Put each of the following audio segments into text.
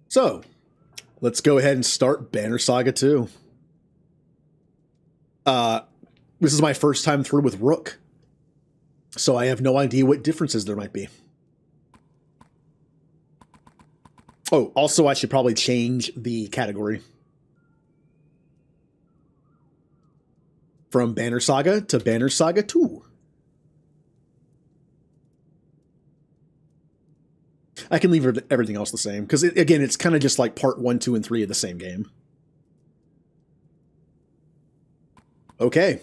So, let's go ahead and start Banner Saga 2. This is my first time through with Rook, so I have no idea what differences there might be. Oh, also I should probably change the category from Banner Saga to Banner Saga 2. I can leave everything else the same, because again, it's kind of just like part 1, 2, and 3 of the same game. Okay.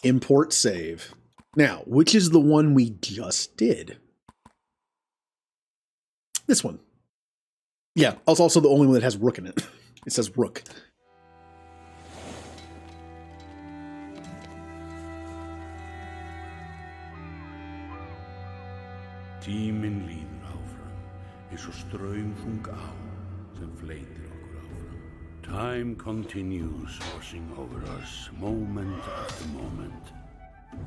Import save. Now, which is the one we just did? This one. Yeah, it's also the only one that has Rook in it. It says Rook. Tíminn líður áfram, eins og straumþung á sem fleytir okkur áfram. Time continues washing over us, moment after moment,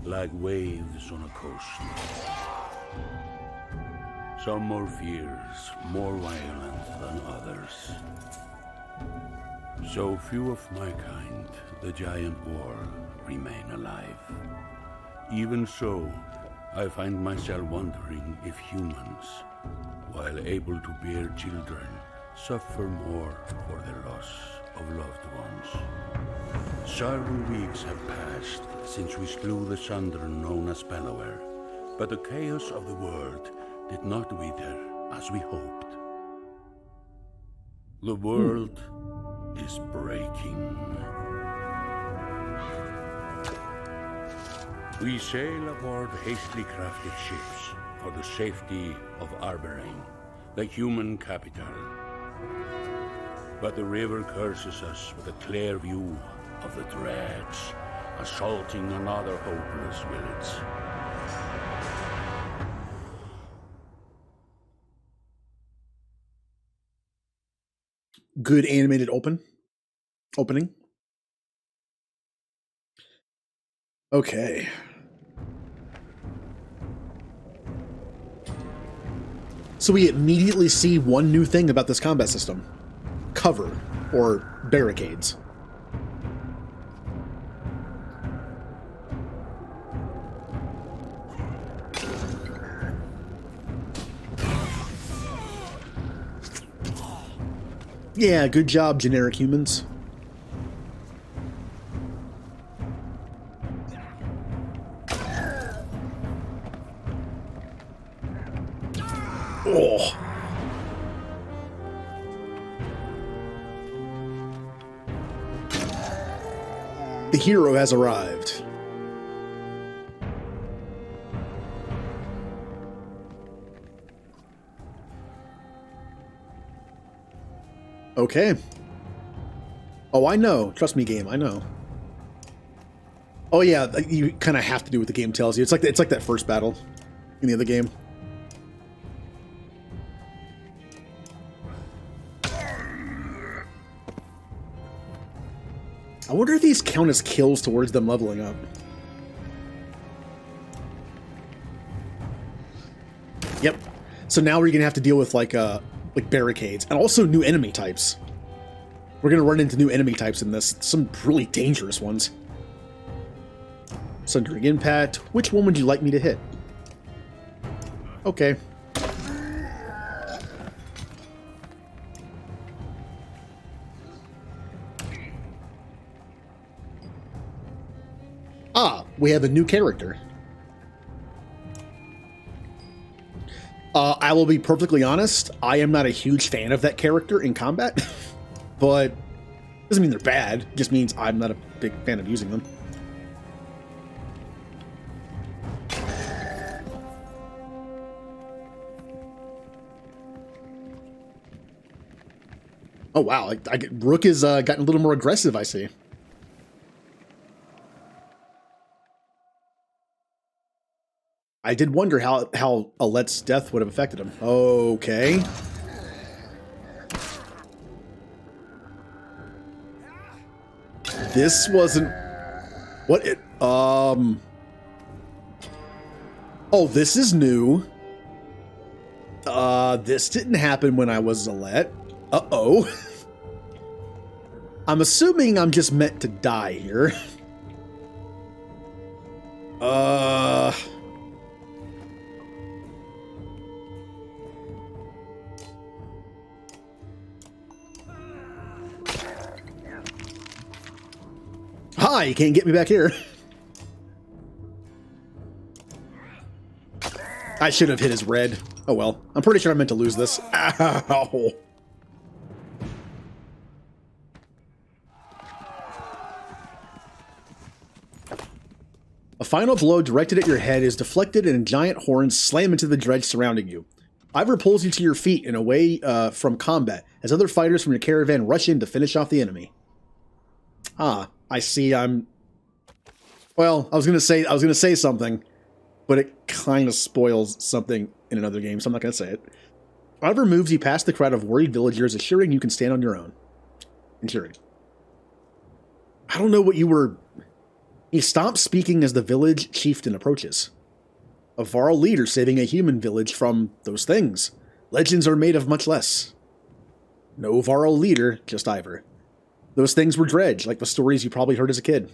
like waves on a coast. Some more fierce, more violent than others. So few of my kind, the giant war, remain alive. Even so, I find myself wondering if humans, while able to bear children, suffer more for the loss of loved ones. Several weeks have passed since we slew the Sunder known as Bellower, but the chaos of the world did not wither as we hoped. The world is breaking. We sail aboard hastily crafted ships for the safety of Arberain, the human capital. But the river curses us with a clear view of the dreads, assaulting another hopeless village. Good animated opening. Okay. So we immediately see one new thing about this combat system. Cover, or barricades. Yeah, good job, generic humans. Oh. The hero has arrived. Okay. Oh, I know. Trust me, game. I know. Oh yeah, you kind of have to do what the game tells you. It's like that first battle in the other game. I wonder if these count as kills towards them leveling up. Yep. So now we're gonna have to deal with like barricades and also new enemy types. We're gonna run into new enemy types in this. Some really dangerous ones. Sundering Impact. Which one would you like me to hit? Okay. Ah, we have a new character. I will be perfectly honest, I am not a huge fan of that character in combat, but doesn't mean they're bad, it just means I'm not a big fan of using them. Oh wow, Rook has gotten a little more aggressive, I see. I did wonder how Alet's death would have affected him. Okay. This wasn't... What it... Oh, this is new. This didn't happen when I was Zalette. Uh-oh. I'm assuming I'm just meant to die here. Hi, you can't get me back here. I should have hit his red. Oh well. I'm pretty sure I meant to lose this. Ow. A final blow directed at your head is deflected and giant horns slam into the dredge surrounding you. Ivor pulls you to your feet and away from combat as other fighters from your caravan rush in to finish off the enemy. Ah, I see. Well, I was gonna say something, but it kind of spoils something in another game, so I'm not gonna say it. Ivor moves you past the crowd of worried villagers, assuring you can stand on your own. Ensuring. I don't know what you were. He stops speaking as the village chieftain approaches. A Varl leader saving a human village from those things. Legends are made of much less. No Varl leader, just Ivor. Those things were dredge, like the stories you probably heard as a kid.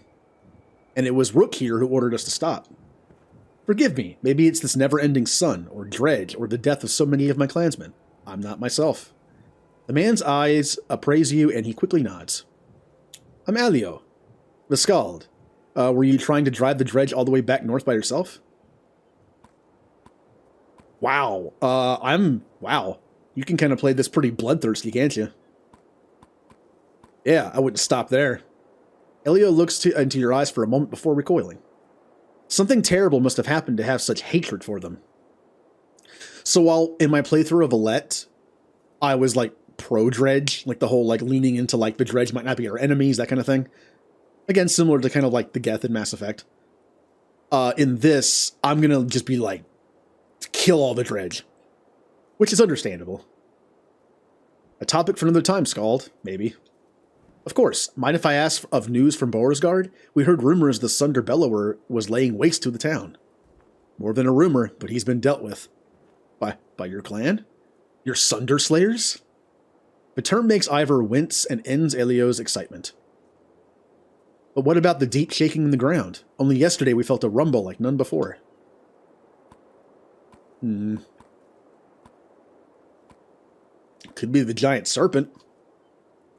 And it was Rook here who ordered us to stop. Forgive me, maybe it's this never-ending sun, or dredge, or the death of so many of my clansmen. I'm not myself. The man's eyes appraise you, and he quickly nods. I'm Alio, the Skald. Were you trying to drive the dredge all the way back north by yourself? Wow. Wow. You can kind of play this pretty bloodthirsty, can't you? Yeah, I wouldn't stop there. Elio looks into your eyes for a moment before recoiling. Something terrible must have happened to have such hatred for them. So while in my playthrough of Alette, I was like pro-dredge, like the whole like leaning into like the dredge might not be our enemies, that kind of thing. Again, similar to kind of like the Geth in Mass Effect. In this, I'm going to just be like, kill all the dredge. Which is understandable. A topic for another time, Skald. Maybe. Of course. Mind if I ask of news from Boersgard? We heard rumors the Sunder Bellower was laying waste to the town. More than a rumor, but he's been dealt with. By your clan? Your Sunder Slayers? The term makes Ivor wince and ends Elio's excitement. But what about the deep shaking in the ground? Only yesterday we felt a rumble like none before. Could be the giant serpent.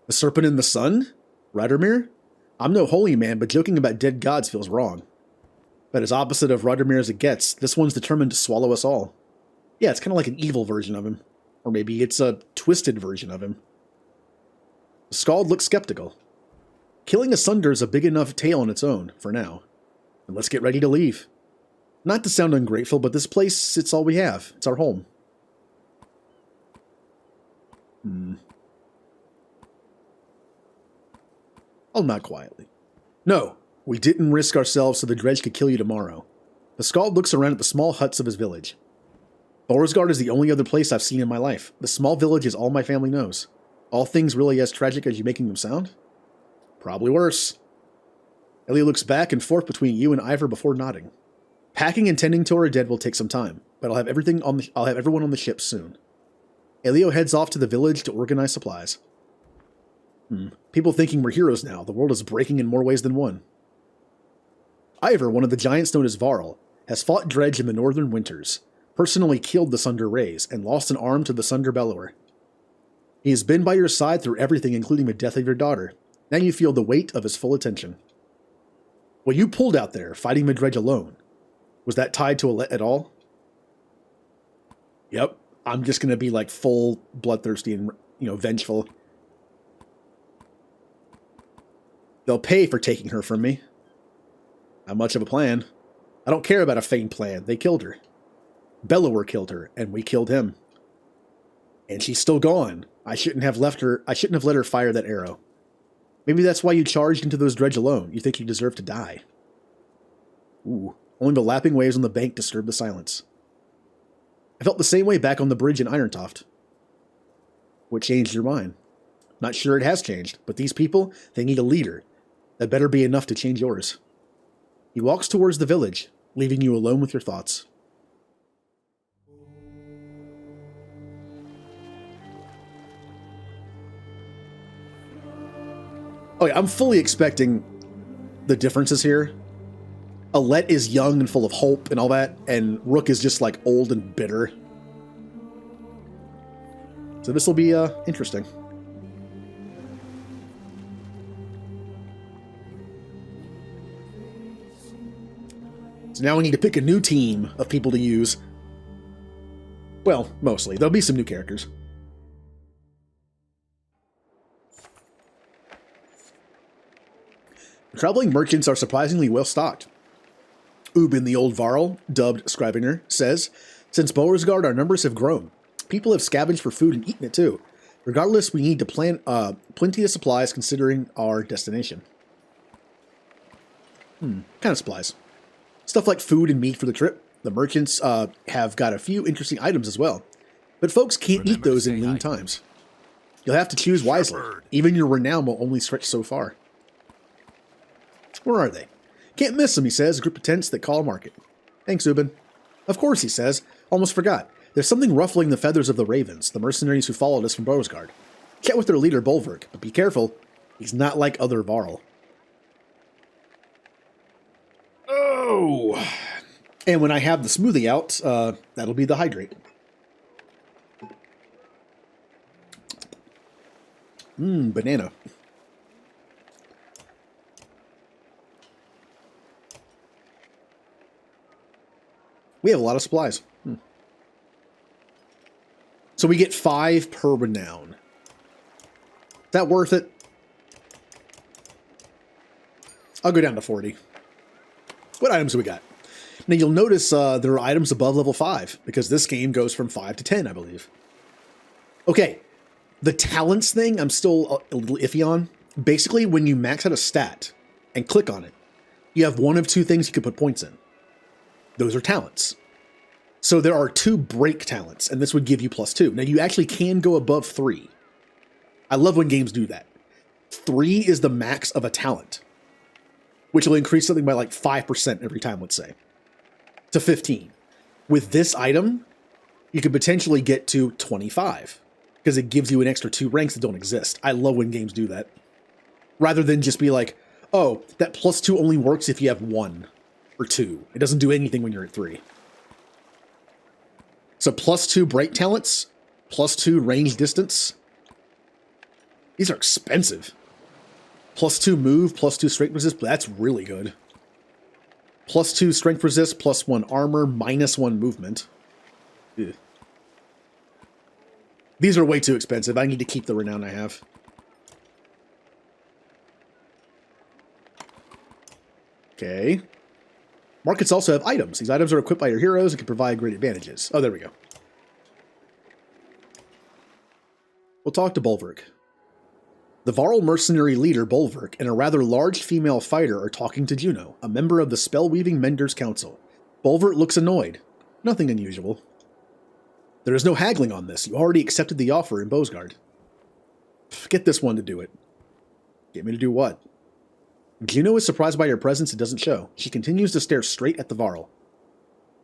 The serpent in the sun? Radomir? I'm no holy man, but joking about dead gods feels wrong. But as opposite of Radomir as it gets, this one's determined to swallow us all. Yeah, it's kind of like an evil version of him. Or maybe it's a twisted version of him. The Skald looks skeptical. Killing a Sunder is a big enough tale on its own, for now. And let's get ready to leave. Not to sound ungrateful, but this place, it's all we have. It's our home. I'll nod quietly. No, we didn't risk ourselves so the dredge could kill you tomorrow. The Skald looks around at the small huts of his village. Boersgard is the only other place I've seen in my life. The small village is all my family knows. All things really as tragic as you making them sound? Probably worse. Ellie looks back and forth between you and Ivor before nodding. Packing and tending to our dead will take some time, but I'll have everyone on the ship soon. Elio heads off to the village to organize supplies. People thinking we're heroes now. The world is breaking in more ways than one. Ivor, one of the giants known as Varl, has fought dredge in the northern winters, personally killed the Sunder Rays, and lost an arm to the Sunder Bellower. He has been by your side through everything, including the death of your daughter. Now you feel the weight of his full attention. What you pulled out there, fighting the dredge alone, was that tied to Alette at all? Yep. I'm just going to be like full bloodthirsty and, vengeful. They'll pay for taking her from me. Not much of a plan. I don't care about a feigned plan. They killed her. Bellower killed her, and we killed him. And she's still gone. I shouldn't have let her fire that arrow. Maybe that's why you charged into those dredge alone. You think you deserve to die. Ooh. Only the lapping waves on the bank disturbed the silence. I felt the same way back on the bridge in Irontoft. What changed your mind? Not sure it has changed, but these people, they need a leader. That better be enough to change yours. He walks towards the village, leaving you alone with your thoughts. Oh yeah, I'm fully expecting the differences here. Alette is young and full of hope and all that, and Rook is just like old and bitter. So this will be interesting. So now we need to pick a new team of people to use. Well, mostly. There'll be some new characters. Traveling merchants are surprisingly well stocked. Ubin, the old Varl, dubbed Scrivener, says, since Beauregard, our numbers have grown. People have scavenged for food and eaten it too. Regardless, we need to plan plenty of supplies considering our destination. Kind of supplies. Stuff like food and meat for the trip. The merchants have got a few interesting items as well. But folks can't eat those in lean times. You'll have to choose wisely. Even your renown will only stretch so far. Where are they? Can't miss them, he says, a group of tents that call a market. Thanks, Ubin. Of course, he says. Almost forgot. There's something ruffling the feathers of the ravens, the mercenaries who followed us from Beauregard. Chat with their leader, Bolverk, but be careful. He's not like other Varl. Oh! And when I have the smoothie out, that'll be the hydrate. Banana. We have a lot of supplies. So we get 5 per renown. Is that worth it? I'll go down to 40. What items do we got? Now you'll notice there are items above level 5, because this game goes from 5 to 10, I believe. Okay, the talents thing I'm still a little iffy on. Basically, when you max out a stat and click on it, you have one of 2 things you can put points in. Those are talents. So there are 2 break talents, and this would give you +2. Now you actually can go above 3. I love when games do that. 3 is the max of a talent, which will increase something by like 5% every time, let's say, to 15. With this item, you could potentially get to 25, because it gives you an extra 2 ranks that don't exist. I love when games do that. Rather than just be like, oh, that +2 only works if you have 1 or 2. It doesn't do anything when you're at 3. So +2 break talents, +2 range distance. These are expensive. +2 move, +2 strength resist. That's really good. +2 strength resist, +1 armor, -1 movement. Ugh. These are way too expensive. I need to keep the renown I have. Okay. Markets also have items. These items are equipped by your heroes and can provide great advantages. Oh, there we go. We'll talk to Bolverk. The Varl mercenary leader, Bolverk, and a rather large female fighter are talking to Juno, a member of the Spellweaving Menders Council. Bolverk looks annoyed. Nothing unusual. There is no haggling on this. You already accepted the offer in Beauregard. Get this one to do it. Get me to do what? Juno is surprised by your presence and doesn't show. She continues to stare straight at the Varl.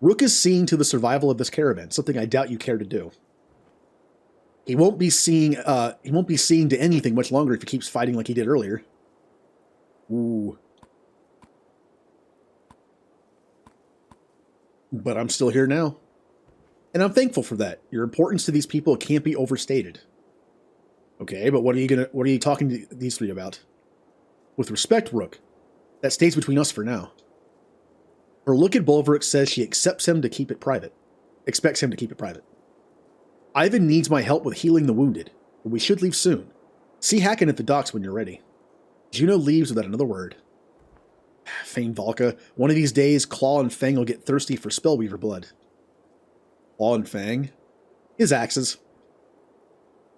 Rook is seeing to the survival of this caravan, something I doubt you care to do. He won't be seeing to anything much longer if he keeps fighting like he did earlier. Ooh. But I'm still here now. And I'm thankful for that. Your importance to these people can't be overstated. Okay, but what are you talking to these 3 about? With respect, Rook. That stays between us for now. Her look at Bolverk says she expects him to keep it private. Ivan needs my help with healing the wounded, but we should leave soon. See Hacken at the docks when you're ready. Juno leaves without another word. Fane Valka, one of these days, Claw and Fang will get thirsty for Spellweaver blood. Claw and Fang? His axes.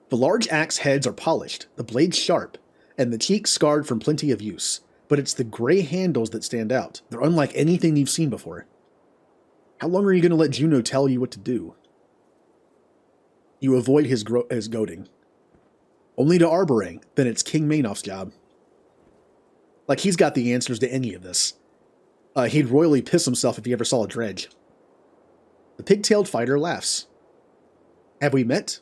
The large axe heads are polished, the blades sharp, and the cheeks scarred from plenty of use. But it's the gray handles that stand out. They're unlike anything you've seen before. How long are you going to let Juno tell you what to do? You avoid his goading. Only to Arborang, then it's King Mainoff's job. Like he's got the answers to any of this. He'd royally piss himself if he ever saw a dredge. The pig-tailed fighter laughs. Have we met?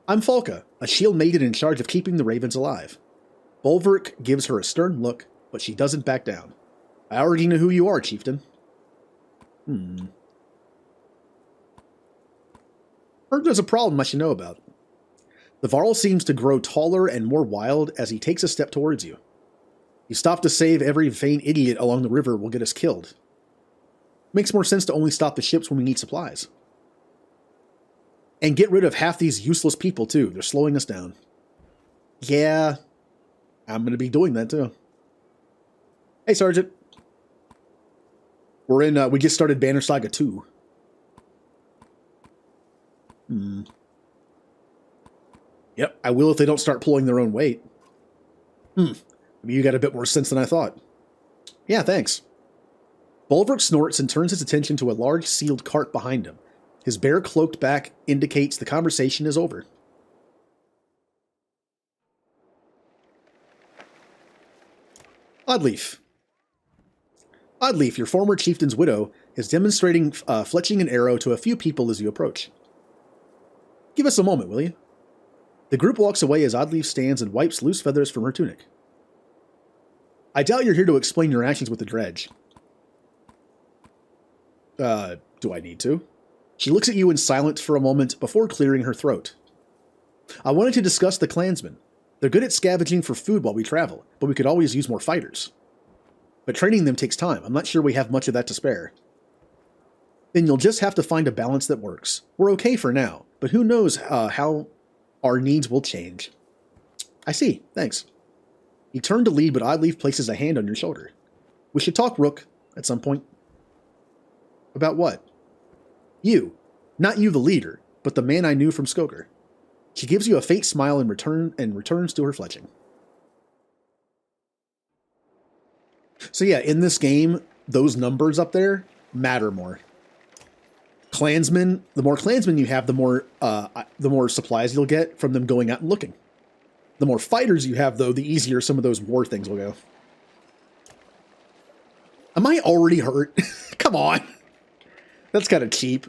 I'm Falka, a shield maiden in charge of keeping the ravens alive. Bulwark gives her a stern look, but she doesn't back down. I already know who you are, chieftain. Heard there's a problem I should know about. The Varl seems to grow taller and more wild as he takes a step towards you. You stop to save every vain idiot along the river will get us killed. Makes more sense to only stop the ships when we need supplies. And get rid of half these useless people, too. They're slowing us down. Yeah, I'm going to be doing that, too. Hey, Sergeant. We just started Banner Saga 2. Yep, I will if they don't start pulling their own weight. Maybe you got a bit more sense than I thought. Yeah, thanks. Bulwark snorts and turns his attention to a large sealed cart behind him. His bare cloaked back indicates the conversation is over. Oddleaf. Oddleaf, your former chieftain's widow, is demonstrating fletching an arrow to a few people as you approach. Give us a moment, will you? The group walks away as Oddleaf stands and wipes loose feathers from her tunic. I doubt you're here to explain your actions with the dredge. Do I need to? She looks at you in silence for a moment before clearing her throat. I wanted to discuss the clansmen. They're good at scavenging for food while we travel, but we could always use more fighters. But training them takes time. I'm not sure we have much of that to spare. Then you'll just have to find a balance that works. We're okay for now, but who knows how our needs will change. I see. Thanks. You turn to leave, but Oddleaf places a hand on your shoulder. We should talk, Rook, at some point. About what? You. Not you, the leader, but the man I knew from Skoker. She gives you a faint smile in return and returns to her fletching. So yeah, in this game, those numbers up there matter more. Clansmen, the more clansmen you have, the more supplies you'll get from them going out and looking. The more fighters you have, though, the easier some of those war things will go. Am I already hurt? Come on. That's kind of cheap.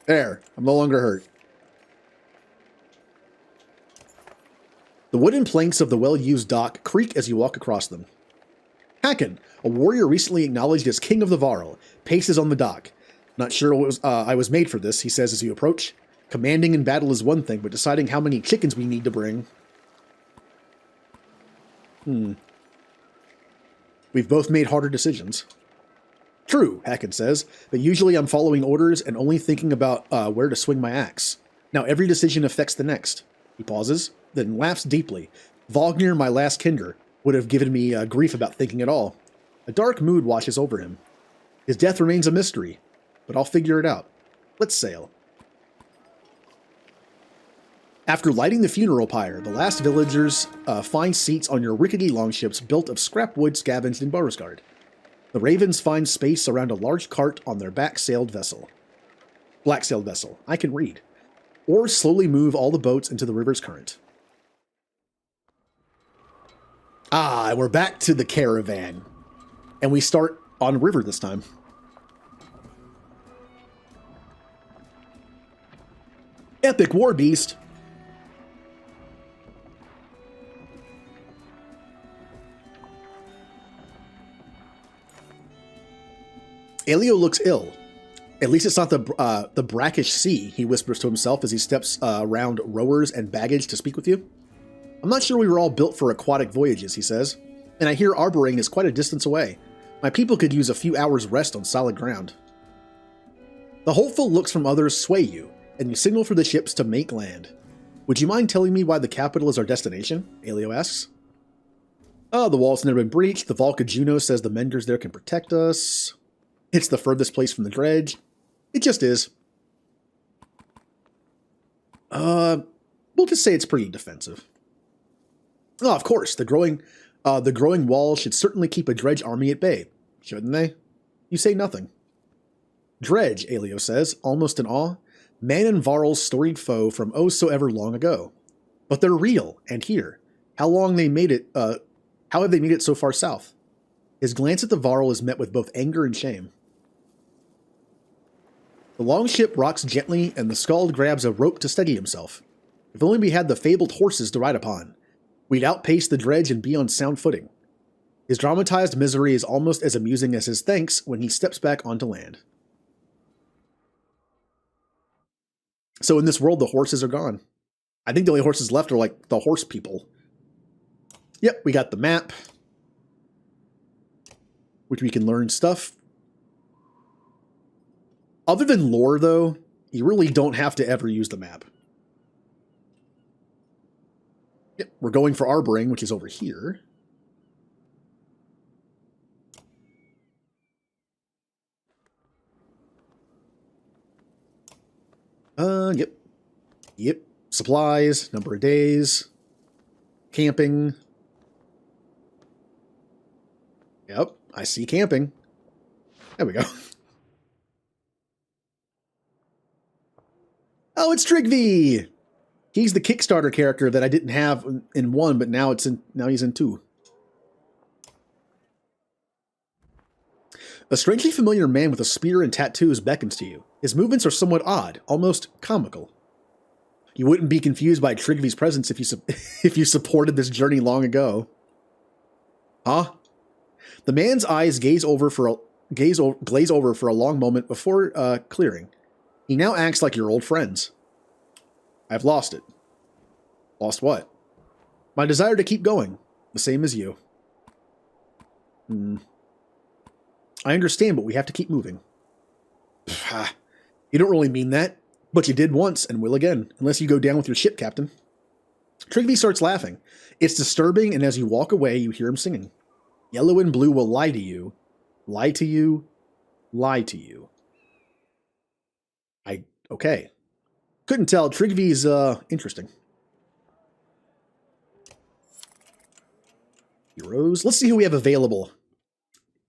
There, I'm no longer hurt. The wooden planks of the well-used dock creak as you walk across them. Haken, a warrior recently acknowledged as king of the Varl, paces on the dock. Not sure I was made for this, he says as you approach. Commanding in battle is one thing, but deciding how many chickens we need to bring... We've both made harder decisions. True, Haken says, but usually I'm following orders and only thinking about where to swing my axe. Now every decision affects the next. He pauses, then laughs deeply. Vognir, my last kinder, would have given me grief about thinking at all. A dark mood washes over him. His death remains a mystery, but I'll figure it out. Let's sail. After lighting the funeral pyre, the last villagers find seats on your rickety longships built of scrap wood scavenged in Beauregard. The ravens find space around a large cart on their black-sailed vessel. I can read. Oars slowly move all the boats into the river's current. Ah, we're back to the caravan. And we start on river this time. Epic war beast. Elio looks ill. At least it's not the brackish sea, he whispers to himself as he steps around rowers and baggage to speak with you. I'm not sure we were all built for aquatic voyages, he says. And I hear Arboring is quite a distance away. My people could use a few hours rest on solid ground. The hopeful looks from others sway you, and you signal for the ships to make land. Would you mind telling me why the capital is our destination? Elio asks. Oh, the wall's never been breached. The Valka Juno says the menders there can protect us. It's the furthest place from the dredge. It just is. We'll just say it's pretty defensive. Oh, of course, the growing wall should certainly keep a dredge army at bay, shouldn't they? You say nothing. Dredge, Elio says, almost in awe. Man and Varl's storied foe from oh so ever long ago. But they're real, and here. How have they made it so far south? His glance at the Varl is met with both anger and shame. The longship rocks gently, and the Skald grabs a rope to steady himself. If only we had the fabled horses to ride upon, we'd outpace the dredge and be on sound footing. His dramatized misery is almost as amusing as his thanks when he steps back onto land. So in this world, the horses are gone. I think the only horses left are like the horse people. Yep, we got the map, which we can learn stuff. Other than lore, though, you really don't have to ever use the map. Yep, we're going for Arboring, which is over here. Yep. Yep. Supplies, number of days, camping. Yep, I see camping. There we go. Oh, it's Trigvi! He's the Kickstarter character that I didn't have in 1, but now he's in 2. A strangely familiar man with a spear and tattoos beckons to you. His movements are somewhat odd, almost comical. You wouldn't be confused by Trigvi's presence if you supported this journey long ago. Huh? The man's eyes glaze over for a long moment before clearing. He now acts like your old friends. I've lost it. Lost what? My desire to keep going. The same as you. I understand, but we have to keep moving. You don't really mean that, but you did once and will again, unless you go down with your ship, Captain. Trigvi starts laughing. It's disturbing, and as you walk away, you hear him singing. Yellow and blue will lie to you. Lie to you. Lie to you. Okay. Couldn't tell. Trigvi's, interesting. Heroes. Let's see who we have available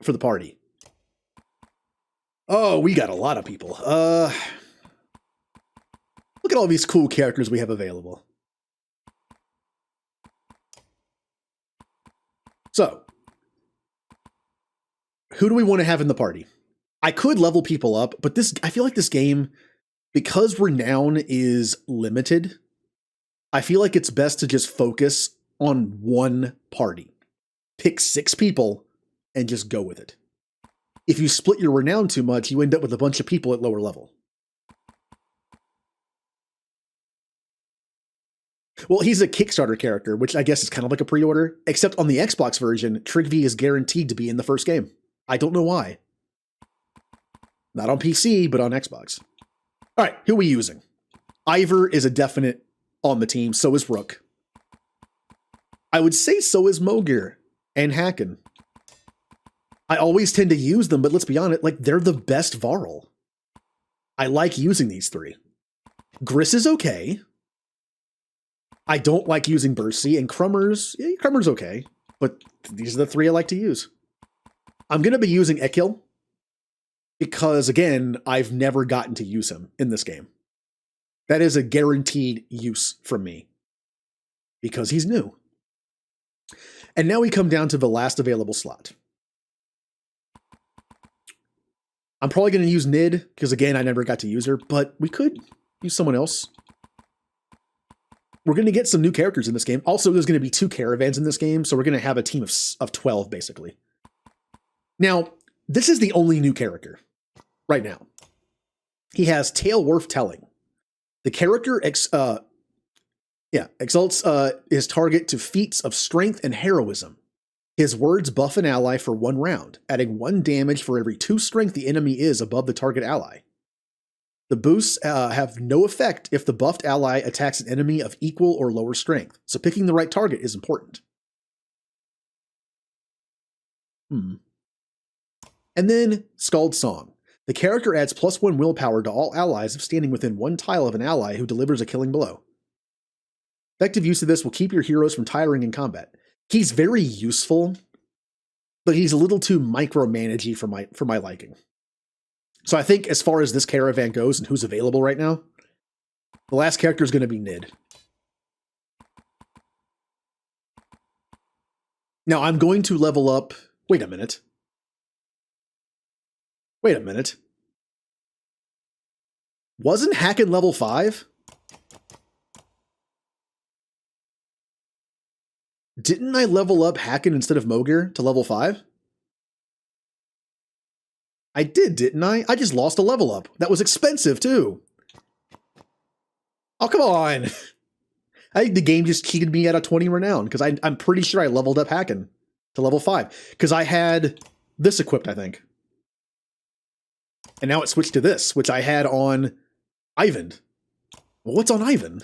for the party. Oh, we got a lot of people. Look at all these cool characters we have available. So, who do we want to have in the party? I could level people up, but I feel like this game, because renown is limited, I feel like it's best to just focus on one party. Pick 6 people and just go with it. If you split your renown too much, you end up with a bunch of people at lower level. Well, he's a Kickstarter character, which I guess is kind of like a pre-order, except on the Xbox version, Trigvi is guaranteed to be in the first game. I don't know why. Not on PC, but on Xbox. All right, who are we using? Ivor is a definite on the team, so is Rook. I would say so is Mogir and Hacken. I always tend to use them, but let's be honest, like, they're the best Varl. I like using these 3. Gris is okay. I don't like using Bursey, and Crummer's okay, but these are the 3 I like to use. I'm going to be using Ekil, because, again, I've never gotten to use him in this game. That is a guaranteed use from me, because he's new. And now we come down to the last available slot. I'm probably going to use Nid, because again, I never got to use her, but we could use someone else. We're going to get some new characters in this game. Also, there's going to be 2 caravans in this game, so we're going to have a team of 12, basically. Now, this is the only new character right now. He has Tale Worth Telling. The character exalts his target to feats of strength and heroism. His words buff an ally for 1 round, adding 1 damage for every 2 strength the enemy is above the target ally. The boosts have no effect if the buffed ally attacks an enemy of equal or lower strength, so picking the right target is important. And then Scald Song. The character adds +1 willpower to all allies if standing within 1 tile of an ally who delivers a killing blow. Effective use of this will keep your heroes from tiring in combat. He's very useful, but he's a little too micromanagey for my liking. So I think as far as this caravan goes and who's available right now, the last character is going to be Nid. Now I'm going to level up. Wait a minute. Wasn't Hacken level 5? Didn't I level up Hacken instead of Mogir to level 5? I did, didn't I? I just lost a level up. That was expensive, too. Oh, come on. I think the game just cheated me out of 20 renown, because I'm pretty sure I leveled up Hacken to level 5. Because I had this equipped, I think. And now it switched to this, which I had on Ivan. Well, what's on Ivan?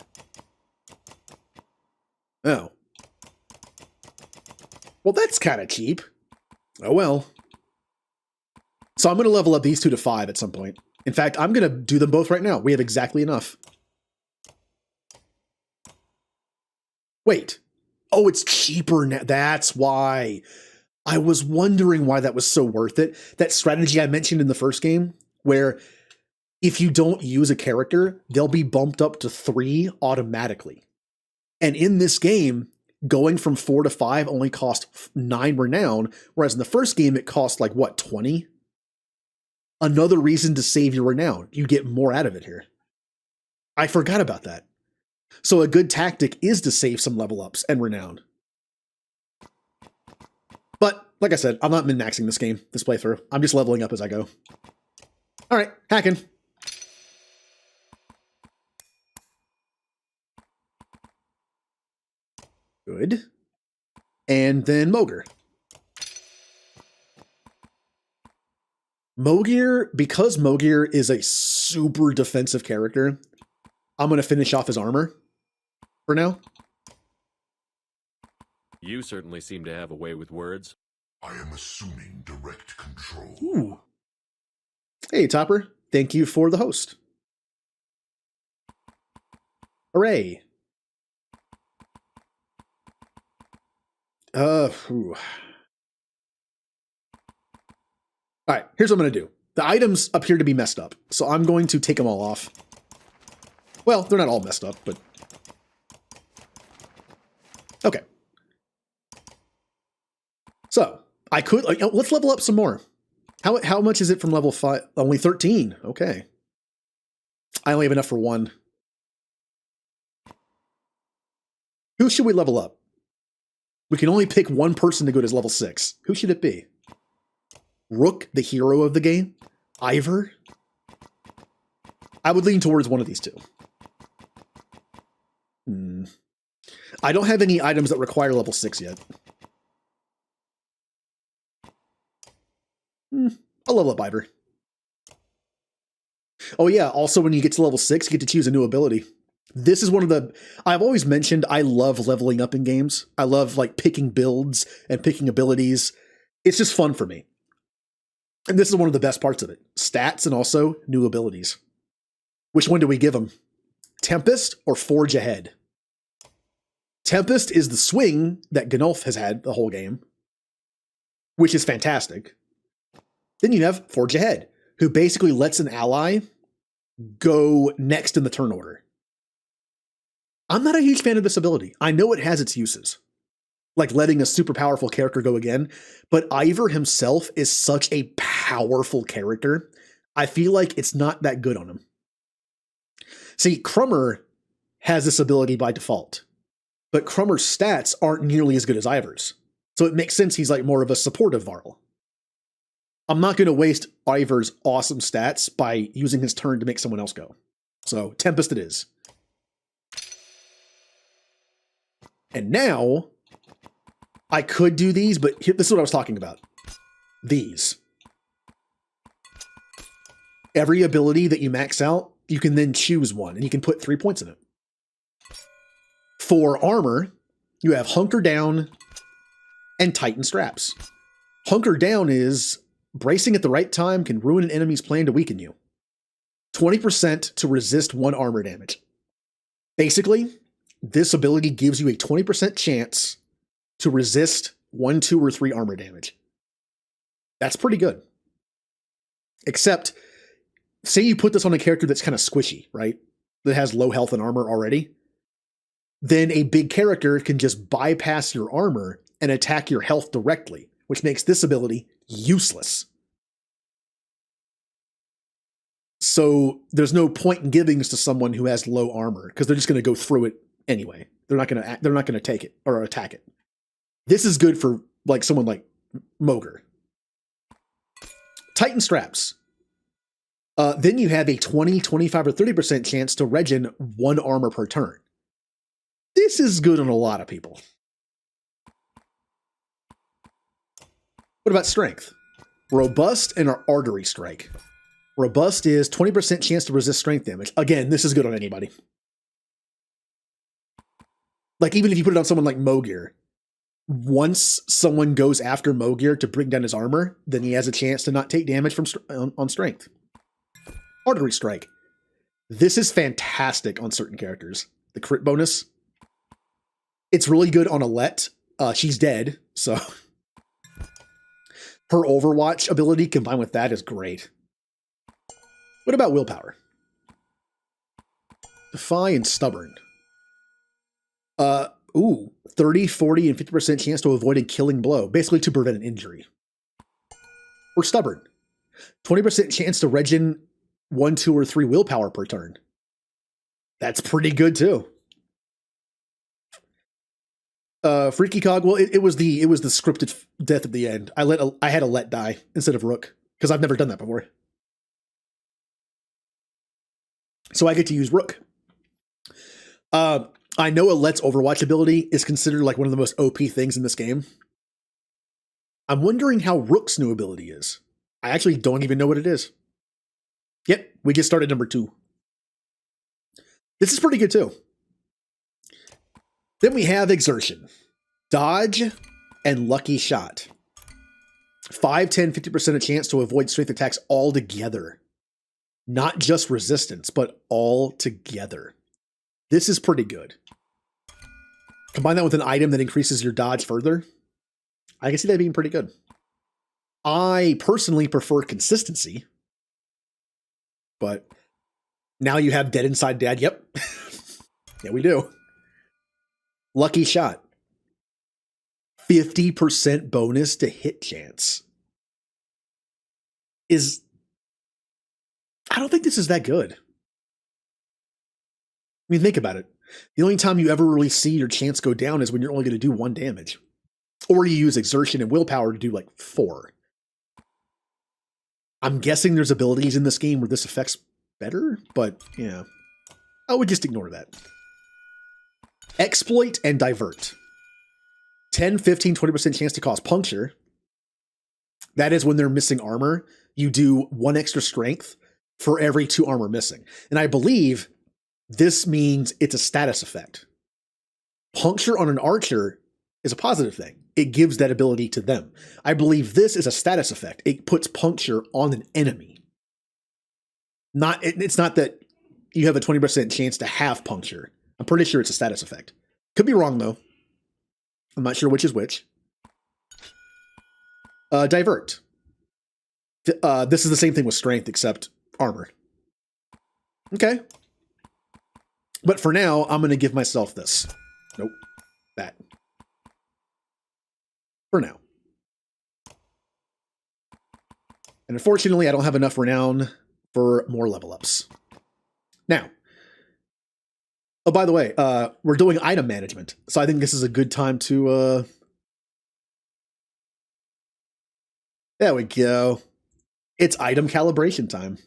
Oh. Well, that's kind of cheap. Oh, well. So I'm going to level up these two to 5 at some point. In fact, I'm going to do them both right now. We have exactly enough. Wait. Oh, it's cheaper now. That's why. I was wondering why that was so worth it. That strategy I mentioned in the first game, where if you don't use a character, they'll be bumped up to 3 automatically. And in this game, going from 4 to 5 only cost 9 renown, whereas in the first game it cost like, what, 20? Another reason to save your renown. You get more out of it here. I forgot about that. So a good tactic is to save some level ups and renown. But, like I said, I'm not min-maxing this game, this playthrough. I'm just leveling up as I go. Alright, hacking. Good. And then Mogir. Because Mogir is a super defensive character, I'm going to finish off his armor for now. You certainly seem to have a way with words. I am assuming direct control. Ooh. Hey, Topper. Thank you for the host. Hooray. All right, here's what I'm going to do. The items appear to be messed up, so I'm going to take them all off. Well, they're not all messed up, but... Okay. So, I could... let's level up some more. How much is it from level 5? Only 13. Okay. I only have enough for 1. Who should we level up? We can only pick one person to go to level 6. Who should it be? Rook, the hero of the game? Ivor? I would lean towards one of these two. I don't have any items that require level 6 yet. I'll level up Ivor. Oh yeah, also when you get to level 6, you get to choose a new ability. This is one of the... I've always mentioned I love leveling up in games. I love like picking builds and picking abilities. It's just fun for me. And this is one of the best parts of it. Stats and also new abilities. Which one do we give them? Tempest or Forge Ahead? Tempest is the swing that Gnolf has had the whole game, which is fantastic. Then you have Forge Ahead, who basically lets an ally go next in the turn order. I'm not a huge fan of this ability. I know it has its uses, like letting a super powerful character go again, but Ivor himself is such a powerful character, I feel like it's not that good on him. See, Crummer has this ability by default, but Crummer's stats aren't nearly as good as Ivor's, so it makes sense he's like more of a supportive Varl. I'm not going to waste Ivor's awesome stats by using his turn to make someone else go. So, Tempest it is. And now, I could do these, but this is what I was talking about. These. Every ability that you max out, you can then choose one, and you can put 3 points in it. For armor, you have Hunker Down and Tighten Straps. Hunker Down is bracing at the right time can ruin an enemy's plan to weaken you. 20% to resist 1 armor damage. Basically, this ability gives you a 20% chance to resist 1, 2, or 3 armor damage. That's pretty good. Except, say you put this on a character that's kind of squishy, right? That has low health and armor already. Then a big character can just bypass your armor and attack your health directly, which makes this ability useless. So there's no point in giving this to someone who has low armor because they're just going to go through it anyway. They're not going to take it or attack it. This is good for like someone like Moger. Tighten straps. Then you have a 20, 25, or 30% chance to regen 1 armor per turn. This is good on a lot of people. What about strength? Robust and artery strike. Robust is 20% chance to resist strength damage. Again, this is good on anybody. Like, even if you put it on someone like Mogear, once someone goes after Mogear to bring down his armor, then he has a chance to not take damage from on strength. Artery strike. This is fantastic on certain characters. The crit bonus. It's really good on Alette. She's dead, so her Overwatch ability combined with that is great. What about willpower? Defy and stubborn. 30, 40, and 50% chance to avoid a killing blow, basically to prevent an injury. Or stubborn. 20% chance to regen 1, 2, or 3 willpower per turn. That's pretty good too. Freaky Cog, well, it was the scripted death at the end. I had to let die instead of Rook, because I've never done that before. So I get to use Rook. I know Alette's Overwatch ability is considered like one of the most OP things in this game. I'm wondering how Rook's new ability is. I actually don't even know what it is. Yep, we just started number 2. This is pretty good too. Then we have Exertion. Dodge and Lucky Shot. 5, 10, 50% a chance to avoid strength attacks altogether. Not just resistance, but all together. This is pretty good. Combine that with an item that increases your dodge further. I can see that being pretty good. I personally prefer consistency. But now you have Dead Inside Dad. Yep. Yeah, we do. Lucky Shot. 50% bonus to hit chance. I don't think this is that good. I mean, think about it. The only time you ever really see your chance go down is when you're only going to do 1 damage. Or you use Exertion and Willpower to do like 4. I'm guessing there's abilities in this game where this affects better, but yeah. I would just ignore that. Exploit and Divert. 10, 15, 20% chance to cause puncture. That is when they're missing armor. You do 1 extra strength for every 2 armor missing. And I believe this means it's a status effect. Puncture on an archer is a positive thing. It gives that ability to them. I believe this is a status effect. It puts puncture on an enemy. It's not that you have a 20% chance to have puncture. I'm pretty sure it's a status effect. Could be wrong though. I'm not sure which is which. Divert. This is the same thing with strength except armor. Okay. But for now, I'm going to give myself this. Nope. That. For now. And unfortunately, I don't have enough renown for more level ups. Now. Oh, by the way, we're doing item management. So I think this is a good time to... There we go. It's item calibration time.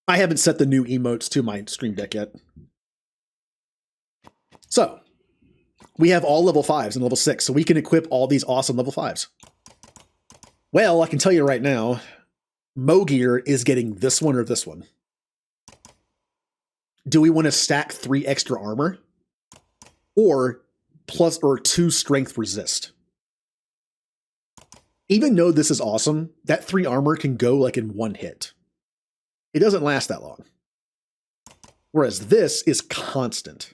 I haven't set the new emotes to my Stream Deck yet. So, we have all level 5s and level 6, so we can equip all these awesome level 5s. Well, I can tell you right now, Mogear is getting this one or this one. Do we want to stack 3 extra armor? Or 2 strength resist? Even though this is awesome, that 3 armor can go like in 1 hit. It doesn't last that long. Whereas this is constant.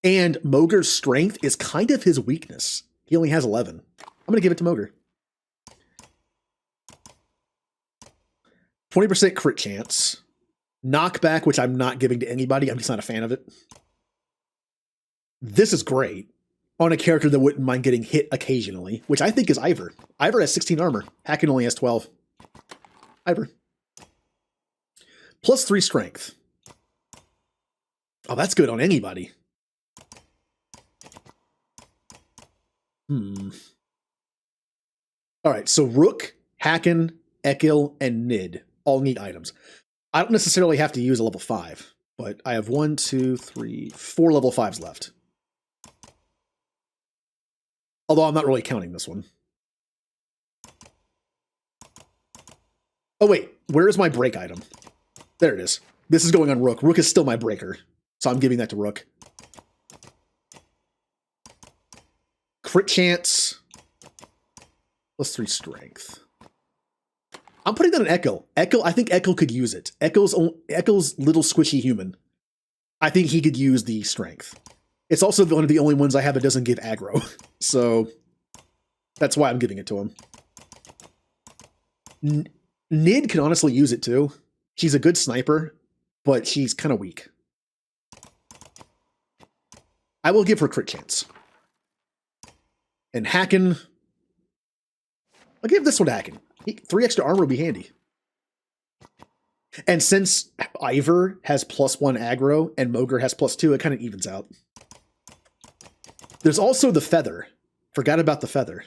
And Moger's strength is kind of his weakness. He only has 11. I'm going to give it to Moger. 20% crit chance. Knockback, which I'm not giving to anybody. I'm just not a fan of it. This is great. On a character that wouldn't mind getting hit occasionally, which I think is Ivor. Ivor has 16 armor. Hacken only has 12. Ivor. Plus 3 strength. Oh, that's good on anybody. All right, so Rook, Hacken, Ekil, and Nid all need items. I don't necessarily have to use a level 5, but I have 4 level 5s left. Although I'm not really counting this one. Oh wait, where is my break item? There it is. This is going on Rook. Rook is still my breaker, so I'm giving that to Rook. Crit chance. +3 strength. I'm putting that on Ekil. I think Ekil could use it. Ekil's little squishy human. I think he could use the strength. It's also one of the only ones I have that doesn't give aggro. So that's why I'm giving it to him. Nid can honestly use it too. She's a good sniper, but she's kind of weak. I will give her crit chance. And Hacken, I'll give this one to Hacken. 3 extra armor would be handy. And since Ivor has +1 aggro and Mogr has +2, it kind of evens out. There's also the feather. Forgot about the feather.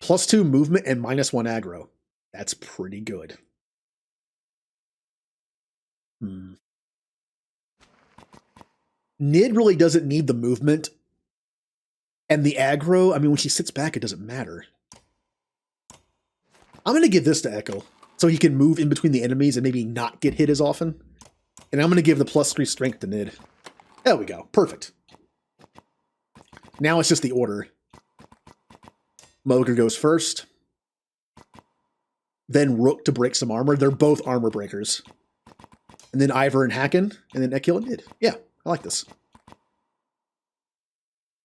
+2 movement and -1 aggro. That's pretty good. Nid really doesn't need the movement. And the aggro, I mean, when she sits back, it doesn't matter. I'm going to give this to Ekil, so he can move in between the enemies and maybe not get hit as often. And I'm going to give the +3 strength to Nid. There we go. Perfect. Now it's just the order. Mogr goes first. Then Rook to break some armor. They're both armor breakers. And then Ivor and Hacken, and then Ekil and Nid. Yeah, I like this.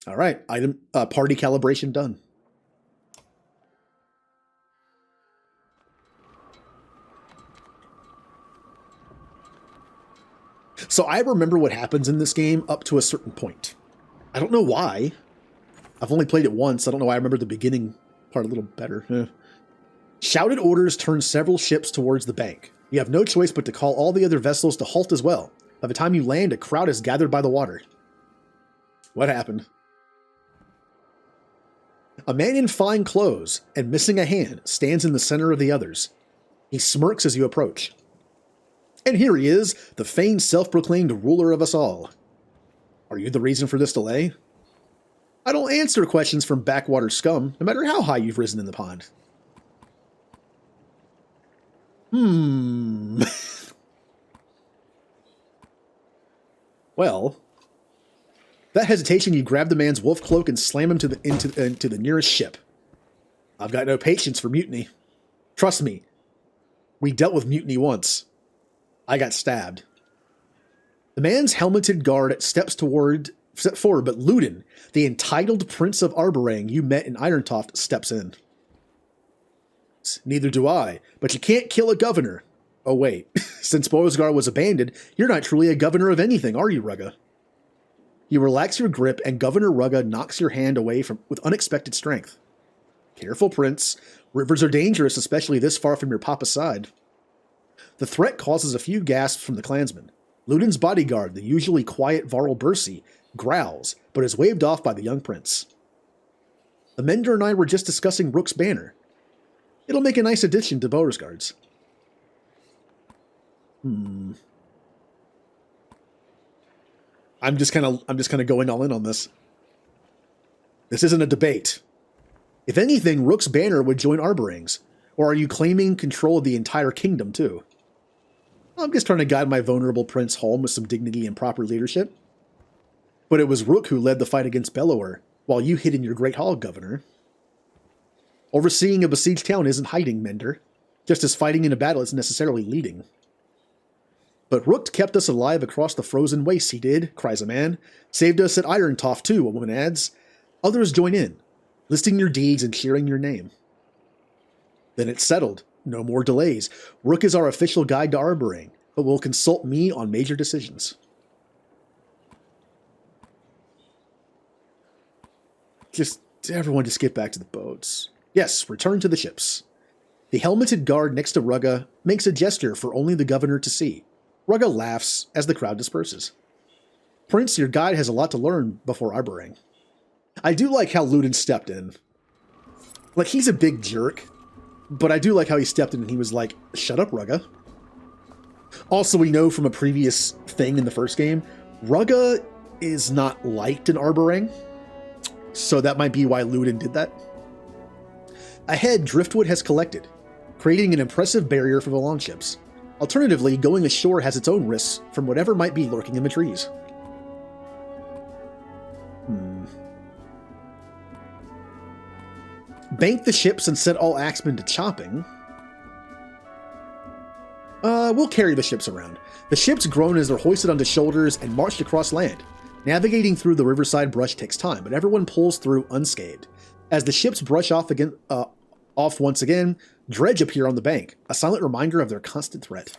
All right, party calibration done. So I remember what happens in this game up to a certain point. I don't know why. I've only played it once. I don't know why I remember the beginning part a little better. Shouted orders turn several ships towards the bank. You have no choice but to call all the other vessels to halt as well. By the time you land, a crowd is gathered by the water. What happened? A man in fine clothes and missing a hand stands in the center of the others. He smirks as you approach. And here he is, the famed self-proclaimed ruler of us all. Are you the reason for this delay? I don't answer questions from backwater scum, no matter how high you've risen in the pond. Well, that hesitation, you grab the man's wolf cloak and slam him into the nearest ship. I've got no patience for mutiny. Trust me, we dealt with mutiny once. I got stabbed. The man's helmeted guard steps forward, but Ludin, the entitled Prince of Arborang you met in Irontoft, steps in. Neither do I, but you can't kill a governor. Oh wait, since Boisgar was abandoned, you're not truly a governor of anything, are you, Rugga? You relax your grip, and Governor Rugga knocks your hand away with unexpected strength. Careful, Prince. Rivers are dangerous, especially this far from your papa's side. The threat causes a few gasps from the clansmen. Ludin's bodyguard, the usually quiet Varl Bersi, growls, but is waved off by the young prince. The Mender and I were just discussing Rook's banner. It'll make a nice addition to Beauregard's. I'm just kind of going all in on this. This isn't a debate. If anything, Rook's banner would join Arborang's. Or are you claiming control of the entire kingdom too? I'm just trying to guide my vulnerable prince home with some dignity and proper leadership. But it was Rook who led the fight against Bellower, while you hid in your great hall, Governor. Overseeing a besieged town isn't hiding, Mender, just as fighting in a battle isn't necessarily leading. But Rook kept us alive across the frozen wastes, he did, cries a man. Saved us at Irontoft too, a woman adds. Others join in, listing your deeds and cheering your name. Then it's settled. No more delays. Rook is our official guide to Arborang, but will consult me on major decisions. Everyone just get back to the boats. Yes, return to the ships. The helmeted guard next to Rugga makes a gesture for only the governor to see. Rugga laughs as the crowd disperses. Prince, your guide has a lot to learn before Arborang. I do like how Ludin stepped in. Like, he's a big jerk, but I do like how he stepped in and he was like, shut up, Rugga. Also, we know from a previous thing in the first game, Rugga is not liked in Arborang, so that might be why Ludin did that. Ahead, driftwood has collected, creating an impressive barrier for the longships. Alternatively, going ashore has its own risks from whatever might be lurking in the trees. Bank the ships and set all axemen to chopping. We'll carry the ships around. The ships groan as they're hoisted onto shoulders and marched across land. Navigating through the riverside brush takes time, but everyone pulls through unscathed. As the ships brush off once again, dredge appear on the bank, a silent reminder of their constant threat.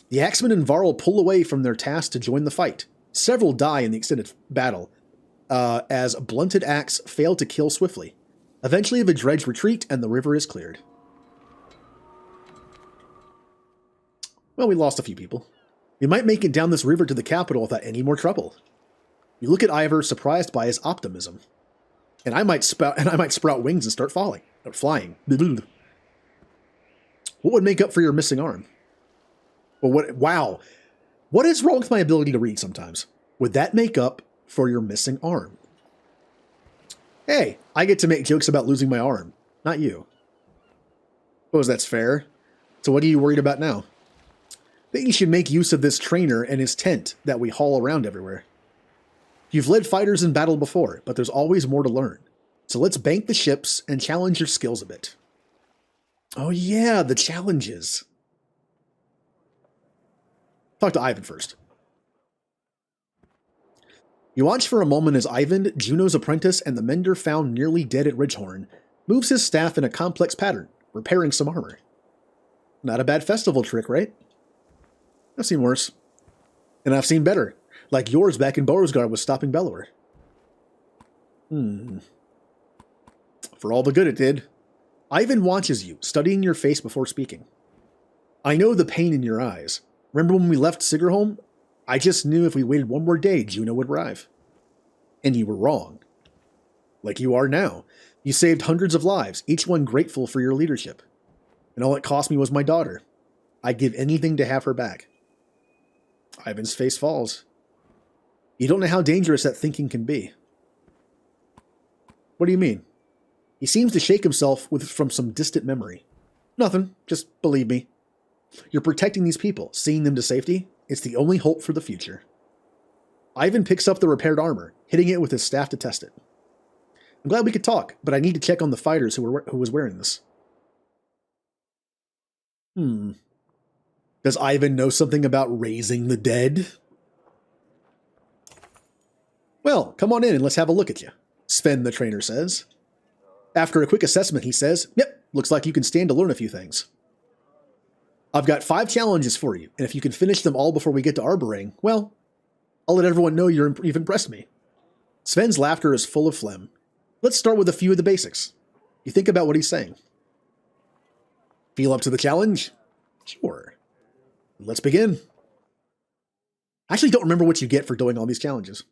The axemen and Varl pull away from their task to join the fight. Several die in the extended battle, as blunted axe fail to kill swiftly. Eventually, the dredge retreat and the river is cleared. Well, we lost a few people. We might make it down this river to the capital without any more trouble. You look at Ivor, surprised by his optimism. And I might sprout wings and start flying. What would make up for your missing arm? Well, wow. What is wrong with my ability to read sometimes? Would that make up for your missing arm? Hey, I get to make jokes about losing my arm, not you. Suppose that's fair. So what are you worried about now? I think you should make use of this trainer and his tent that we haul around everywhere. You've led fighters in battle before, but there's always more to learn. So let's bank the ships and challenge your skills a bit. Oh yeah, the challenges. Talk to Ivan first. You watch for a moment as Ivan, Juno's apprentice and the mender found nearly dead at Ridgehorn, moves his staff in a complex pattern, repairing some armor. Not a bad festival trick, right? I've seen worse. And I've seen better, like yours back in Borosgard with stopping Bellower. For all the good it did. Ivan watches you, studying your face before speaking. I know the pain in your eyes. Remember when we left Sigerholm? I just knew if we waited one more day, Juno would arrive. And you were wrong. Like you are now. You saved hundreds of lives, each one grateful for your leadership. And all it cost me was my daughter. I'd give anything to have her back. Ivan's face falls. You don't know how dangerous that thinking can be. What do you mean? He seems to shake himself from some distant memory. Nothing, just believe me. You're protecting these people, seeing them to safety. It's the only hope for the future. Ivan picks up the repaired armor, hitting it with his staff to test it. I'm glad we could talk, but I need to check on the fighters who was wearing this. Does Ivan know something about raising the dead? Well, come on in and let's have a look at you, Sven the trainer says. After a quick assessment, he says, yep, looks like you can stand to learn a few things. I've got 5 challenges for you, and if you can finish them all before we get to Arborang, well, I'll let everyone know you've impressed me. Sven's laughter is full of phlegm. Let's start with a few of the basics. You think about what he's saying. Feel up to the challenge? Sure. Let's begin. I actually don't remember what you get for doing all these challenges.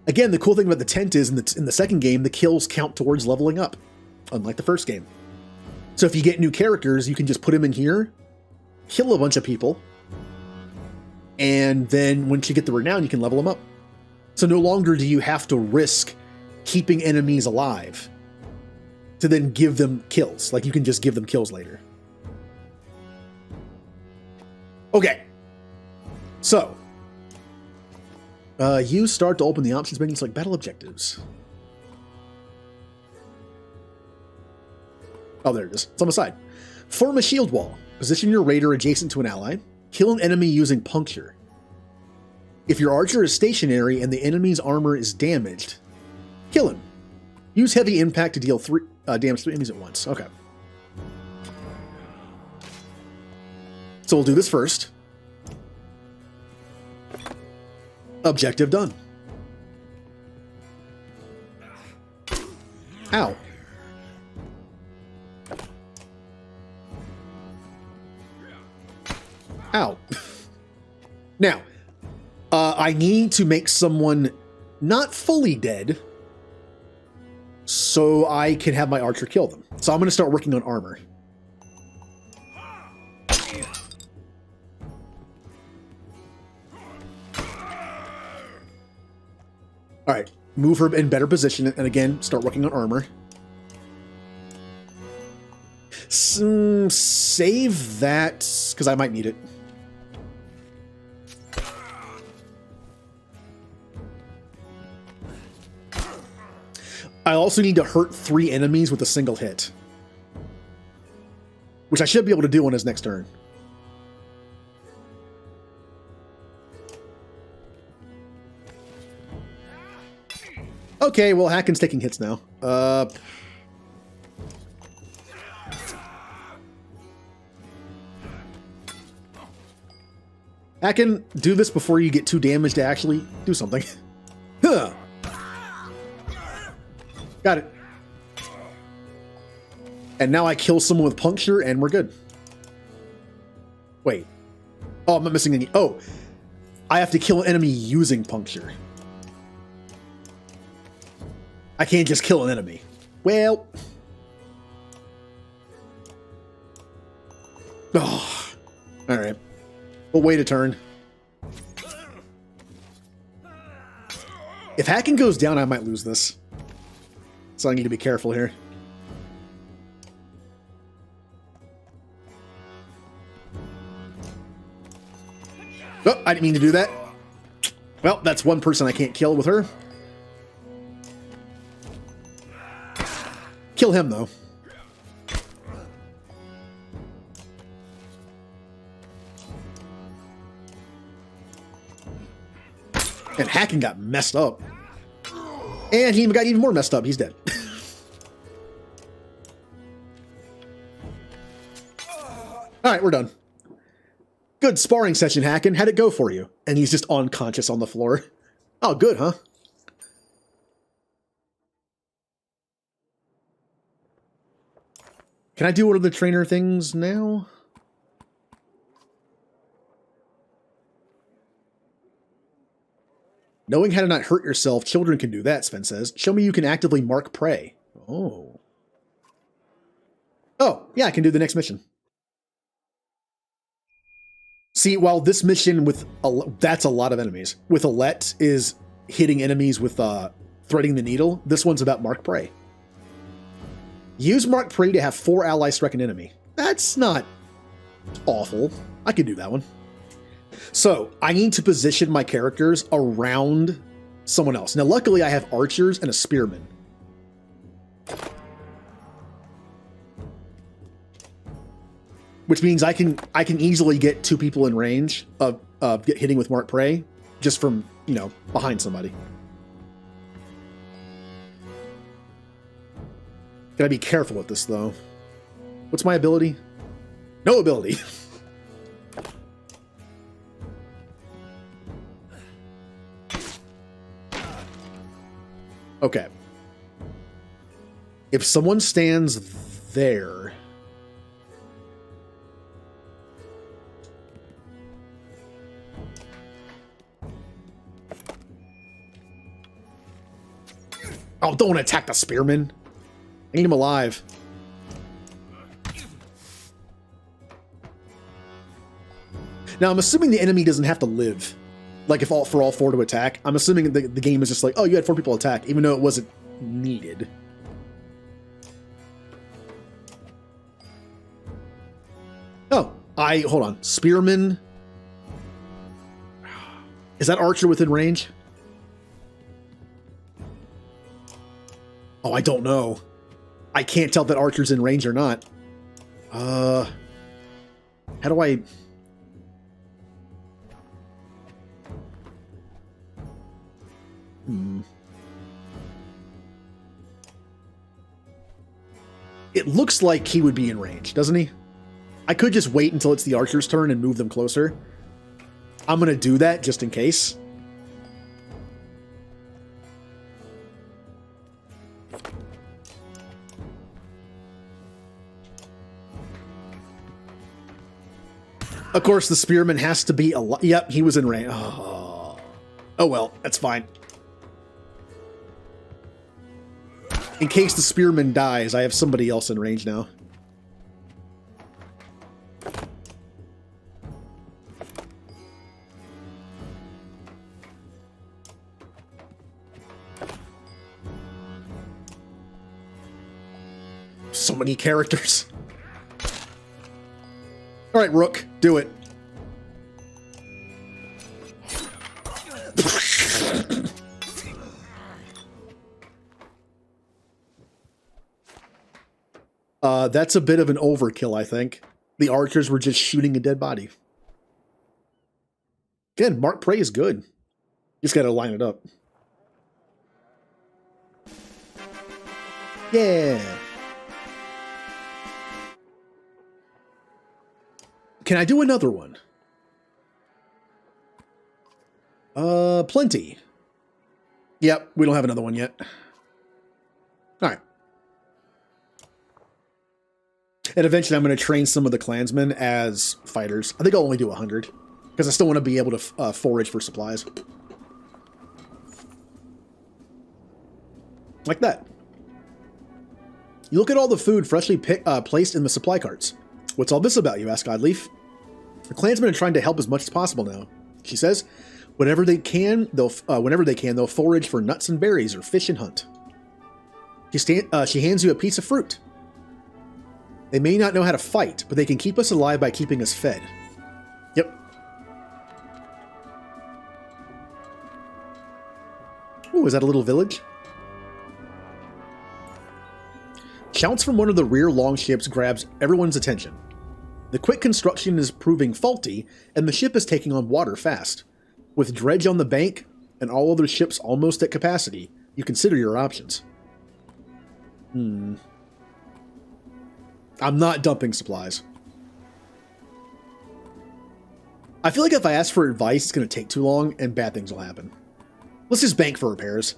Again, the cool thing about the tent is in the second game, the kills count towards leveling up, unlike the first game. So if you get new characters, you can just put them in here, kill a bunch of people, and then once you get the renown, you can level them up. So no longer do you have to risk keeping enemies alive to then give them kills. Like, you can just give them kills later. Okay. So, you start to open the options menu, select battle objectives. Oh, there it is. It's on the side. Form a shield wall. Position your raider adjacent to an ally. Kill an enemy using puncture. If your archer is stationary and the enemy's armor is damaged, kill him. Use heavy impact to deal damage to 3 enemies at once. Okay. So we'll do this first. Objective done. Ow. Ow. Now, I need to make someone not fully dead so I can have my archer kill them. So I'm going to start working on armor. All right, move her in better position, and again, start working on armor. Save that, because I might need it. I also need to hurt 3 enemies with a single hit, which I should be able to do on his next turn. Okay, well, Haken's taking hits now. Haken, do this before you get too damaged to actually do something. Huh. Got it. And now I kill someone with puncture and we're good. Wait. Oh, I'm not missing any. Oh, I have to kill an enemy using puncture. I can't just kill an enemy. Well. Oh. All right. We'll wait a turn. If Haken goes down, I might lose this. So I need to be careful here. Oh, I didn't mean to do that. Well, that's one person I can't kill with her. Kill him, though. And Haken got messed up. And he got even more messed up. He's dead. All right, we're done. Good sparring session, Haken. How'd it go for you? And he's just unconscious on the floor. Oh, good, huh? Can I do one of the trainer things now? Knowing how to not hurt yourself, children can do that, Sven says. Show me you can actively mark prey. Oh. Oh, yeah, I can do the next mission. See, while this mission with... that's a lot of enemies. With Alette is hitting enemies with threading the needle. This one's about mark prey. Use mark prey to have 4 allies strike an enemy. That's not awful. I could do that one. So, I need to position my characters around someone else. Now, luckily, I have archers and a spearman. Which means I can easily get 2 people in range of get hitting with mark prey just from, behind somebody. Gotta be careful with this, though. What's my ability? No ability. Okay. If someone stands there... Oh, don't attack the spearman. I need him alive. Now, I'm assuming the enemy doesn't have to live. Like, for all 4 to attack. I'm assuming the game is just like, oh, you had 4 people attack, even though it wasn't needed. Oh, hold on. Spearman. Is that archer within range? Oh, I don't know. I can't tell if that archer's in range or not. How do I... It looks like he would be in range, doesn't he? I could just wait until it's the archer's turn and move them closer. I'm going to do that just in case. Of course, the spearman has to be alive. Yep, he was in range. Oh. Oh well, that's fine. In case the spearman dies, I have somebody else in range now. So many characters. All right, Rook, do it. That's a bit of an overkill, I think. The archers were just shooting a dead body. Again, Mark Prey is good. Just gotta line it up. Yeah. Can I do another one? Plenty. Yep, we don't have another one yet. Alright. And eventually I'm going to train some of the clansmen as fighters. I think I'll only do 100. Because I still want to be able to forage for supplies. Like that. You look at all the food freshly placed in the supply carts. What's all this about, you ask Godleaf? The clansmen are trying to help as much as possible now. She says, whenever they can, they'll forage for nuts and berries or fish and hunt. She hands you a piece of fruit. They may not know how to fight, but they can keep us alive by keeping us fed. Yep. Ooh, is that a little village? Shouts from one of the rear longships grabs everyone's attention. The quick construction is proving faulty, and the ship is taking on water fast. With dredge on the bank, and all other ships almost at capacity, you consider your options. I'm not dumping supplies. I feel like if I ask for advice, it's going to take too long, and bad things will happen. Let's just bank for repairs.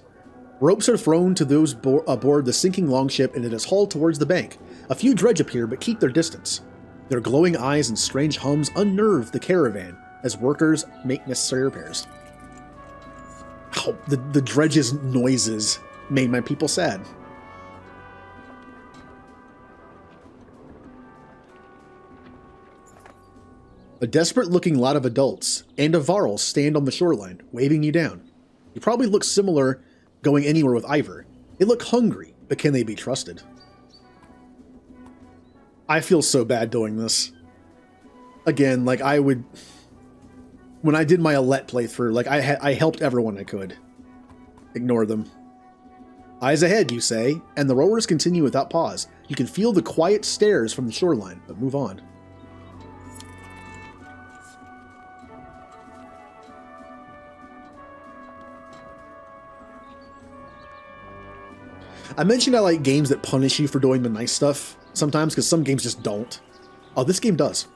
Ropes are thrown to those aboard the sinking longship, and it is hauled towards the bank. A few dredge appear, but keep their distance. Their glowing eyes and strange hums unnerve the caravan as workers make necessary repairs. Oh, the dredge's noises made my people sad. A desperate-looking lot of adults and a Varl stand on the shoreline, waving you down. You probably look similar going anywhere with Ivor. They look hungry, but can they be trusted? I feel so bad doing this. Again, like I would... When I did my Alette playthrough, like I helped everyone I could. Ignore them. Eyes ahead, you say, and the rowers continue without pause. You can feel the quiet stares from the shoreline, but move on. I mentioned I like games that punish you for doing the nice stuff sometimes, because some games just don't. Oh, this game does.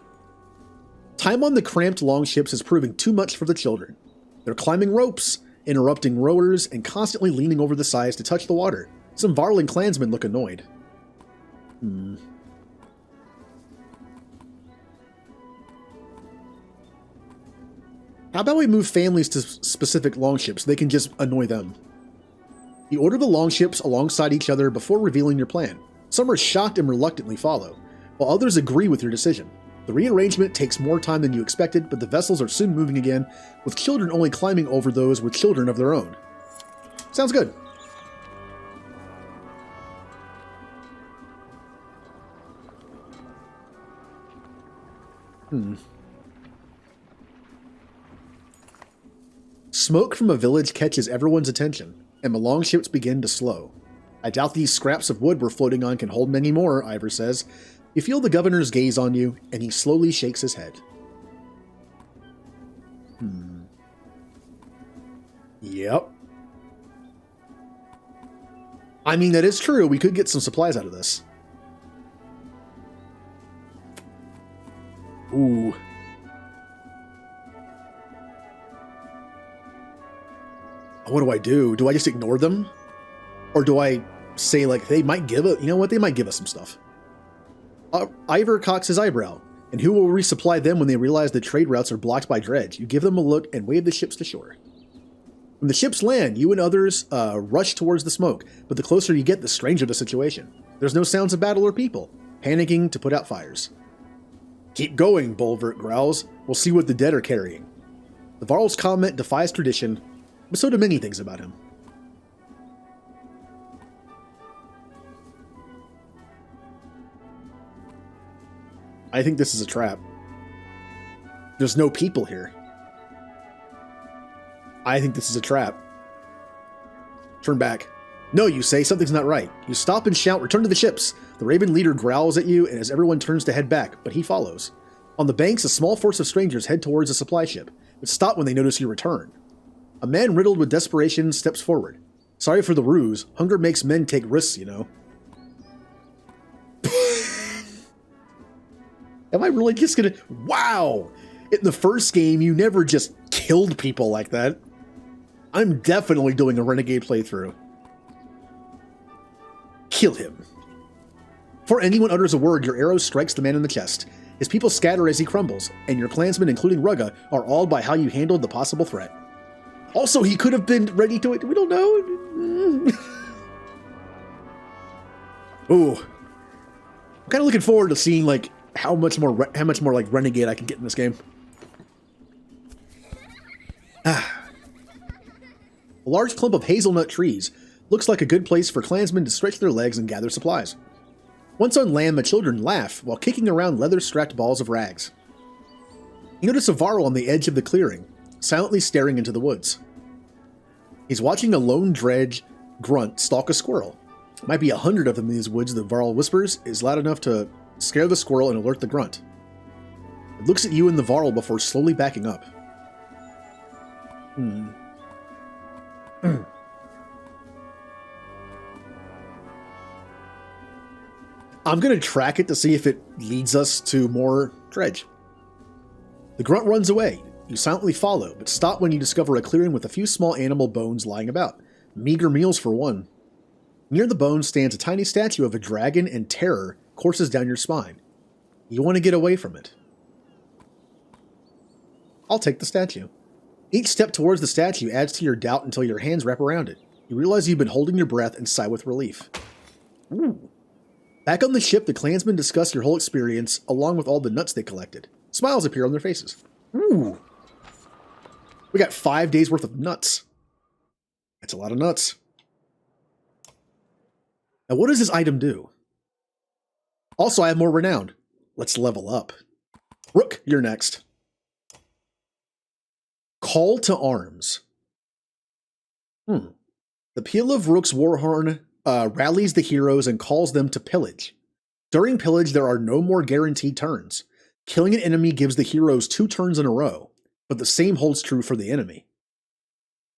Time on the cramped longships is proving too much for the children. They're climbing ropes, interrupting rowers, and constantly leaning over the sides to touch the water. Some Varling clansmen look annoyed. How about we move families to specific longships so they can just annoy them? You order the longships alongside each other before revealing your plan. Some are shocked and reluctantly follow, while others agree with your decision. The rearrangement takes more time than you expected, but the vessels are soon moving again, with children only climbing over those with children of their own. Sounds good. Smoke from a village catches everyone's attention, and the longships begin to slow. I doubt these scraps of wood we're floating on can hold many more, Ivor says. You feel the governor's gaze on you, and he slowly shakes his head. Yep. I mean, that is true. We could get some supplies out of this. Ooh. What do? Do I just ignore them? Or do I say, like, they might give it? You know what? They might give us some stuff. Ivor cocks his eyebrow. And who will resupply them when they realize the trade routes are blocked by dredge? You give them a look and wave the ships to shore. When the ships land, you and others rush towards the smoke, but the closer you get, the stranger the situation. There's no sounds of battle or people, panicking to put out fires. Keep going, Bulvert growls. We'll see what the dead are carrying. The Varl's comment defies tradition, but so do many things about him. I think this is a trap. There's no people here. I think this is a trap. Turn back. No, you say, something's not right. You stop and shout, return to the ships. The Raven leader growls at you, and as everyone turns to head back, but he follows. On the banks, a small force of strangers head towards a supply ship, but stop when they notice you return. A man riddled with desperation steps forward. Sorry for the ruse. Hunger makes men take risks, you know. Am I really just gonna... Wow! In the first game, you never just killed people like that. I'm definitely doing a renegade playthrough. Kill him. Before anyone utters a word, your arrow strikes the man in the chest. His people scatter as he crumbles, and your clansmen, including Rugga, are awed by how you handled the possible threat. Also, he could have been ready to it. We don't know. Ooh. I'm kind of looking forward to seeing, like, how much more like renegade I can get in this game. A large clump of hazelnut trees looks like a good place for clansmen to stretch their legs and gather supplies. Once on land, the children laugh while kicking around leather-strapped balls of rags. You notice a Varl on the edge of the clearing, silently staring into the woods. He's watching a lone dredge grunt stalk a squirrel. Might be 100 of them in these woods, the Varl whispers, is loud enough to scare the squirrel and alert the grunt. It looks at you and the Varl before slowly backing up. I'm going to track it to see if it leads us to more dredge. The grunt runs away. You silently follow, but stop when you discover a clearing with a few small animal bones lying about. Meager meals for one. Near the bones stands a tiny statue of a dragon, and terror courses down your spine. You want to get away from it. I'll take the statue. Each step towards the statue adds to your doubt until your hands wrap around it. You realize you've been holding your breath and sigh with relief. Ooh. Back on the ship, the clansmen discuss your whole experience, along with all the nuts they collected. Smiles appear on their faces. Ooh. We got 5 days worth of nuts. That's a lot of nuts. Now, what does this item do? Also, I have more renown. Let's level up. Rook, you're next. Call to arms. The peal of Rook's warhorn rallies the heroes and calls them to pillage. During pillage, there are no more guaranteed turns. Killing an enemy gives the heroes 2 turns in a row, but the same holds true for the enemy.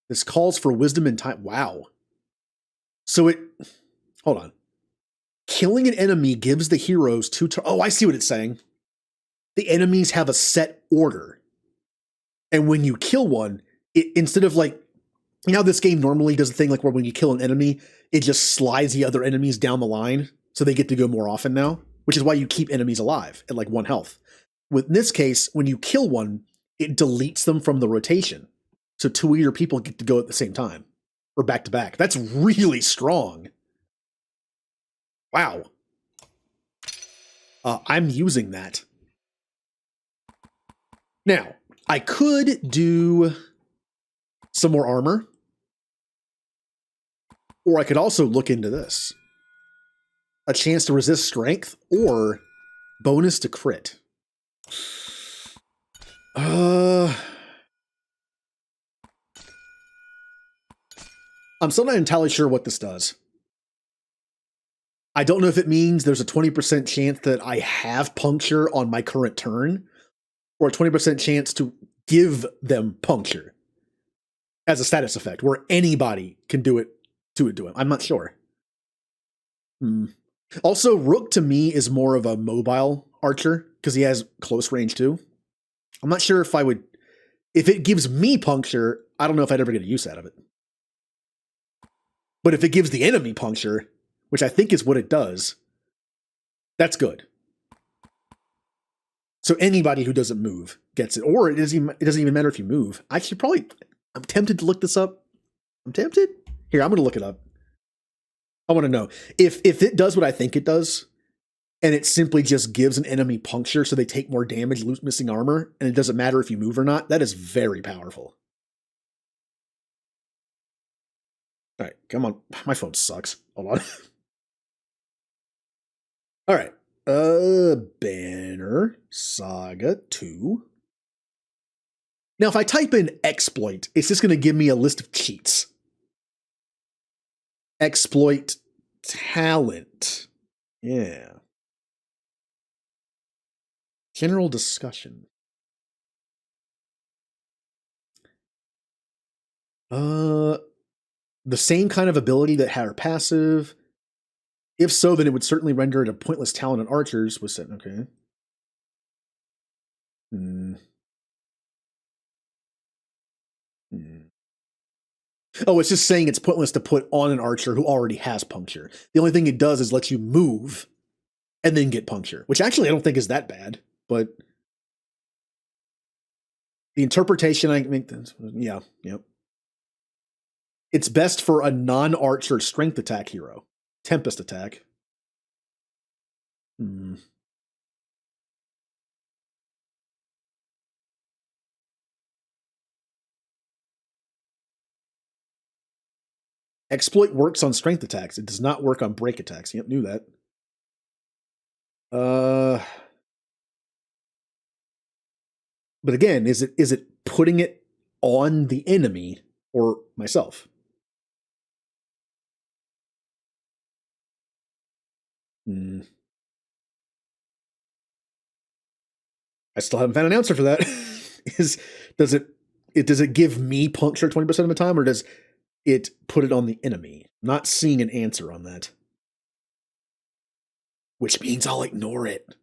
This calls for wisdom and time. Wow. So it... Hold on. Killing an enemy gives the heroes 2 turns. Oh, I see what it's saying. The enemies have a set order. And when you kill one, it, instead of like... You know how this game normally does a thing like where when you kill an enemy, it just slides the other enemies down the line, so they get to go more often now, which is why you keep enemies alive at like 1 health. With this case, when you kill one, it deletes them from the rotation. So 2 of your people get to go at the same time. Or back to back. That's really strong. Wow. I'm using that. Now, I could do some more armor. Or I could also look into this. A chance to resist strength or bonus to crit. I'm still not entirely sure what this does. I don't know if it means there's a 20% chance that I have puncture on my current turn, or a 20% chance to give them puncture as a status effect, where anybody can do it to him. I'm not sure. Also, Rook to me is more of a mobile archer because he has close range too. I'm not sure if I would... If it gives me puncture, I don't know if I'd ever get a use out of it. But if it gives the enemy puncture, which I think is what it does, that's good. So anybody who doesn't move gets it. Or it doesn't even matter if you move. I'm tempted to look this up. I'm tempted. Here, I'm going to look it up. I want to know if it does what I think it does, and it simply just gives an enemy puncture so they take more damage, lose missing armor, and it doesn't matter if you move or not. That is very powerful. All right, come on. My phone sucks. Hold on. All right. Banner Saga 2. Now, if I type in exploit, it's just going to give me a list of cheats. Exploit talent. Yeah. General discussion. The same kind of ability that had her passive. If so, then it would certainly render it a pointless talent on archers. Was set okay. Oh, it's just saying it's pointless to put on an archer who already has puncture. The only thing it does is let you move and then get puncture, which actually I don't think is that bad, but the interpretation I make this, yeah, yep. It's best for a non-archer strength attack hero. Tempest attack. Exploit works on strength attacks. It does not work on break attacks. Yep, knew that. But again, is it putting it on the enemy or myself? I still haven't found an answer for that. Does it give me puncture 20% of the time, or does it put it on the enemy? Not seeing an answer on that. Which means I'll ignore it.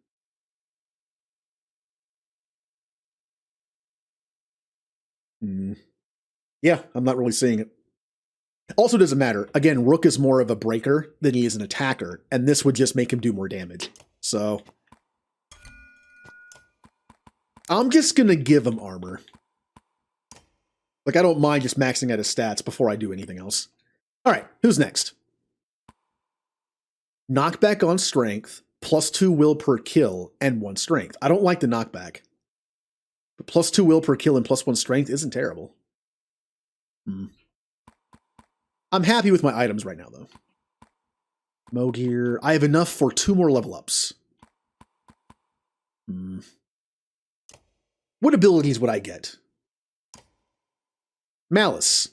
Yeah, I'm not really seeing it. Also doesn't matter. Again, Rook is more of a breaker than he is an attacker, and this would just make him do more damage. So I'm just going to give him armor. Like, I don't mind just maxing out his stats before I do anything else. All right, who's next? Knockback on strength, +2 will per kill, and 1 strength. I don't like the knockback. But +2 will per kill and +1 strength isn't terrible. I'm happy with my items right now, though. Mogear. I have enough for 2 more level ups. What abilities would I get? Malice.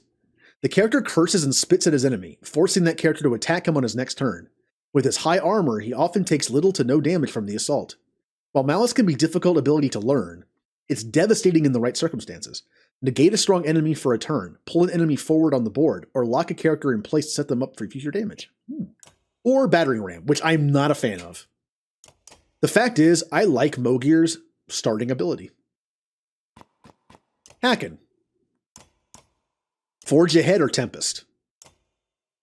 The character curses and spits at his enemy, forcing that character to attack him on his next turn. With his high armor, he often takes little to no damage from the assault. While Malice can be a difficult ability to learn, it's devastating in the right circumstances. Negate a strong enemy for a turn, pull an enemy forward on the board, or lock a character in place to set them up for future damage. Or Battering Ram, which I'm not a fan of. The fact is, I like Mogear's starting ability. Hacken. Forge Ahead or Tempest.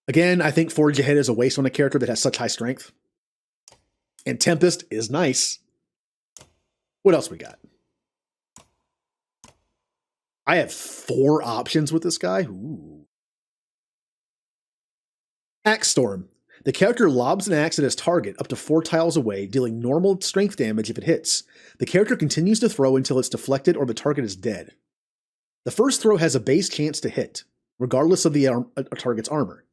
Again, I think Forge Ahead is a waste on a character that has such high strength. And Tempest is nice. What else we got? I have 4 options with this guy. Ooh. Axe Storm. The character lobs an axe at his target up to 4 tiles away, dealing normal strength damage if it hits. The character continues to throw until it's deflected or the target is dead. The first throw has a base chance to hit, regardless of the target's armor,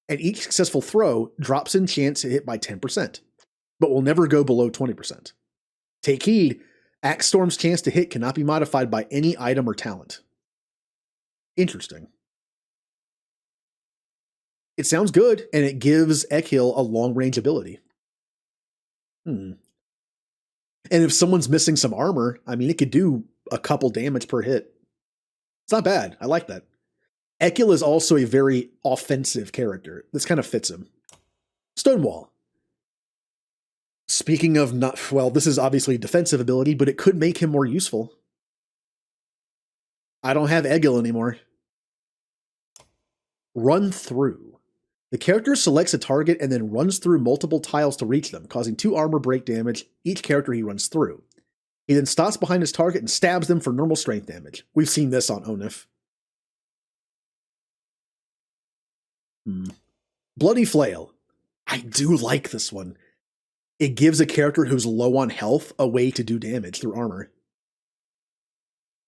and each successful throw drops in chance to hit by 10%, but will never go below 20%. Take heed, Axe Storm's chance to hit cannot be modified by any item or talent. Interesting. It sounds good, and it gives Ekhil a long-range ability. And if someone's missing some armor, I mean, it could do a couple damage per hit. It's not bad. I like that. Ekhil is also a very offensive character. This kind of fits him. Stonewall. Speaking of not, well, this is obviously a defensive ability, but it could make him more useful. I don't have Ekhil anymore. Run Through. The character selects a target and then runs through multiple tiles to reach them, causing 2 armor break damage each character he runs through. He then stops behind his target and stabs them for normal strength damage. We've seen this on Onif. Bloody Flail. I do like this one. It gives a character who's low on health a way to do damage through armor.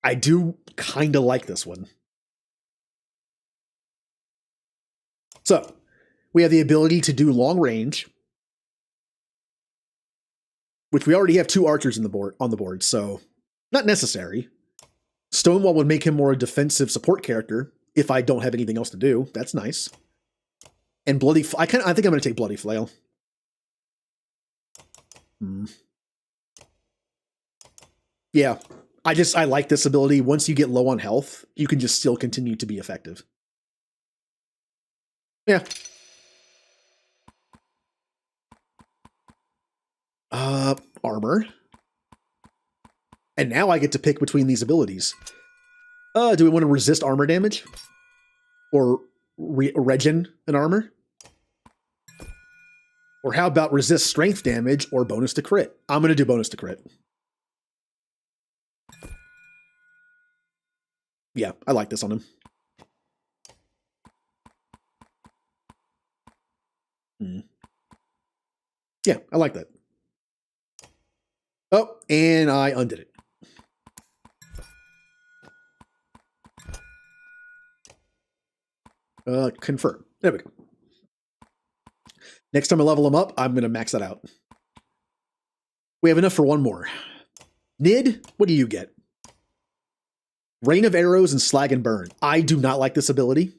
I do kind of like this one. So, we have the ability to do long range, which we already have 2 archers on the board, so not necessary. Stonewall would make him more a defensive support character if I don't have anything else to do. That's nice. And I think I'm going to take Bloody Flail. Yeah, I like this ability. Once you get low on health, you can just still continue to be effective. Yeah. Armor. And now I get to pick between these abilities. Do we want to resist armor damage? Or regen an armor? Or how about resist strength damage or bonus to crit? I'm going to do bonus to crit. Yeah, I like this on him. Yeah, I like that. Oh, and I undid it. Confirm. There we go. Next time I level him up, I'm going to max that out. We have enough for one more. Nid, what do you get? Rain of Arrows and Slag and Burn. I do not like this ability,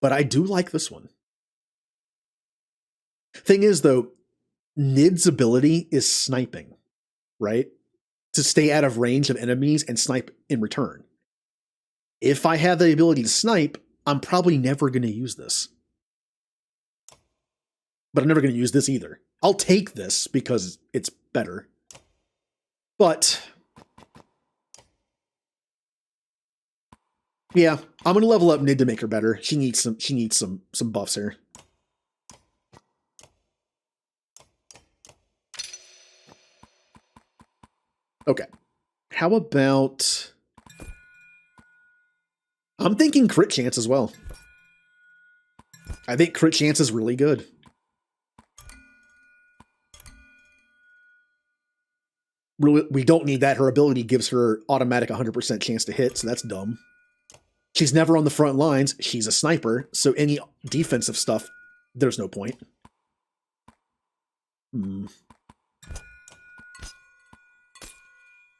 but I do like this one. Thing is, though, Nid's ability is sniping, right? To stay out of range of enemies and snipe in return. If I have the ability to snipe, I'm probably never going to use this. But I'm never going to use this either. I'll take this because it's better. But yeah, I'm going to level up Nid to make her better. She needs some buffs here. Okay. How about... I'm thinking crit chance as well. I think crit chance is really good. We don't need that. Her ability gives her automatic 100% chance to hit, so that's dumb. She's never on the front lines. She's a sniper, so any defensive stuff, there's no point.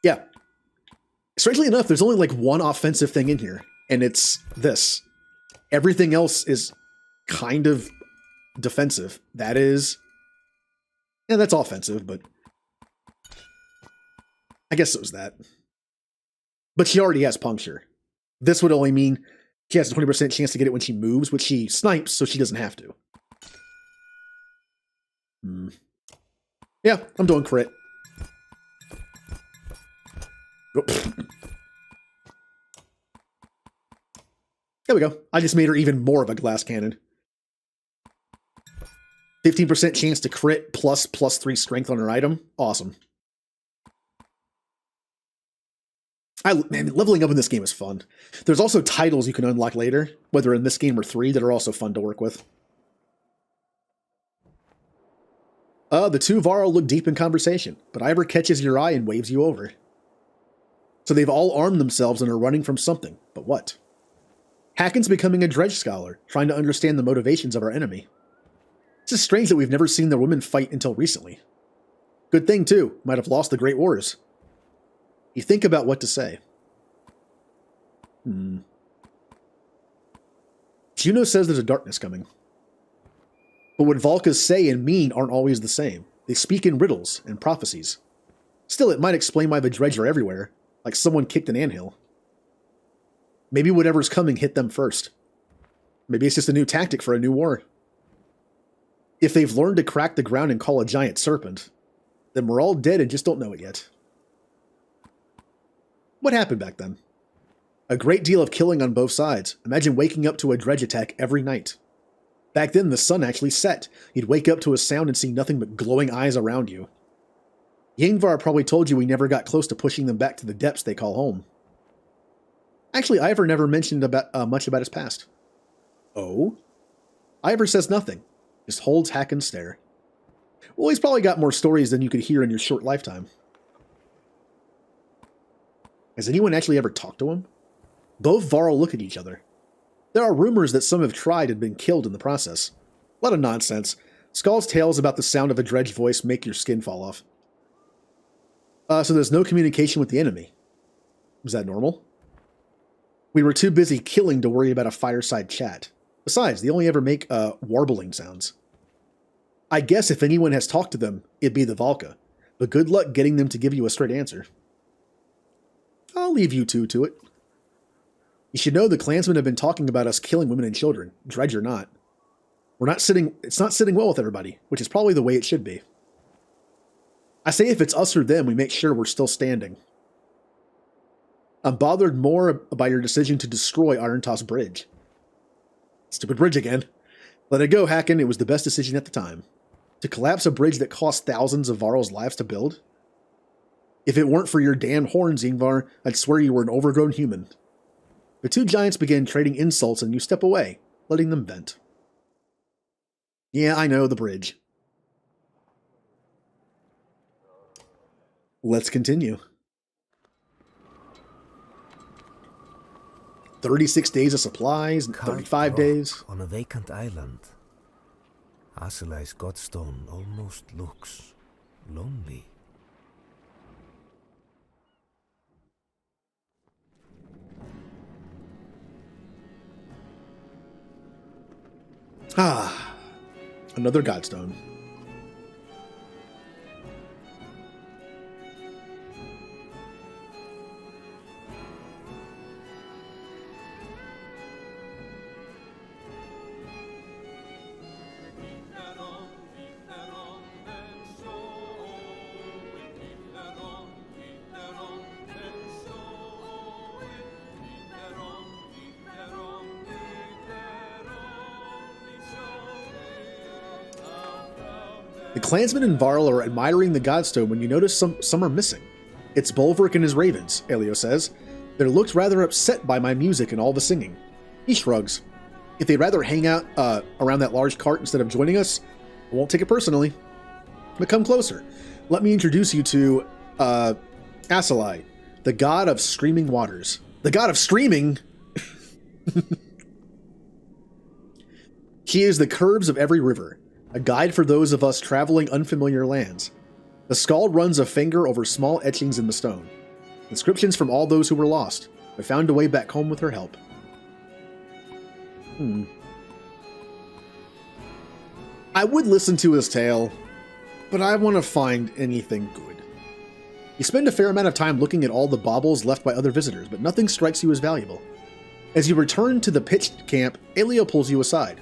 Yeah. Strangely enough, there's only like one offensive thing in here, and it's this. Everything else is kind of defensive. That is... Yeah, that's offensive, but... I guess it was that. But she already has Puncture. This would only mean she has a 20% chance to get it when she moves, which she snipes, so she doesn't have to. Yeah, I'm doing crit. Oh. There we go. I just made her even more of a glass cannon. 15% chance to crit plus +3 strength on her item. Awesome. Man, leveling up in this game is fun. There's also titles you can unlock later, whether in this game or 3, that are also fun to work with. The two Varl look deep in conversation, but Ivor catches your eye and waves you over. So they've all armed themselves and are running from something, but what? Hakon's becoming a dredge scholar, trying to understand the motivations of our enemy. It's just strange that we've never seen the women fight until recently. Good thing, too, might have lost the Great Wars. You think about what to say. Juno says there's a darkness coming. But what Valkas say and mean aren't always the same. They speak in riddles and prophecies. Still, it might explain why the dredge are everywhere, like someone kicked an anthill. Maybe whatever's coming hit them first. Maybe it's just a new tactic for a new war. If they've learned to crack the ground and call a giant serpent, then we're all dead and just don't know it yet. What happened back then? A great deal of killing on both sides. Imagine waking up to a dredge attack every night. Back then, the sun actually set. You'd wake up to a sound and see nothing but glowing eyes around you. Yngvar probably told you we never got close to pushing them back to the depths they call home. Actually, Ivor never mentioned much about his past. Oh? Ivor says nothing, just holds Hakon's stare. Well, he's probably got more stories than you could hear in your short lifetime. Has anyone actually ever talked to him? Both Varl look at each other. There are rumors that some have tried and been killed in the process. A lot of nonsense. Skull's tales about the sound of a dredged voice make your skin fall off. So there's no communication with the enemy. Was that normal? We were too busy killing to worry about a fireside chat. Besides, they only ever make warbling sounds. I guess if anyone has talked to them, it'd be the Valka. But good luck getting them to give you a straight answer. I'll leave you two to it. You should know the clansmen have been talking about us killing women and children, dredge or not. It's not sitting well with everybody, which is probably the way it should be. I say if it's us or them, we make sure we're still standing. I'm bothered more by your decision to destroy Irontoss Bridge. Stupid bridge again. Let it go, Hakon. It was the best decision at the time. To collapse a bridge that cost thousands of Varl's lives to build? If it weren't for your damn horns, Ingvar, I'd swear you were an overgrown human. The two giants began trading insults and you step away, letting them vent. Yeah, I know, the bridge. Let's continue. 36 days of supplies, 35 days. On a vacant island. Aselai's godstone almost looks lonely. Ah, another godstone. The clansmen in Varl are admiring the godstone when you notice some are missing. It's Bulwark and his ravens, Elio says. They looked rather upset by my music and all the singing. He shrugs. If they'd rather hang out around that large cart instead of joining us, I won't take it personally. But come closer. Let me introduce you to Aselai, the god of screaming waters. The god of streaming? She is the curbs of every river. A guide for those of us traveling unfamiliar lands. The Skald runs a finger over small etchings in the stone. Inscriptions from all those who were lost, but found a way back home with her help. I would listen to his tale, but I want to find anything good. You spend a fair amount of time looking at all the baubles left by other visitors, but nothing strikes you as valuable. As you return to the pitched camp, Elio pulls you aside.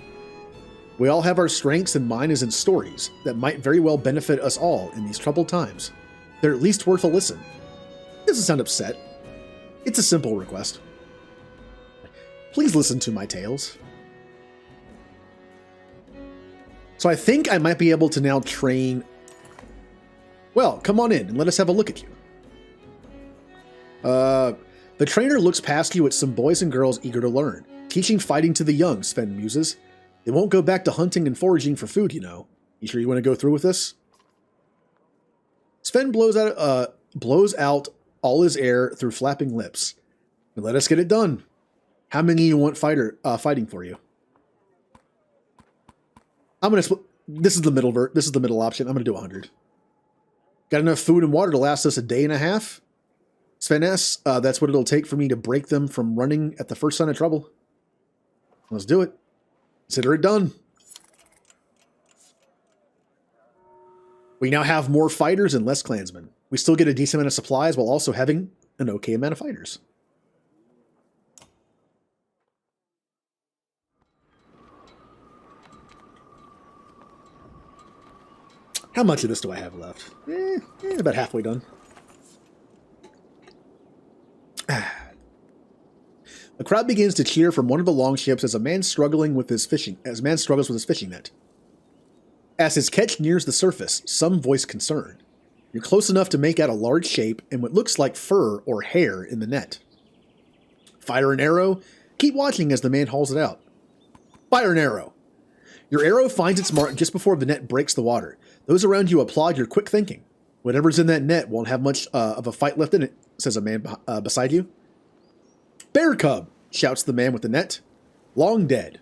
We all have our strengths, and mine is in stories that might very well benefit us all in these troubled times. They're at least worth a listen. He doesn't sound upset. It's a simple request. Please listen to my tales. So I think I might be able to now train... Well, come on in and let us have a look at you. The trainer looks past you at some boys and girls eager to learn. Teaching fighting to the young, Sven muses. They won't go back to hunting and foraging for food, you know. You sure you want to go through with this? Sven blows out all his air through flapping lips. And let us get it done. How many you want fighting for you? I'm gonna split. This is the middle option. I'm gonna do 100. Got enough food and water to last us a day and a half? Sven asks, that's what it'll take for me to break them from running at the first sign of trouble. Let's do it. Consider it done. We now have more fighters and less clansmen. We still get a decent amount of supplies while also having an okay amount of fighters. How much of this do I have left? About halfway done. A crowd begins to cheer from one of the longships as a man struggles with his fishing net. As his catch nears the surface, some voice concern. You're close enough to make out a large shape and what looks like fur or hair in the net. Fire an arrow. Keep watching as the man hauls it out. Fire an arrow. Your arrow finds its mark just before the net breaks the water. Those around you applaud your quick thinking. Whatever's in that net won't have much of a fight left in it, says a man beside you. Bear cub, shouts the man with the net. Long dead.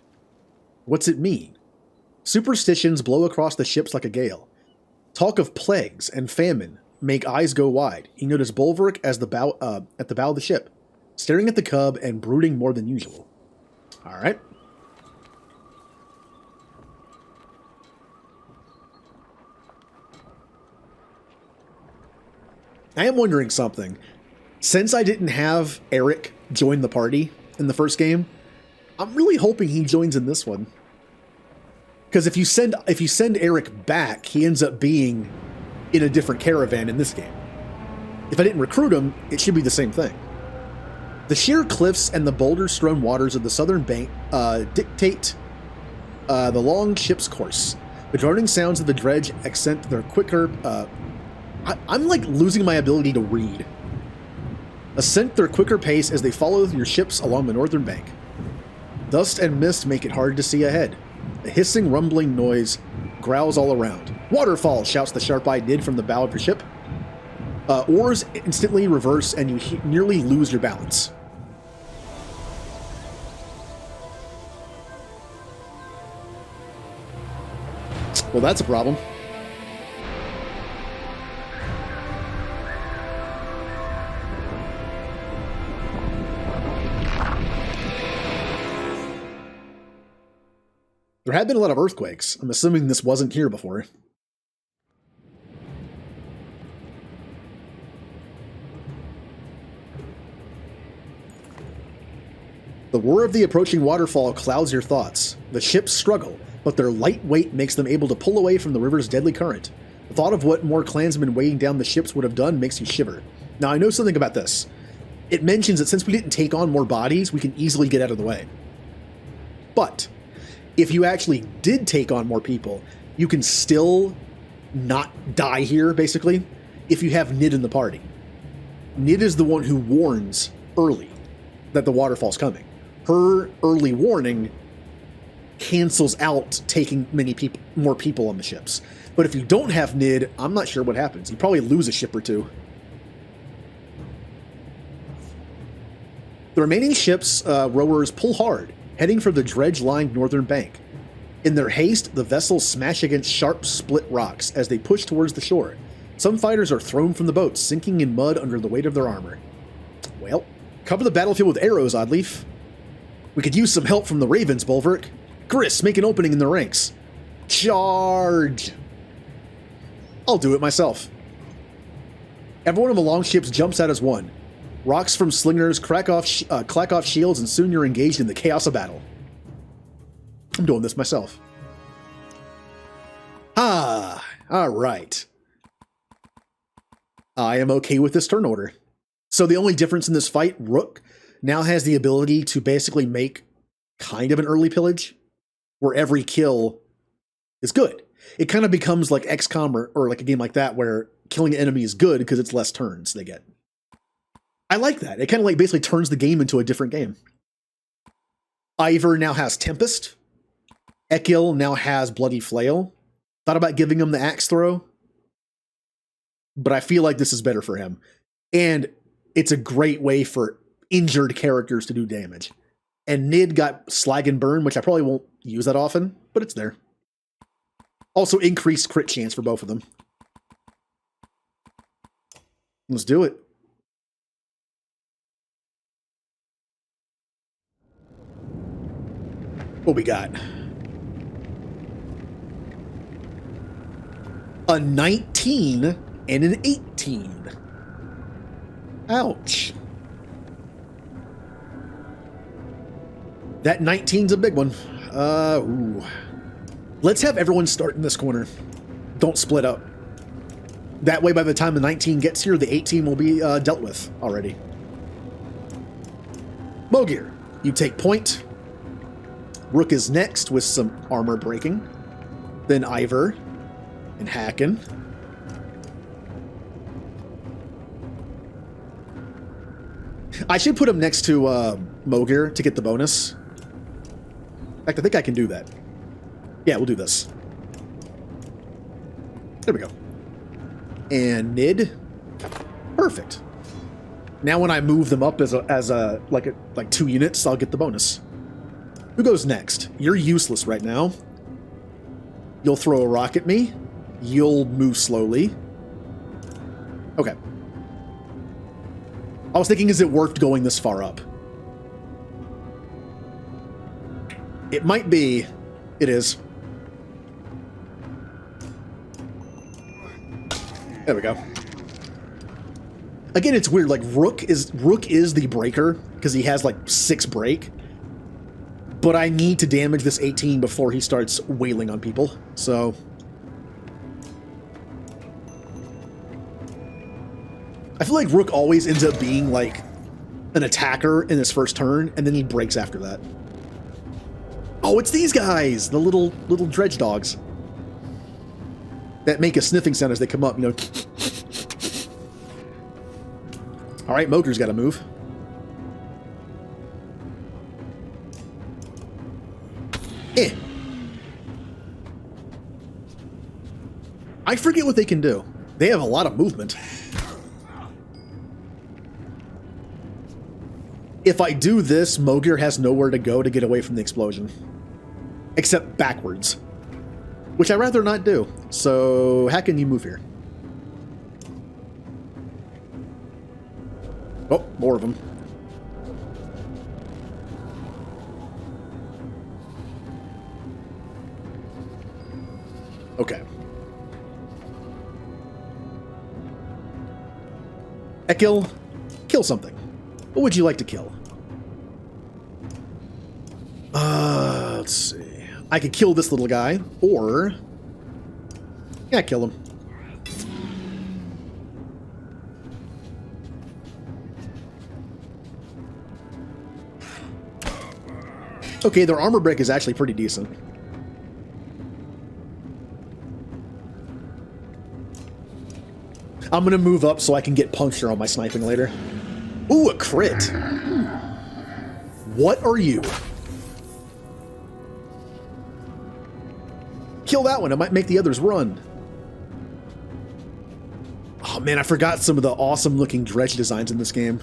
What's it mean? Superstitions blow across the ships like a gale. Talk of plagues and famine make eyes go wide. You notice Bulwark as at the bow of the ship, staring at the cub and brooding more than usual. All right. I am wondering something. Since I didn't have Eric join the party in the first game, I'm really hoping he joins in this one. Because if you send Eric back, he ends up being in a different caravan in this game. If I didn't recruit him, it should be the same thing. The sheer cliffs and the boulder-strewn waters of the southern bank dictate the long ship's course. The droning sounds of the dredge accent their quicker... I'm like losing my ability to read. Ascent their quicker pace as they follow your ships along the northern bank. Dust and mist make it hard to see ahead. A hissing, rumbling noise growls all around. Waterfall, shouts the sharp-eyed Nid from the bow of your ship. Oars instantly reverse and you nearly lose your balance. Well, that's a problem. There had been a lot of earthquakes. I'm assuming this wasn't here before. The roar of the approaching waterfall clouds your thoughts. The ships struggle, but their light weight makes them able to pull away from the river's deadly current. The thought of what more clansmen weighing down the ships would have done makes you shiver. Now, I know something about this. It mentions that since we didn't take on more bodies, we can easily get out of the way. But if you actually did take on more people, you can still not die here, basically, if you have Nid in the party. Nid is the one who warns early that the waterfall's coming. Her early warning cancels out taking more people on the ships. But if you don't have Nid, I'm not sure what happens. You probably lose a ship or two. The remaining ships' rowers pull hard, heading for the dredge-lined northern bank. In their haste, the vessels smash against sharp, split rocks as they push towards the shore. Some fighters are thrown from the boats, sinking in mud under the weight of their armor. Well, cover the battlefield with arrows, Oddleaf. We could use some help from the Ravens, Bulwark. Gris, make an opening in the ranks. Charge! I'll do it myself. Everyone on the longships jumps out as one. Rocks from slingers clack off shields, and soon you're engaged in the chaos of battle. I'm doing this myself. Ah, all right. I am okay with this turn order. So the only difference in this fight, Rook now has the ability to basically make kind of an early pillage, where every kill is good. It kind of becomes like XCOM or like a game like that, where killing an enemy is good because it's less turns they get. I like that. It kind of like basically turns the game into a different game. Ivor now has Tempest. Ekil now has Bloody Flail. Thought about giving him the Axe Throw, but I feel like this is better for him. And it's a great way for injured characters to do damage. And Nid got Slag and Burn, which I probably won't use that often, but it's there. Also increased crit chance for both of them. Let's do it. What we got? A 19 and an 18. Ouch. That 19's a big one. Ooh. Let's have everyone start in this corner. Don't split up. That way, by the time the 19 gets here, the 18 will be dealt with already. Mogir, you take point. Rook is next with some armor breaking. Then Ivor and Hacken. I should put him next to Mogir to get the bonus. In fact, I think I can do that. Yeah, we'll do this. There we go. And Nid. Perfect. Now when I move them up as like 2 units, I'll get the bonus. Who goes next? You're useless right now. You'll throw a rock at me. You'll move slowly. Okay. I was thinking, is it worth going this far up? It might be. It is. There we go. Again, it's weird. Like Rook is the breaker because he has like 6 break. But I need to damage this 18 before he starts wailing on people. So I feel like Rook always ends up being like an attacker in his first turn, and then he breaks after that. Oh, it's these guys, the little dredge dogs that make a sniffing sound as they come up, you know. All right, Moger's got to move. I forget what they can do. They have a lot of movement. If I do this, Moger has nowhere to go to get away from the explosion. Except backwards. Which I'd rather not do. So, how can you move here? Oh, more of them. Okay. Ekil, kill something. What would you like to kill? Let's see. I could kill this little guy, or... yeah, kill him. Okay, their armor break is actually pretty decent. I'm gonna move up so I can get puncture on my sniping later. Ooh, a crit! What are you? Kill that one, it might make the others run. Oh man, I forgot some of the awesome looking dredge designs in this game.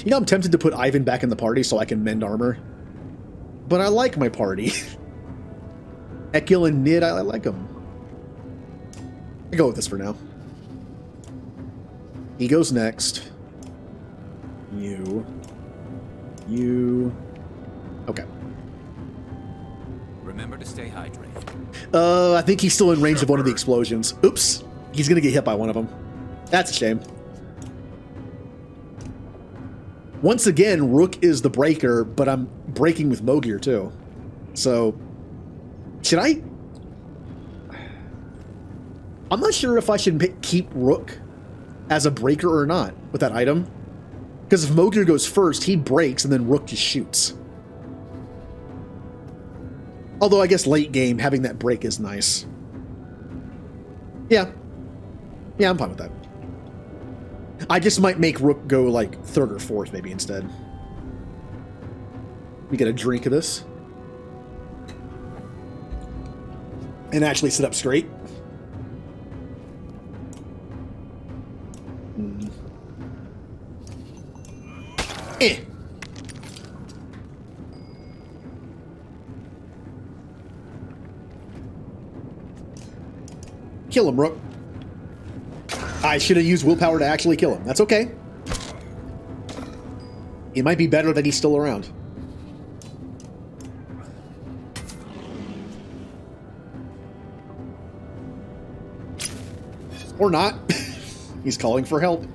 You know, I'm tempted to put Ivan back in the party so I can mend armor. But I like my party. Ekil and Nid, I like them. I go with this for now. He goes next. You. Okay. Remember to stay hydrated. I think he's still in range of one of the explosions. Oops. He's gonna get hit by one of them. That's a shame. Once again, Rook is the breaker, but I'm breaking with Mogear too. So, should I? I'm not sure if I should keep Rook as a breaker or not with that item. Because if Mogear goes first, he breaks and then Rook just shoots. Although I guess late game, having that break is nice. Yeah. Yeah, I'm fine with that. I just might make Rook go like 3rd or 4th maybe instead. We get a drink of this. And actually sit up straight. Kill him, Rook. I should have used willpower to actually kill him. That's okay. It might be better that he's still around. Or not. He's calling for help.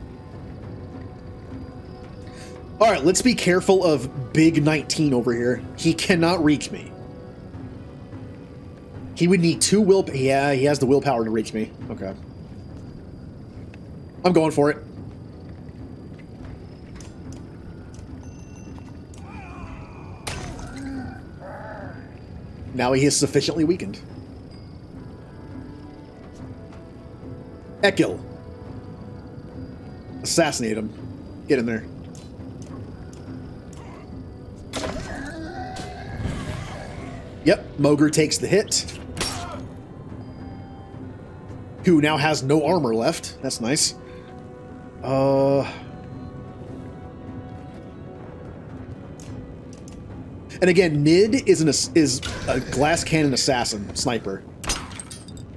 Alright, let's be careful of Big 19 over here. He cannot reach me. He would need 2 will... yeah, he has the willpower to reach me. Okay. I'm going for it. Now he is sufficiently weakened. Ekil. Assassinate him. Get in there. Yep, Mogr takes the hit. Who now has no armor left. That's nice. And again, Nid is a glass cannon assassin sniper.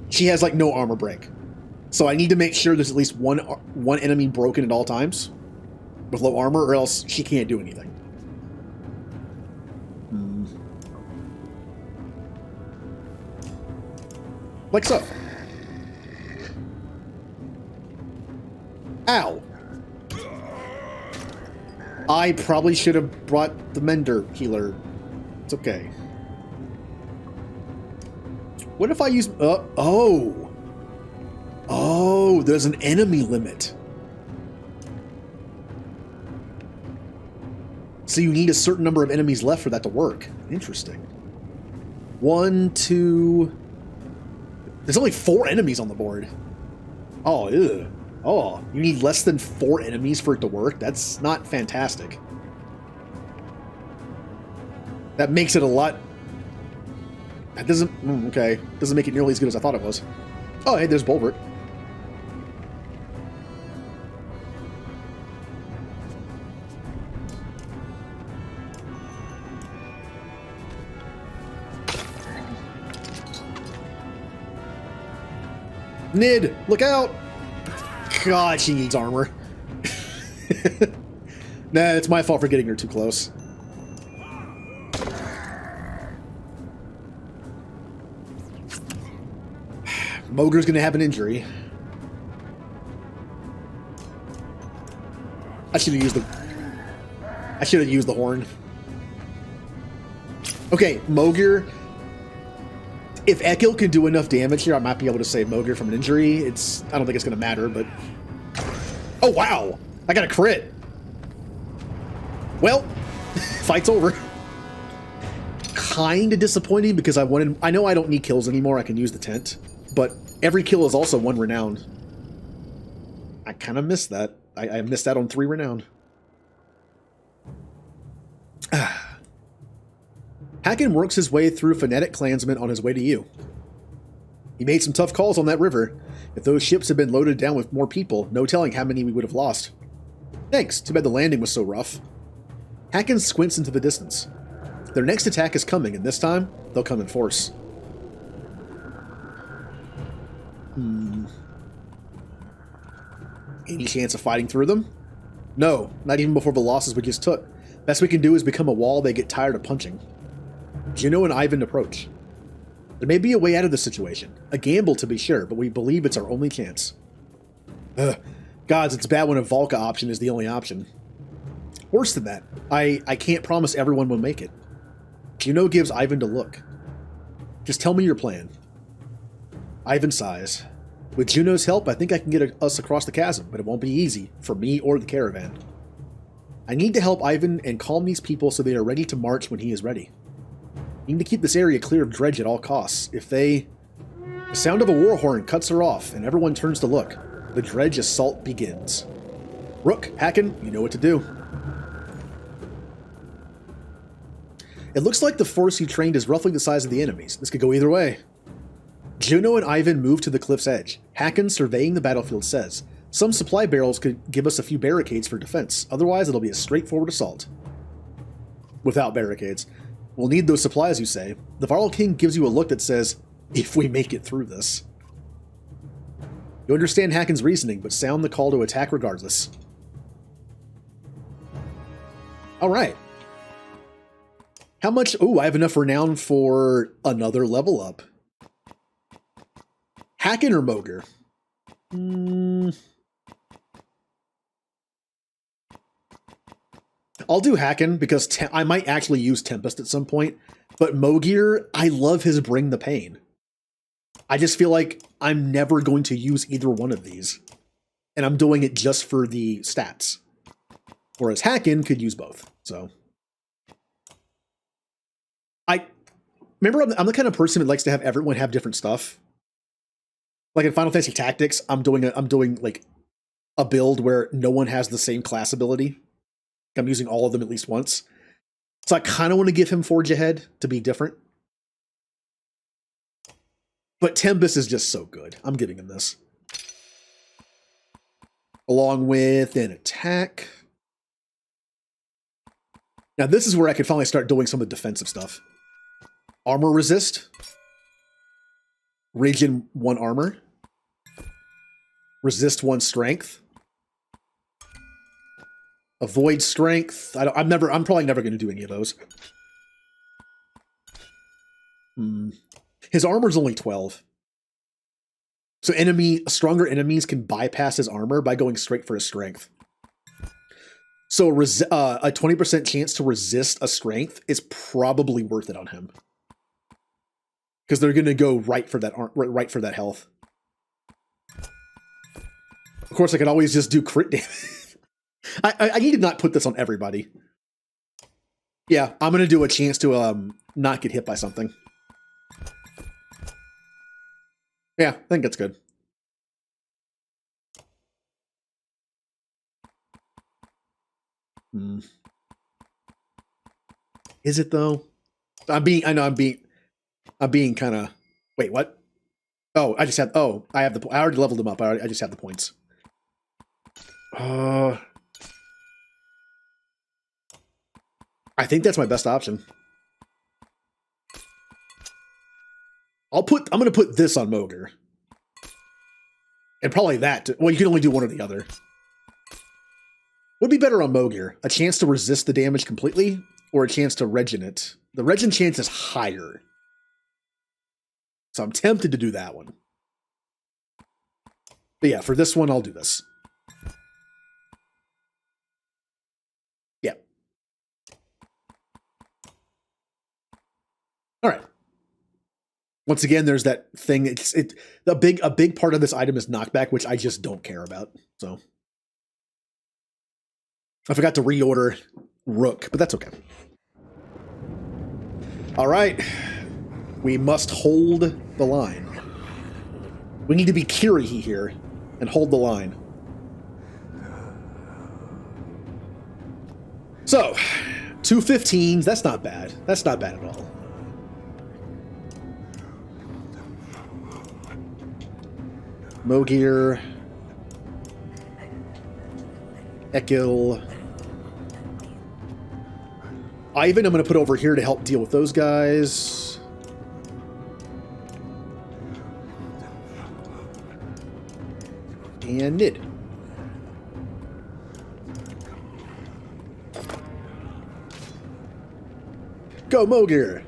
She has like no armor break, so I need to make sure there's at least one enemy broken at all times with low armor, or else she can't do anything. Like so. Ow. I probably should have brought the Mender healer. It's okay. What if I use... oh, there's an enemy limit. So you need a certain number of enemies left for that to work. Interesting. 1, 2... There's only 4 enemies on the board. Oh, ew. Oh, you need less than 4 enemies for it to work? That's not fantastic. That makes it a lot... That doesn't... okay. Doesn't make it nearly as good as I thought it was. Oh, hey, there's Bulwark. Nid, look out! God, she needs armor. Nah, it's my fault for getting her too close. Mogr's gonna have an injury. I should have used the horn. Okay, Mogr. If Ekil can do enough damage here, I might be able to save Mogr from an injury. I don't think it's gonna matter, but... Oh, wow! I got a crit! Well, fight's over. Kinda disappointing because I know I don't need kills anymore, I can use the tent. But every kill is also 1 renown. I kinda missed that. I missed out on 3 renown. Hakon works his way through phonetic clansmen on his way to you. He made some tough calls on that river. If those ships had been loaded down with more people, no telling how many we would have lost. Thanks, too bad the landing was so rough. Hakon squints into the distance. Their next attack is coming, and this time, they'll come in force. Any chance of fighting through them? No, not even before the losses we just took. Best we can do is become a wall they get tired of punching. Juno and Ivan approach. There may be a way out of this situation. A gamble to be sure, but we believe it's our only chance. Gods, it's bad when a Volca option is the only option. Worse than that, I can't promise everyone will make it. Juno gives Ivan to look. Just tell me your plan. Ivan sighs. With Juno's help, I think I can get us across the chasm, but it won't be easy, for me or the caravan. I need to help Ivan and calm these people so they are ready to march when he is ready. We need to keep this area clear of Dredge at all costs. If they... The sound of a war horn cuts her off, and everyone turns to look. The Dredge assault begins. Rook, Hakon, you know what to do. It looks like the force you trained is roughly the size of the enemies. This could go either way. Juno and Ivan move to the cliff's edge. Hakon, surveying the battlefield, says, some supply barrels could give us a few barricades for defense. Otherwise, it'll be a straightforward assault. Without barricades. We'll need those supplies, you say. The Varl King gives you a look that says, if we make it through this. You understand Hakon's reasoning, but sound the call to attack regardless. Alright. How much... Oh, I have enough renown for another level up. Hakon or Mogr? I'll do Hakon because I might actually use Tempest at some point. But Mogr, I love his Bring the Pain. I just feel like I'm never going to use either one of these. And I'm doing it just for the stats. Whereas Hakon could use both. So... Remember, I'm the kind of person that likes to have everyone have different stuff. Like in Final Fantasy Tactics, I'm doing like a build where no one has the same class ability. I'm using all of them at least once. So I kind of want to give him Forge Ahead to be different. But Tempest is just so good. I'm giving him this. Along with an attack. Now this is where I could finally start doing some of the defensive stuff. Armor resist. Regen 1 armor. Resist 1 strength. Avoid strength. I'm probably never going to do any of those. His armor's only 12. So stronger enemies can bypass his armor by going straight for his strength. So a 20% chance to resist a strength is probably worth it on him. Because they're going to go right for that health. Of course, I could always just do crit damage. I need to not put this on everybody. Yeah, I'm going to do a chance to not get hit by something. Yeah, I think that's good. Is it though? I'm being kind of. Wait, what? Oh, I already leveled him up. I just have the points. I think that's my best option. I'm going to put this on Moger. And probably that. Well, you can only do one or the other. Would be better on Moger. A chance to resist the damage completely, or a chance to regen it. The regen chance is higher. So I'm tempted to do that one. But yeah, for this one, I'll do this. Yeah. All right. Once again, there's that thing. A big part of this item is knockback, which I just don't care about. So I forgot to reorder Rook, but that's okay. All right, we must hold the line. We need to be Kiri here and hold the line. So 2 15s. That's not bad. That's not bad at all. Mogir, Ekil. Ivan, I'm going to put over here to help deal with those guys. And Nid. Go, Mogir!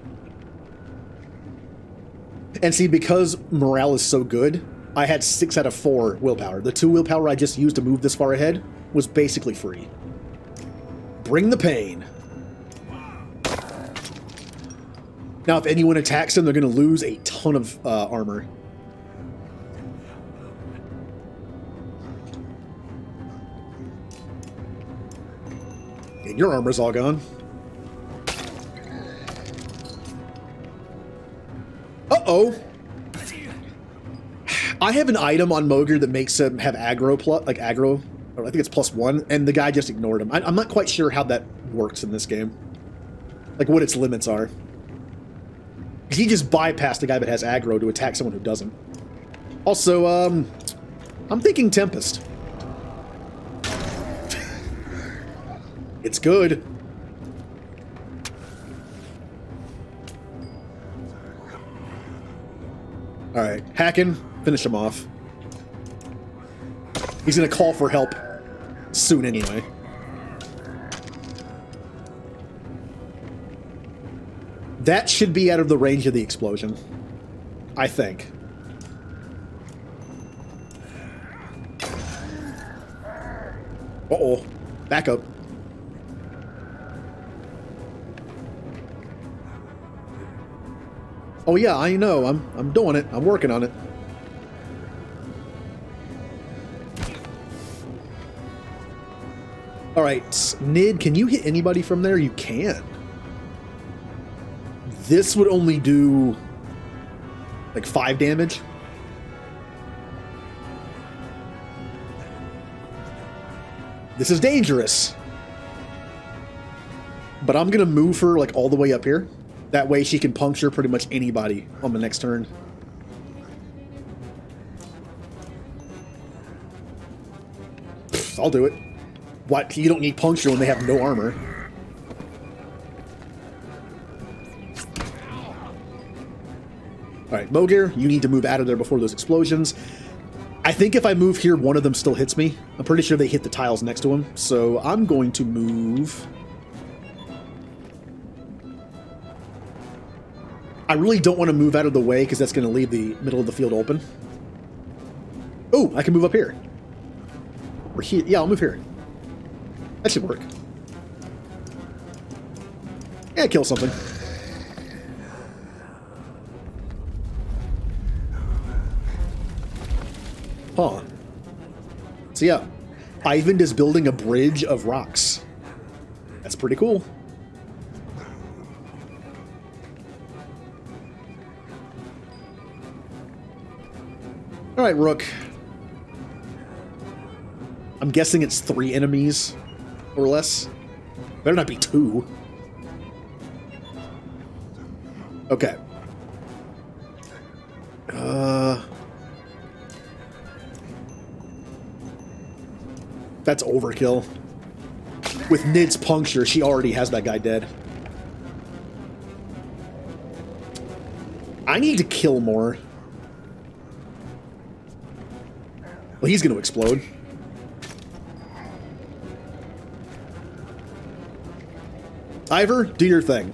And see, because morale is so good, I had 6 out of 4 willpower. The 2 willpower I just used to move this far ahead was basically free. Bring the pain. Now, if anyone attacks them, they're going to lose a ton of armor. And your armor's all gone. Uh-oh. I have an item on Moger that makes him have aggro, or I think it's +1, and the guy just ignored him. I'm not quite sure how that works in this game. Like, what its limits are. He just bypassed the guy that has aggro to attack someone who doesn't. Also, I'm thinking Tempest. It's good. Alright, Hacken, finish him off. He's gonna call for help soon anyway. That should be out of the range of the explosion, I think. Uh-oh. Back up. Oh yeah, I know. I'm doing it. I'm working on it. All right, Nid, can you hit anybody from there? You can. This would only do like 5 damage. This is dangerous. But I'm going to move her like all the way up here. That way she can puncture pretty much anybody on the next turn. Pfft, I'll do it. What? You don't need puncture when they have no armor. Alright, Mogir, you need to move out of there before those explosions. I think if I move here, one of them still hits me. I'm pretty sure they hit the tiles next to him. So I'm going to move... I really don't want to move out of the way because that's going to leave the middle of the field open. Oh, I can move up here. Or here. Yeah, I'll move here. That should work. Yeah, kill something. Huh. So yeah, Ivan is building a bridge of rocks. That's pretty cool. Alright, Rook. I'm guessing it's 3 enemies, or less. Better not be 2. Okay. That's overkill. With Nid's puncture, she already has that guy dead. I need to kill more. Well, he's going to explode. Ivor, do your thing.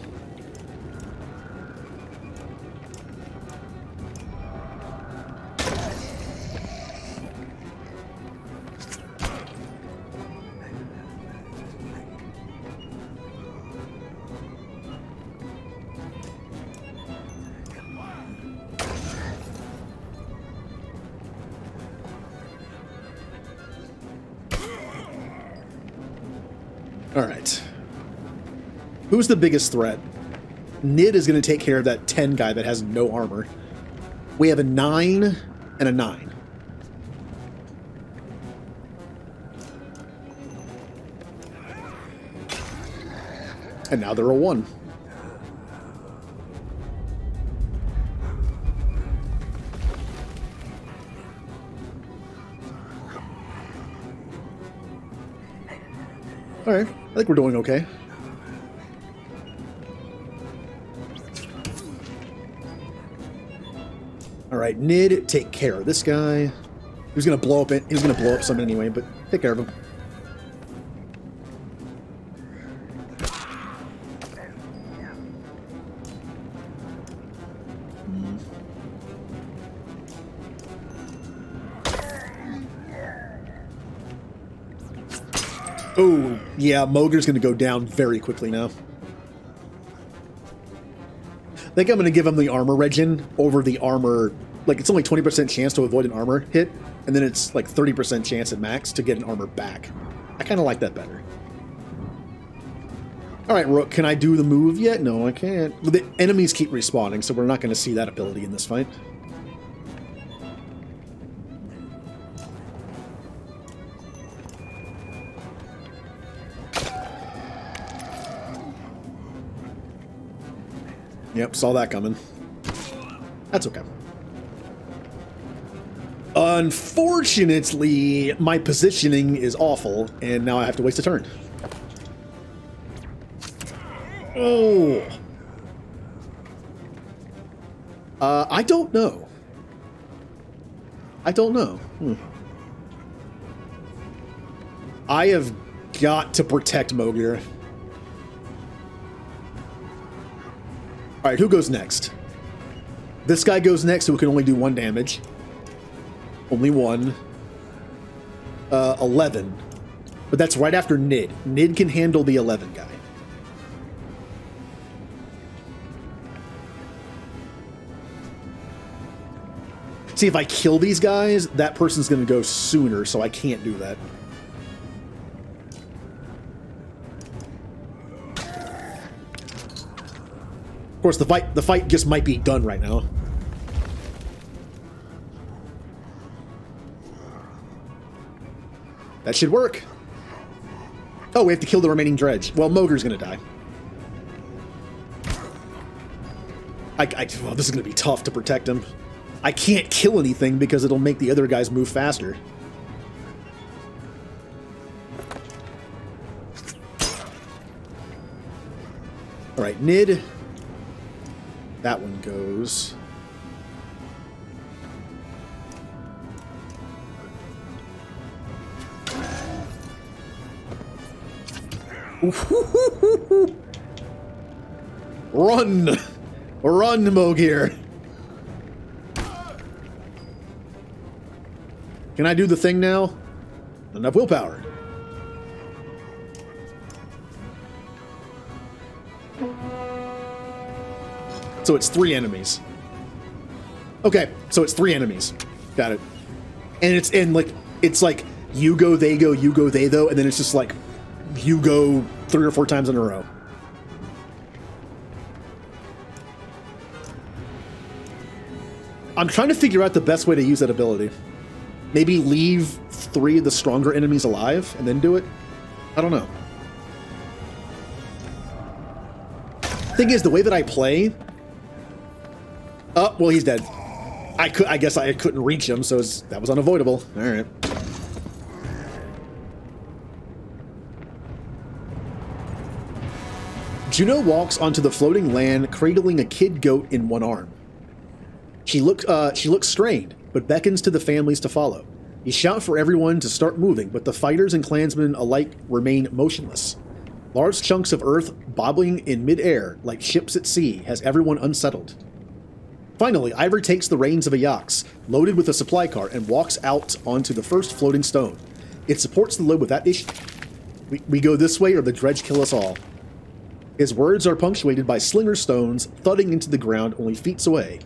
Alright. Who's the biggest threat? Nid is going to take care of that 10 guy that has no armor. We have a 9 and a 9. And now they're a 1. Alright, I think we're doing okay. Alright, Nid, take care of this guy. He was gonna blow up he was gonna blow up some anyway, but take care of him. Oh, yeah, Mogir's going to go down very quickly now. I think I'm going to give him the armor regen over the armor. Like, it's only 20% chance to avoid an armor hit, and then it's like 30% chance at max to get an armor back. I kind of like that better. Alright, Rook, can I do the move yet? No, I can't. But the enemies keep respawning, so we're not going to see that ability in this fight. Yep, saw that coming. That's okay. Unfortunately, my positioning is awful, and now I have to waste a turn. Oh. I don't know. I don't know. I have got to protect Mogir. Alright, who goes next? This guy goes next, who can only do 1 damage. Only 1. 11. But that's right after Nid. Nid can handle the 11 guy. See, if I kill these guys, that person's going to go sooner, so I can't do that. Of course, the fight just might be done right now. That should work. Oh, we have to kill the remaining dredge. Well, Mogur's gonna die. Well, this is gonna be tough to protect him. I can't kill anything because it'll make the other guys move faster. All right, Nid. That one goes. Run! Run, Mogir! Can I do the thing now? Enough willpower. So it's 3 enemies. Okay, so it's 3 enemies. Got it. And it's like you go, they go, you go, they though, and then it's just like you go 3 or 4 times in a row. I'm trying to figure out the best way to use that ability. Maybe leave 3 of the stronger enemies alive and then do it? I don't know. Thing is, the way that I play... Oh, well, he's dead. I guess I couldn't reach him, so that was unavoidable. All right. Juno walks onto the floating land, cradling a kid goat in one arm. She looks strained, but beckons to the families to follow. You shout for everyone to start moving, but the fighters and clansmen alike remain motionless. Large chunks of earth bobbling in midair like ships at sea has everyone unsettled. Finally, Ivor takes the reins of a yax, loaded with a supply cart, and walks out onto the first floating stone. It supports the load without issue. We go this way or the dredge kill us all. His words are punctuated by slinger stones thudding into the ground only feet away.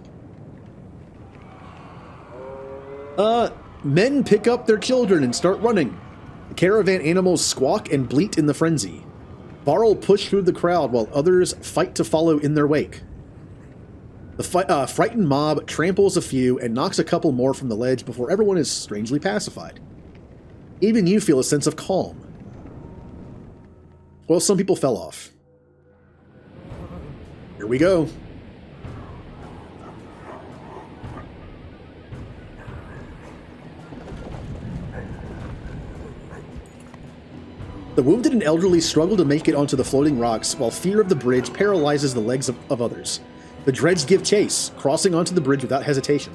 Men pick up their children and start running. The caravan animals squawk and bleat in the frenzy. Varl push through the crowd while others fight to follow in their wake. The frightened mob tramples a few and knocks a couple more from the ledge before everyone is strangely pacified. Even you feel a sense of calm. Well, some people fell off. Here we go. The wounded and elderly struggle to make it onto the floating rocks, while fear of the bridge paralyzes the legs of others. The dredge give chase, crossing onto the bridge without hesitation.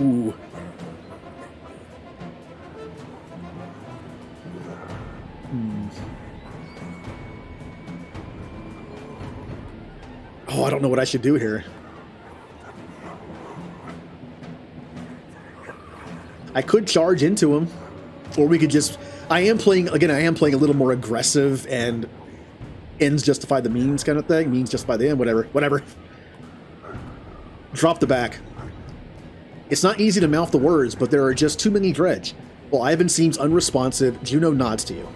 Ooh. Oh, I don't know what I should do here. I could charge into him, or we could just... I am playing a little more aggressive and ends justify the means kind of thing. Means justify the end, whatever. Drop the back. It's not easy to mouth the words, but there are just too many dredge. While Ivan seems unresponsive, Juno nods to you.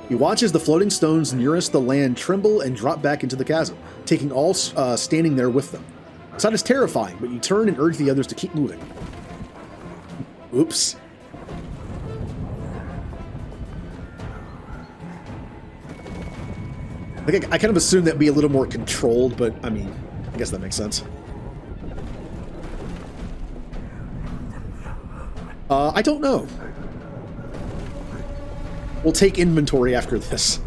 He watches the floating stones nearest the land tremble and drop back into the chasm, taking all standing there with them. The sight is terrifying, but you turn and urge the others to keep moving. Oops. I kind of assumed that'd be a little more controlled, but I mean, I guess that makes sense. I don't know. We'll take inventory after this.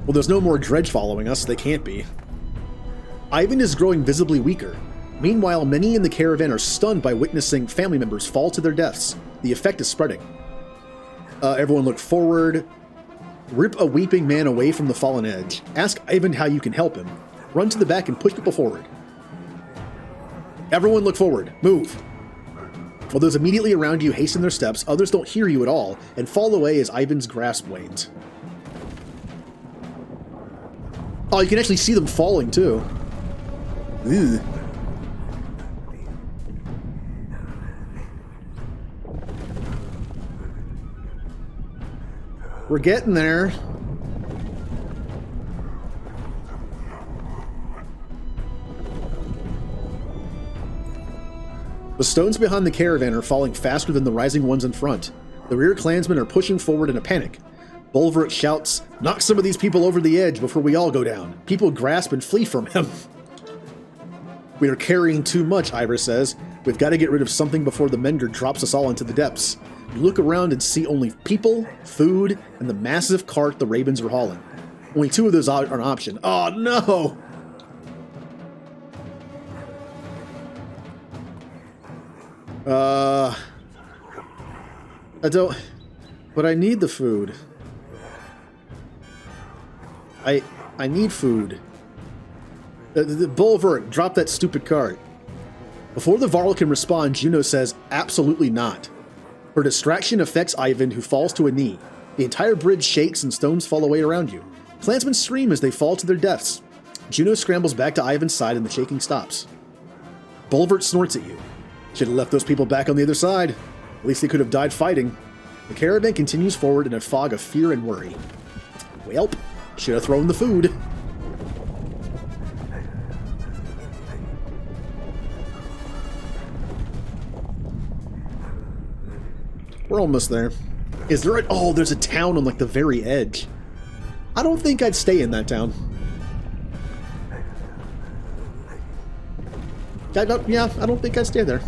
Well, there's no more dredge following us. They can't be. Ivan is growing visibly weaker. Meanwhile, many in the caravan are stunned by witnessing family members fall to their deaths. The effect is spreading. Everyone look forward. Rip a weeping man away from the fallen edge. Ask Ivan how you can help him. Run to the back and push people forward. Everyone look forward. Move. While those immediately around you hasten their steps, others don't hear you at all and fall away as Ivan's grasp wanes. Oh, you can actually see them falling, too. Ugh. We're getting there. The stones behind the caravan are falling faster than the rising ones in front. The rear clansmen are pushing forward in a panic. Bolvert shouts, "Knock some of these people over the edge before we all go down." People grasp and flee from him. "We are carrying too much," Ivor says. "We've got to get rid of something before the Mender drops us all into the depths." You look around and see only people, food, and the massive cart the Ravens are hauling. Only two of those are an option. Oh no! I don't... But I need the food. I need food. The Bolvert, drop that stupid cart. Before the Varl can respond, Juno says, "Absolutely not." Her distraction affects Ivan, who falls to a knee. The entire bridge shakes and stones fall away around you. Clansmen scream as they fall to their deaths. Juno scrambles back to Ivan's side and the shaking stops. Bolvert snorts at you. "Should have left those people back on the other side. At least they could have died fighting." The caravan continues forward in a fog of fear and worry. Welp, should have thrown the food. We're almost there. Is there a... Oh, there's a town on like the very edge. I don't think I'd stay in that town. I don't think I'd stay there.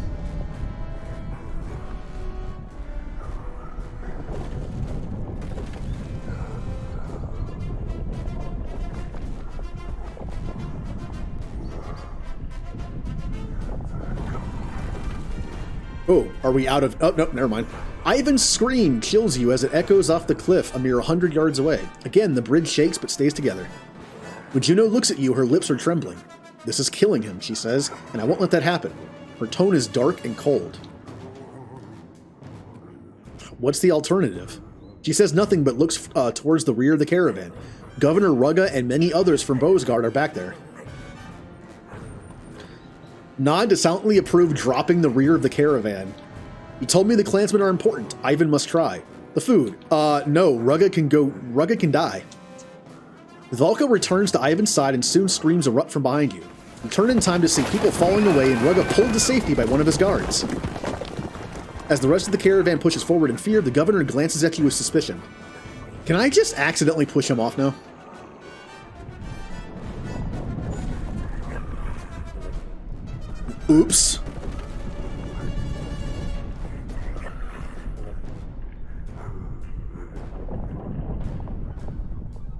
Oh, are we out of... Oh, no, never mind. Ivan's scream kills you as it echoes off the cliff a mere 100 yards away. Again, the bridge shakes but stays together. When Juno looks at you, her lips are trembling. "This is killing him," she says, "and I won't let that happen." Her tone is dark and cold. What's the alternative? She says nothing but looks towards the rear of the caravan. Governor Rugga and many others from Bosgard are back there. Nod to silently approve dropping the rear of the caravan. "You told me the clansmen are important. Ivan must try. The food. No, Rugga can die." Valka returns to Ivan's side and soon screams erupt from behind you. You turn in time to see people falling away and Rugga pulled to safety by one of his guards. As the rest of the caravan pushes forward in fear, the governor glances at you with suspicion. Can I just accidentally push him off now? Oops.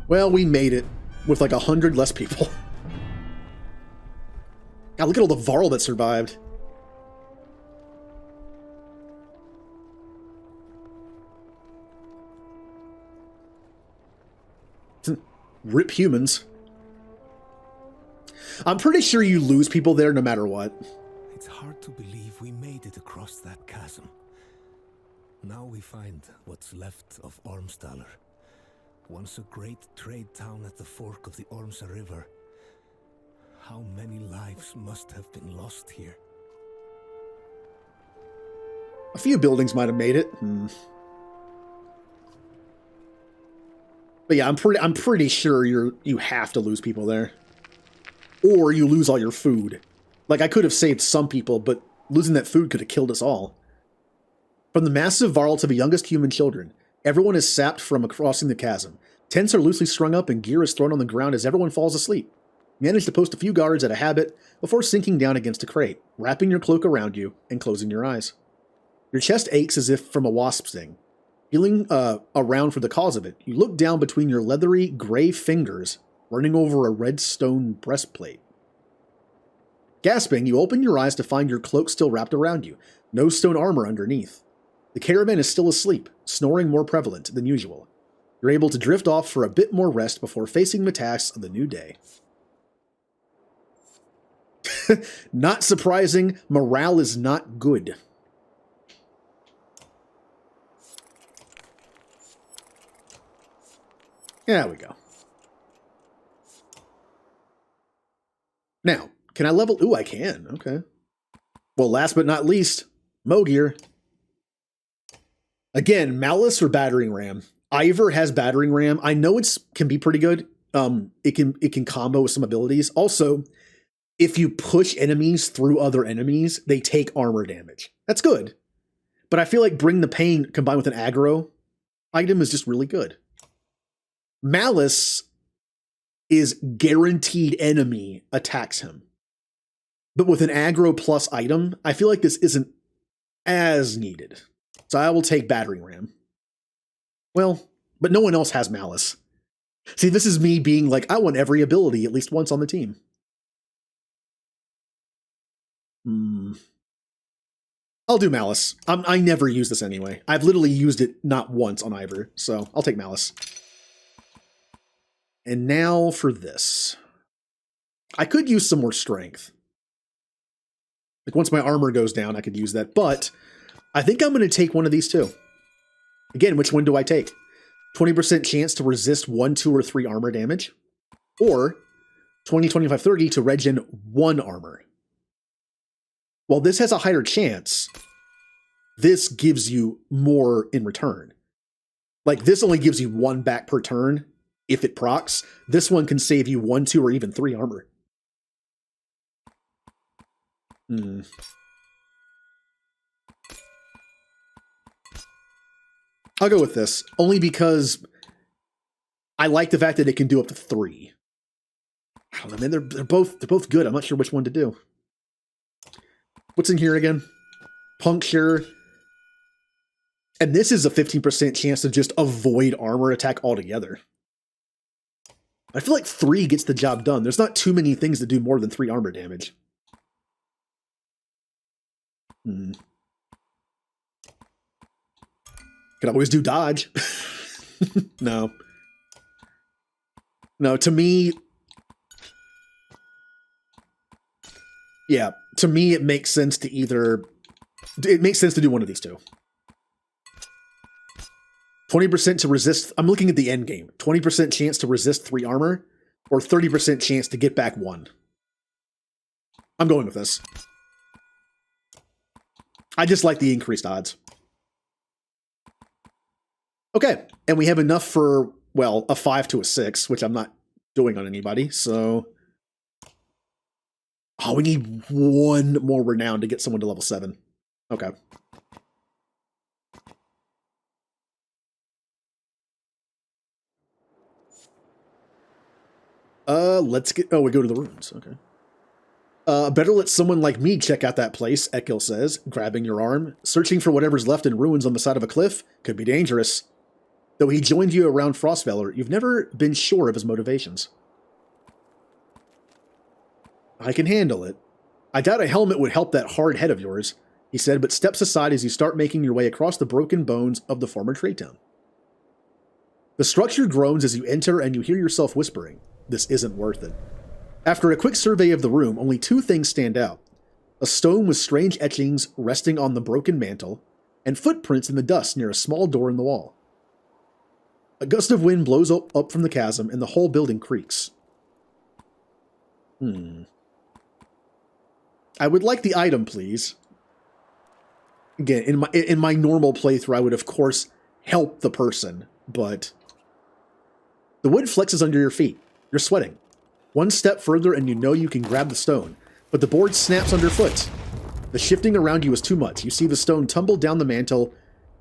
Well, we made it with like 100 less people. God, look at all the Varl that survived. Rip humans. I'm pretty sure you lose people there no matter what. It's hard to believe we made it across that chasm. Now we find what's left of Ormsdaler. Once a great trade town at the fork of the Ormsa River. How many lives must have been lost here? A few buildings might have made it. But yeah, I'm pretty sure you have to lose people there. Or you lose all your food. Like, I could have saved some people, but losing that food could have killed us all. From the massive Varl to the youngest human children, everyone is sapped from crossing the chasm. Tents are loosely strung up and gear is thrown on the ground as everyone falls asleep. You manage to post a few guards at a habit before sinking down against a crate, wrapping your cloak around you and closing your eyes. Your chest aches as if from a wasp sting. Feeling around for the cause of it, you look down between your leathery gray fingers, running over a red stone breastplate. Gasping, you open your eyes to find your cloak still wrapped around you, no stone armor underneath. The caravan is still asleep, snoring more prevalent than usual. You're able to drift off for a bit more rest before facing the tasks of the new day. Not surprising, morale is not good. There we go. Now, can I level? Ooh, I can. Okay. Well, last but not least, Mogear. Again, Malice or Battering Ram. Ivor has Battering Ram. I know can be pretty good. It can combo with some abilities. Also, if you push enemies through other enemies, they take armor damage. That's good. But I feel like Bring the Pain combined with an aggro item is just really good. Malice is guaranteed enemy attacks him. But with an aggro plus item, I feel like this isn't as needed. So I will take Battering Ram. Well, but no one else has Malice. See, this is me being like, I want every ability at least once on the team. I'll do Malice. I never use this anyway. I've literally used it not once on Ivor, so I'll take Malice. And now for this. I could use some more strength. Like once my armor goes down, I could use that. But I think I'm going to take one of these two. Again, which one do I take? 20% chance to resist 1, 2, or 3 armor damage. Or 20, 25, 30 to regen 1 armor. While this has a higher chance, this gives you more in return. Like this only gives you 1 back per turn if it procs. This one can save you 1, 2, or even 3 armor. I'll go with this, only because I like the fact that it can do up to 3. I don't know, man, they're both good. I'm not sure which one to do. What's in here again? Puncture. And this is a 15% chance to just avoid armor attack altogether. I feel like 3 gets the job done. There's not too many things that do more than 3 armor damage. Could always do dodge. No. No, to me... Yeah, to me it makes sense to either... It makes sense to do one of these two. 20% to resist... I'm looking at the end game. 20% chance to resist 3 armor, or 30% chance to get back 1. I'm going with this. I just like the increased odds. Okay, and we have enough for, well, a 5 to a 6, which I'm not doing on anybody, so... Oh, we need 1 more renown to get someone to level 7. Okay. Let's get... Oh, we go to the ruins. Okay. Better let someone like me check out that place, Ekil says, grabbing your arm. Searching for whatever's left in ruins on the side of a cliff could be dangerous. Though he joined you around Frostvalor, you've never been sure of his motivations. I can handle it. I doubt a helmet would help that hard head of yours, he said, but steps aside as you start making your way across the broken bones of the former trade town. The structure groans as you enter and you hear yourself whispering, "This isn't worth it." After a quick survey of the room, only 2 things stand out. A stone with strange etchings resting on the broken mantle, and footprints in the dust near a small door in the wall. A gust of wind blows up from the chasm, and the whole building creaks. I would like the item, please. Again, in my normal playthrough, I would, of course, help the person, but... The wood flexes under your feet. You're sweating. 1 step further and you know you can grab the stone, but the board snaps underfoot. The shifting around you is too much. You see the stone tumble down the mantle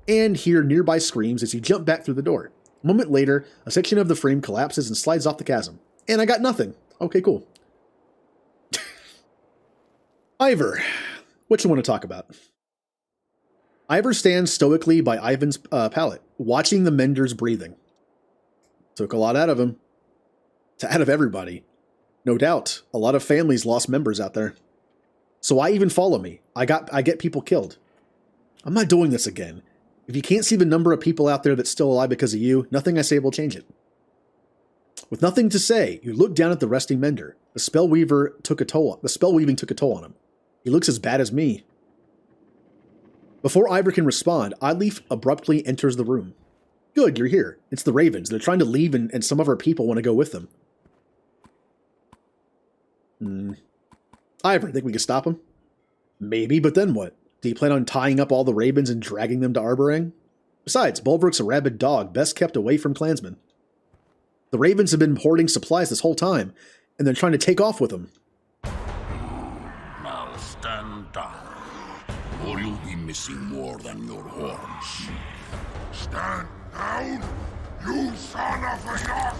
and hear nearby screams as you jump back through the door. A moment later, a section of the frame collapses and slides off the chasm. And I got nothing. Okay, cool. Ivor, what you want to talk about? Ivor stands stoically by Ivan's pallet, watching the menders breathing. Took a lot out of him. Out of everybody. No doubt, a lot of families lost members out there. So why even follow me? I get people killed. I'm not doing this again. If you can't see the number of people out there that's still alive because of you, nothing I say will change it. With nothing to say, you look down at the resting mender. The spellweaving took a toll on him. He looks as bad as me. Before Ivor can respond, Oddleaf abruptly enters the room. Good, you're here. It's the Ravens. They're trying to leave and some of our people want to go with them. Ivor, think we can stop him? Maybe, but then what? Do you plan on tying up all the Ravens and dragging them to Arborang? Besides, Bulwark's a rabid dog, best kept away from clansmen. The Ravens have been hoarding supplies this whole time, and they're trying to take off with them. missing more than your horns. Stand down, you son of a yacht!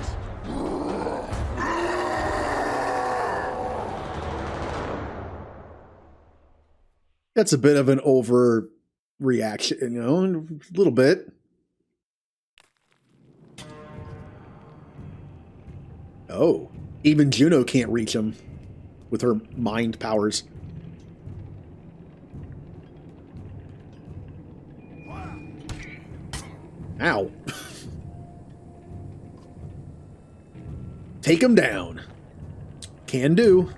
That's a bit of an overreaction, you know, a little bit. Oh, even Juno can't reach him with her mind powers. Ow. Take him down. Can do.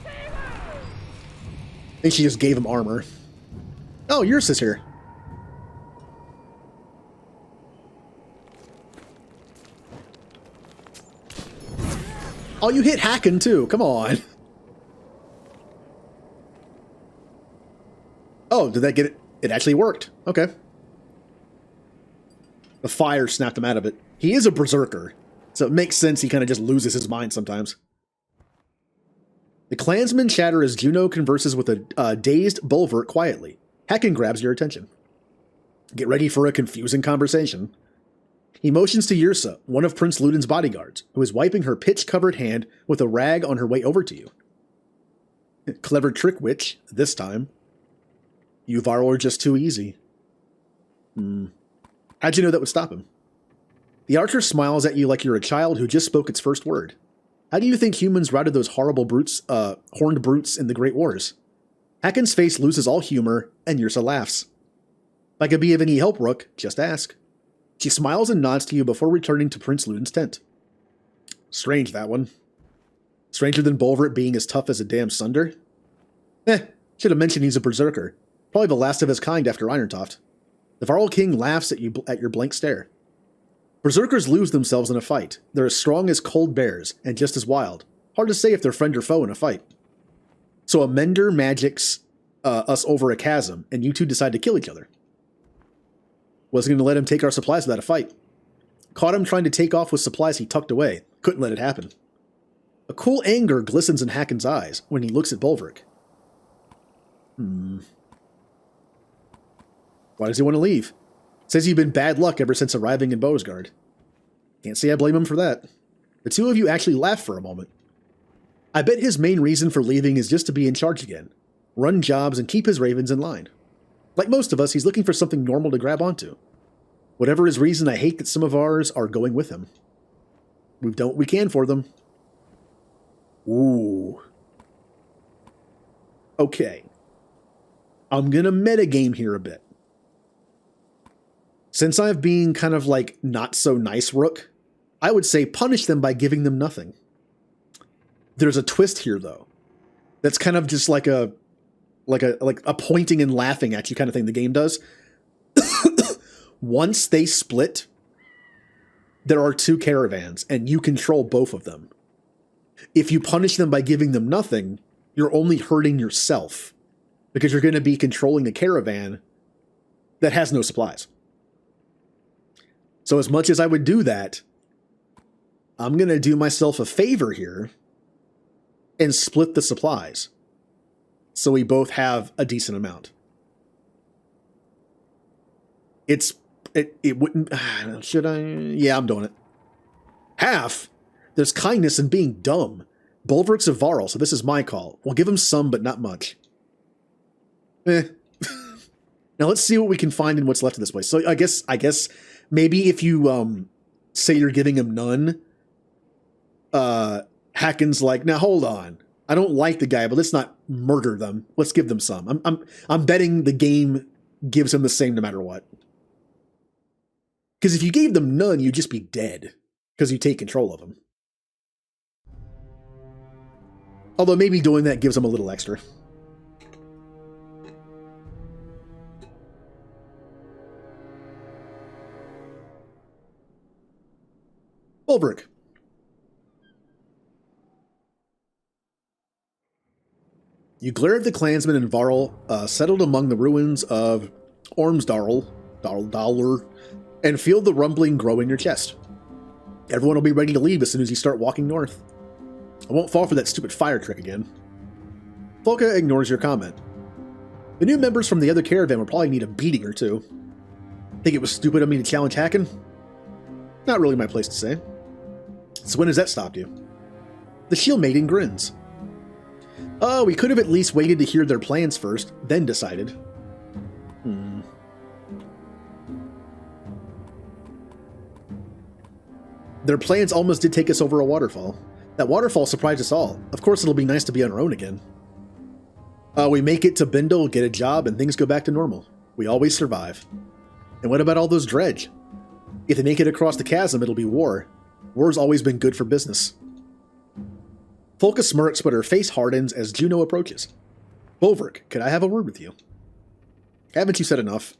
I think she just gave him armor. Oh, yours is here. Oh, you hit Hacken too. Come on. Oh, did that get it? It actually worked. Okay. The fire snapped him out of it. He is a berserker, so it makes sense he kind of just loses his mind sometimes. The clansmen chatter as Juno converses with a dazed Bulwark quietly. Hacken grabs your attention. Get ready for a confusing conversation. He motions to Yrsa, one of Prince Ludin's bodyguards, who is wiping her pitch-covered hand with a rag on her way over to you. Clever trick, witch, this time. You Varl are just too easy. How'd you know that would stop him? The archer smiles at you like you're a child who just spoke its first word. How do you think humans routed those horrible brutes, horned brutes in the Great Wars? Hacken's face loses all humor, and Yrsa laughs. If I could be of any help, Rook, just ask. She smiles and nods to you before returning to Prince Ludin's tent. Strange, that one. Stranger than Bulwark being as tough as a damn Sunder? Should have mentioned he's a berserker. Probably the last of his kind after Irontoft. The Varl King laughs at you at your blank stare. Berserkers lose themselves in a fight. They're as strong as cold bears, and just as wild. Hard to say if they're friend or foe in a fight. So a mender magics us over a chasm, and you two decide to kill each other. Wasn't going to let him take our supplies without a fight. Caught him trying to take off with supplies he tucked away. Couldn't let it happen. A cool anger glistens in Hacken's eyes when he looks at Bulwark. Why does he want to leave? Says you've been bad luck ever since arriving in Bosgard. Can't say I blame him for that. The two of you actually laugh for a moment. I bet his main reason for leaving is just to be in charge again. Run jobs and keep his ravens in line. Like most of us, he's looking for something normal to grab onto. Whatever his reason, I hate that some of ours are going with him. We've done what we can for them. Ooh. Okay. I'm gonna metagame here a bit. Since I've been kind of like not so nice Rook, I would say punish them by giving them nothing. There's a twist here though. That's kind of just like a pointing and laughing at you kind of thing the game does. Once they split, there are two caravans and you control both of them. If you punish them by giving them nothing, you're only hurting yourself because you're going to be controlling a caravan that has no supplies. So as much as I would do that, I'm going to do myself a favor here and split the supplies so we both have a decent amount. It wouldn't... Should I? Yeah, I'm doing it. Half? There's kindness in being dumb. Bulwark's a Varl, so this is my call. We'll give him some, but not much. Now let's see what we can find in what's left of this place. So I guess maybe if you say you're giving him none, Hacken's like, now hold on. I don't like the guy, but let's not murder them. Let's give them some. I'm betting the game gives him the same no matter what. Because if you gave them none, you'd just be dead. Because you take control of them. Although maybe doing that gives them a little extra. Bulwark. You glare at the clansmen and Varl settled among the ruins of Ormsdarl, and feel the rumbling grow in your chest. Everyone will be ready to leave as soon as you start walking north. I won't fall for that stupid fire trick again. Volka ignores your comment. The new members from the other caravan will probably need a beating or two. Think it was stupid of me to challenge Hacken? Not really my place to say. So when has that stopped you? The shield maiden grins. Oh, we could have at least waited to hear their plans first, then decided. Their plans almost did take us over a waterfall. That waterfall surprised us all. Of course it'll be nice to be on our own again. We make it to Bindle, get a job, and things go back to normal. We always survive. And what about all those dredge? If they make it across the chasm, it'll be war. War's always been good for business. Volka smirks, but her face hardens as Juno approaches. Bolverk, could I have a word with you? Haven't you said enough?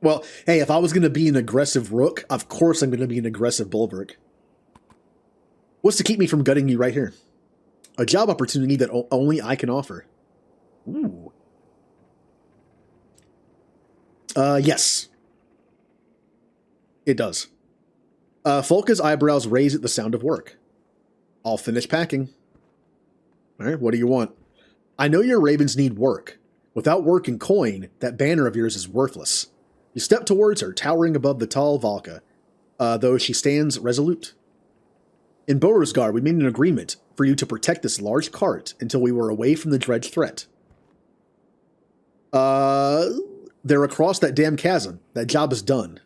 Well, hey, if I was going to be an aggressive rook, of course I'm going to be an aggressive Bolverk. What's to keep me from gutting you right here? A job opportunity that only I can offer. Ooh. Yes. It does. Volka's eyebrows raise at the sound of work. I'll finish packing. Alright, what do you want? I know your ravens need work. Without work and coin, that banner of yours is worthless. You step towards her, towering above the tall Volka, though she stands resolute. In Beauregard, we made an agreement for you to protect this large cart until we were away from the dredge threat. They're across that damn chasm. That job is done.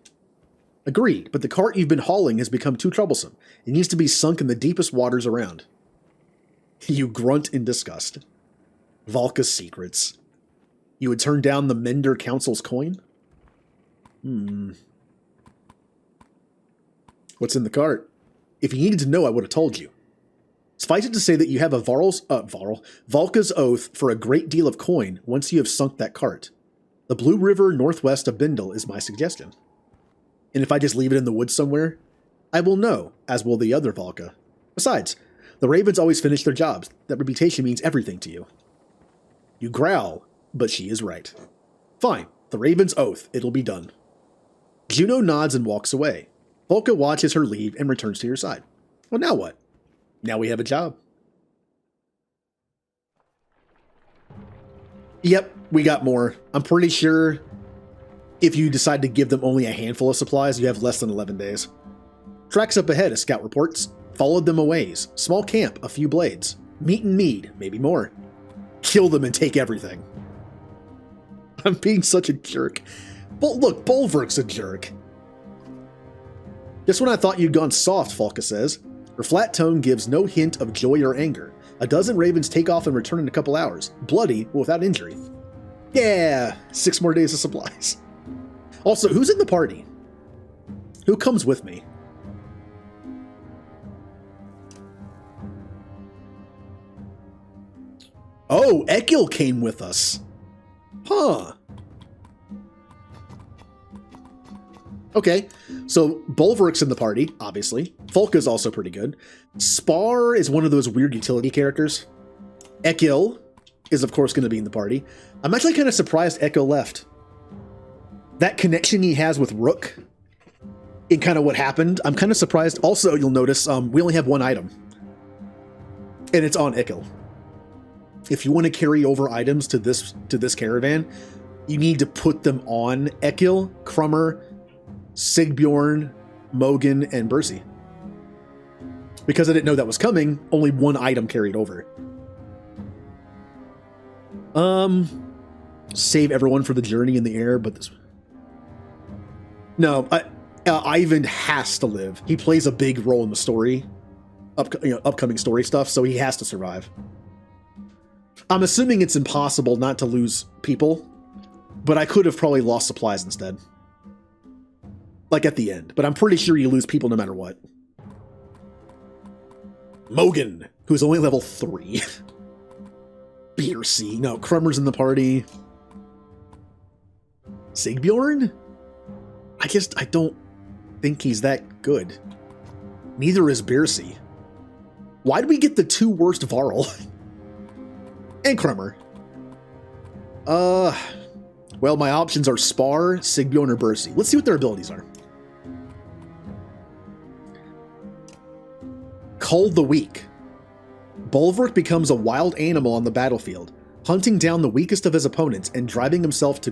Agreed, but the cart you've been hauling has become too troublesome. It needs to be sunk in the deepest waters around. You grunt in disgust. Volka's secrets. You would turn down the Mender Council's coin? What's in the cart? If you needed to know, I would have told you. Suffice it to say that you have a Volka's oath for a great deal of coin once you have sunk that cart. The Blue River northwest of Bindle is my suggestion. And if I just leave it in the woods somewhere, I will know, as will the other Volka. Besides, the ravens always finish their jobs. That reputation means everything to you. You growl, but she is right. Fine, the raven's oath, it'll be done. Juno nods and walks away. Volka watches her leave and returns to your side. Well, now what? Now we have a job. Yep, we got more. I'm pretty sure if you decide to give them only a handful of supplies, you have less than 11 days. Tracks up ahead, a scout reports. Followed them a ways. Small camp, a few blades. Meat and mead, maybe more. Kill them and take everything. I'm being such a jerk. But look, Bolverk's a jerk. Just when I thought you'd gone soft, Volka says. Her flat tone gives no hint of joy or anger. A dozen ravens take off and return in a couple hours. Bloody, but without injury. Yeah, 6 more days of supplies. Also, who's in the party? Who comes with me? Oh, Ekil came with us. Huh. Okay, so Bolverk's in the party, obviously. Volka's also pretty good. Spar is one of those weird utility characters. Ekil is, of course, going to be in the party. I'm actually kind of surprised Ekil left. That connection he has with Rook in kind of what happened, I'm kind of surprised. Also, you'll notice we only have one item. And it's on Ekil. If you want to carry over items to this caravan, you need to put them on Ekil, Crummer, Sigbjorn, Mogan, and Bercy. Because I didn't know that was coming, only one item carried over. Save everyone for the journey in the air, but this... No, Ivan has to live. He plays a big role in the story, upcoming story stuff, so he has to survive. I'm assuming it's impossible not to lose people, but I could have probably lost supplies instead. Like at the end, but I'm pretty sure you lose people no matter what. Mogan, who's only level 3. Beersey, no, Crummer's in the party. Sigbjorn? I don't think he's that good. Neither is Beersey. Why did we get the 2 worst Varl? And Crummer. Well, my options are Spar, Sigbjorn, or Beersey. Let's see what their abilities are. Cull the weak. Bulwark becomes a wild animal on the battlefield, hunting down the weakest of his opponents and driving himself to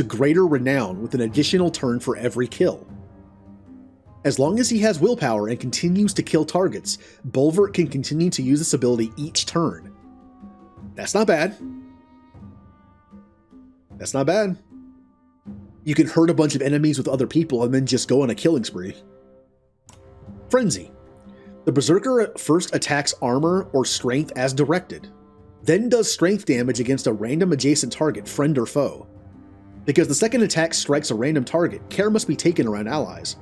greater renown with an additional turn for every kill. As long as he has willpower and continues to kill targets, Bulwark can continue to use this ability each turn. That's not bad. That's not bad. You can hurt a bunch of enemies with other people and then just go on a killing spree. Frenzy. The Berserker first attacks armor or strength as directed, then does strength damage against a random adjacent target, friend or foe. Because the second attack strikes a random target, care must be taken around allies.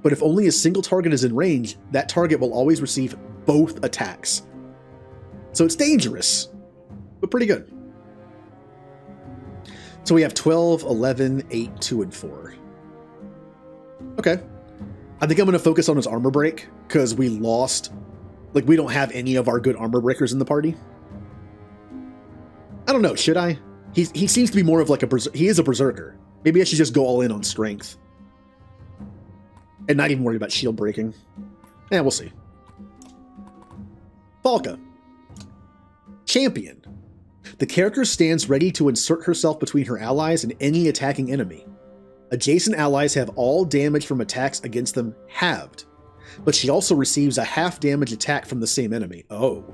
But if only a single target is in range, that target will always receive both attacks. So it's dangerous, but pretty good. So we have 12, 11, 8, 2, and 4. Okay. I think I'm going to focus on his armor break, because we lost... Like, we don't have any of our good armor breakers in the party. I don't know, should I? He seems to be more of like a... He is a berserker. Maybe I should just go all in on strength. And not even worry about shield breaking. We'll see. Falca. Champion. The character stands ready to insert herself between her allies and any attacking enemy. Adjacent allies have all damage from attacks against them halved, but she also receives a half damage attack from the same enemy. Oh.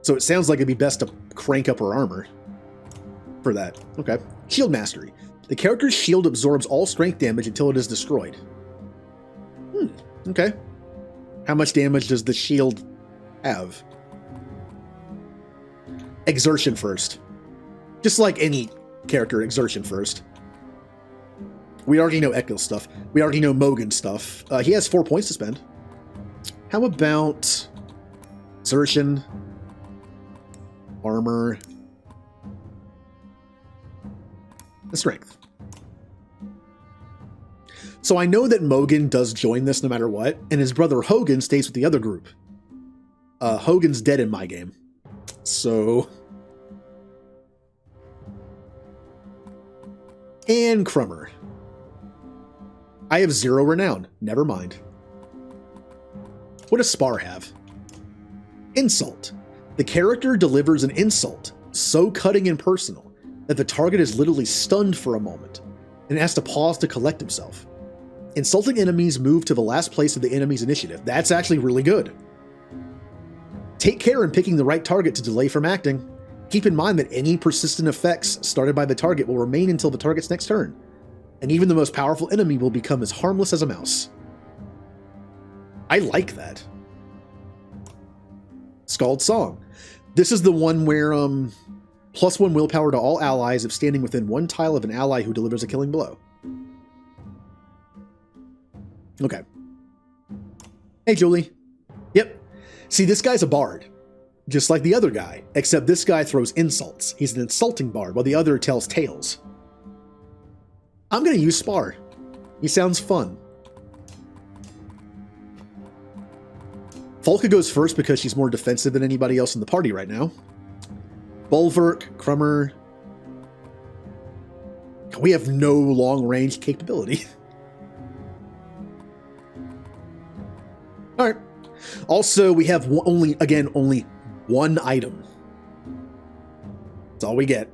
So it sounds like it'd be best to crank up her armor for that. Okay. Shield Mastery. The character's shield absorbs all strength damage until it is destroyed. Okay. How much damage does the shield have? Exertion first. Just like any character, exertion first. We already know Ekil stuff. We already know Mogan stuff. He has 4 points to spend. How about exertion, armor, and strength? So I know that Mogan does join this no matter what, and his brother Hogan stays with the other group. Hogan's dead in my game. So... And Crummer. I have 0 renown. Never mind. What does Spar have? Insult. The character delivers an insult, so cutting and personal, that the target is literally stunned for a moment, and has to pause to collect himself. Insulting enemies move to the last place of the enemy's initiative. That's actually really good. Take care in picking the right target to delay from acting. Keep in mind that any persistent effects started by the target will remain until the target's next turn, and even the most powerful enemy will become as harmless as a mouse. I like that. Scald Song. This is the one where +1 willpower to all allies if standing within 1 tile of an ally who delivers a killing blow. Okay. Hey, Julie. Yep. See, this guy's a bard. Just like the other guy, except this guy throws insults. He's an insulting bard, while the other tells tales. I'm going to use Spar. He sounds fun. Falca goes first because she's more defensive than anybody else in the party right now. Bulwark, Crummer. We have no long-range capability. Alright. Also, we have only one item. That's all we get.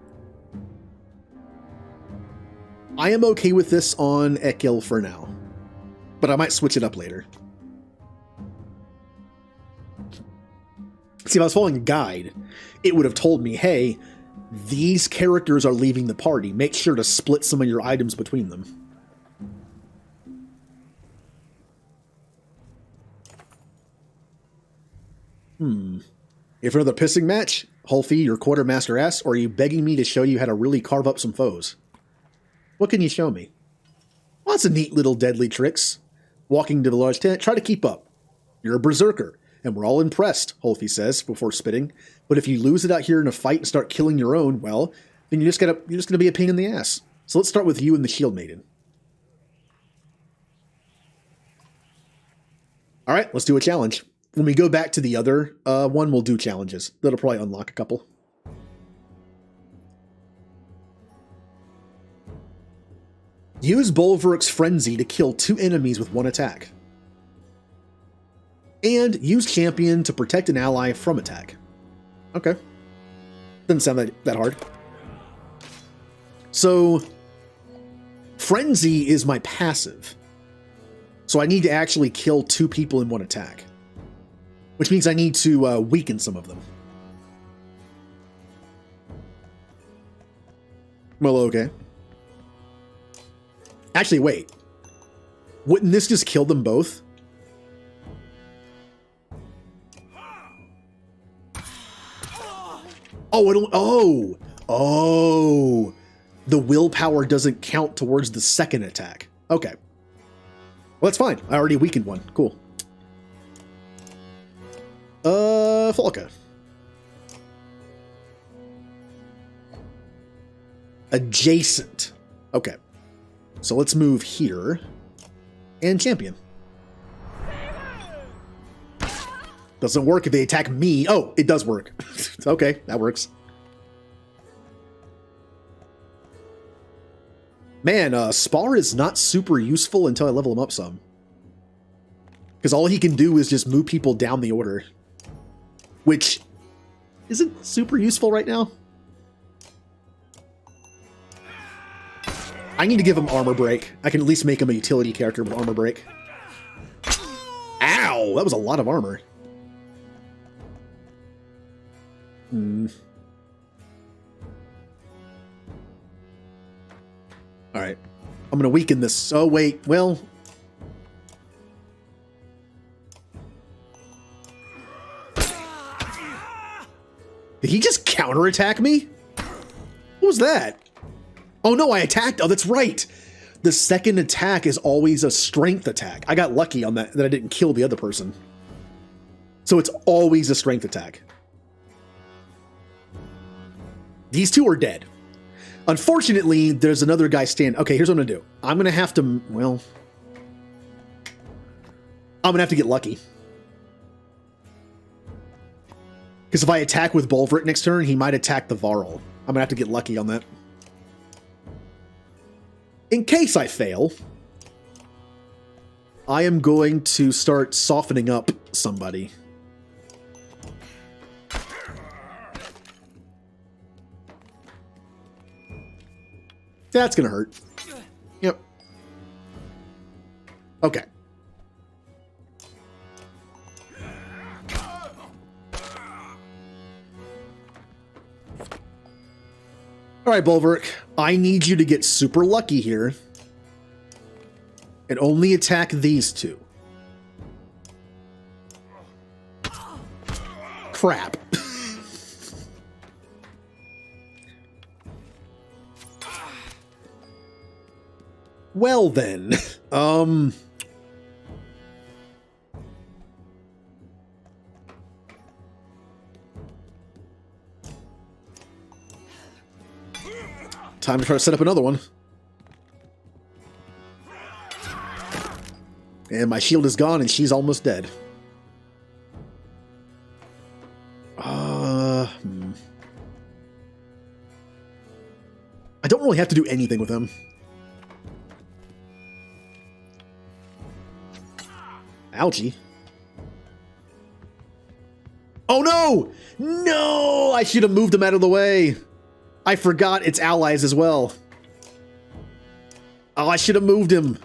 I am okay with this on Ekil for now, but I might switch it up later. See, if I was following a guide, it would have told me, hey, these characters are leaving the party. Make sure to split some of your items between them. Here for another pissing match? Hulfie, your quartermaster S, or are you begging me to show you how to really carve up some foes? What can you show me? Lots of neat little deadly tricks. Walking to the large tent, try to keep up. You're a berserker, and we're all impressed, Hulfie says before spitting. But if you lose it out here in a fight and start killing your own, well, then you're just gonna be a pain in the ass. So let's start with you and the Shield Maiden. All right, let's do a challenge. When we go back to the other one, we'll do challenges. That'll probably unlock a couple. Use Bulwark's Frenzy to kill 2 enemies with 1 attack. And use champion to protect an ally from attack. Okay. Doesn't sound that hard. So, Frenzy is my passive. So I need to actually kill 2 people in one attack. Which means I need to weaken some of them. Well, okay. Actually, wait. Wouldn't this just kill them both? Oh, the willpower doesn't count towards the second attack. Okay. Well, that's fine. I already weakened one. Cool. Falca. Adjacent. Okay. So let's move here. And champion. Doesn't work if they attack me. Oh, it does work. Okay, that works. Man, Spar is not super useful until I level him up some. Because all he can do is just move people down the order. Which isn't super useful right now. I need to give him armor break. I can at least make him a utility character with armor break. Ow! That was a lot of armor. Alright. I'm gonna weaken this. Oh, wait. Well... Did he just counterattack me? What was that? Oh no, I attacked. Oh, that's right. The second attack is always a strength attack. I got lucky on that I didn't kill the other person. So it's always a strength attack. These 2 are dead. Unfortunately, there's another guy standing. Okay, here's what I'm gonna do. I'm gonna have to, well... I'm gonna have to get lucky. Because if I attack with Bolveric next turn, he might attack the Varl. I'm gonna have to get lucky on that. In case I fail, I am going to start softening up somebody. That's gonna hurt. Yep. Okay. Alright, Bolveric. I need you to get super lucky here. And only attack these 2. Crap. Well then, time to try to set up another one. And my shield is gone and she's almost dead. I don't really have to do anything with him. Ouchie. Oh no! No! I should have moved him out of the way. I forgot it's allies as well. Oh, I should have moved him.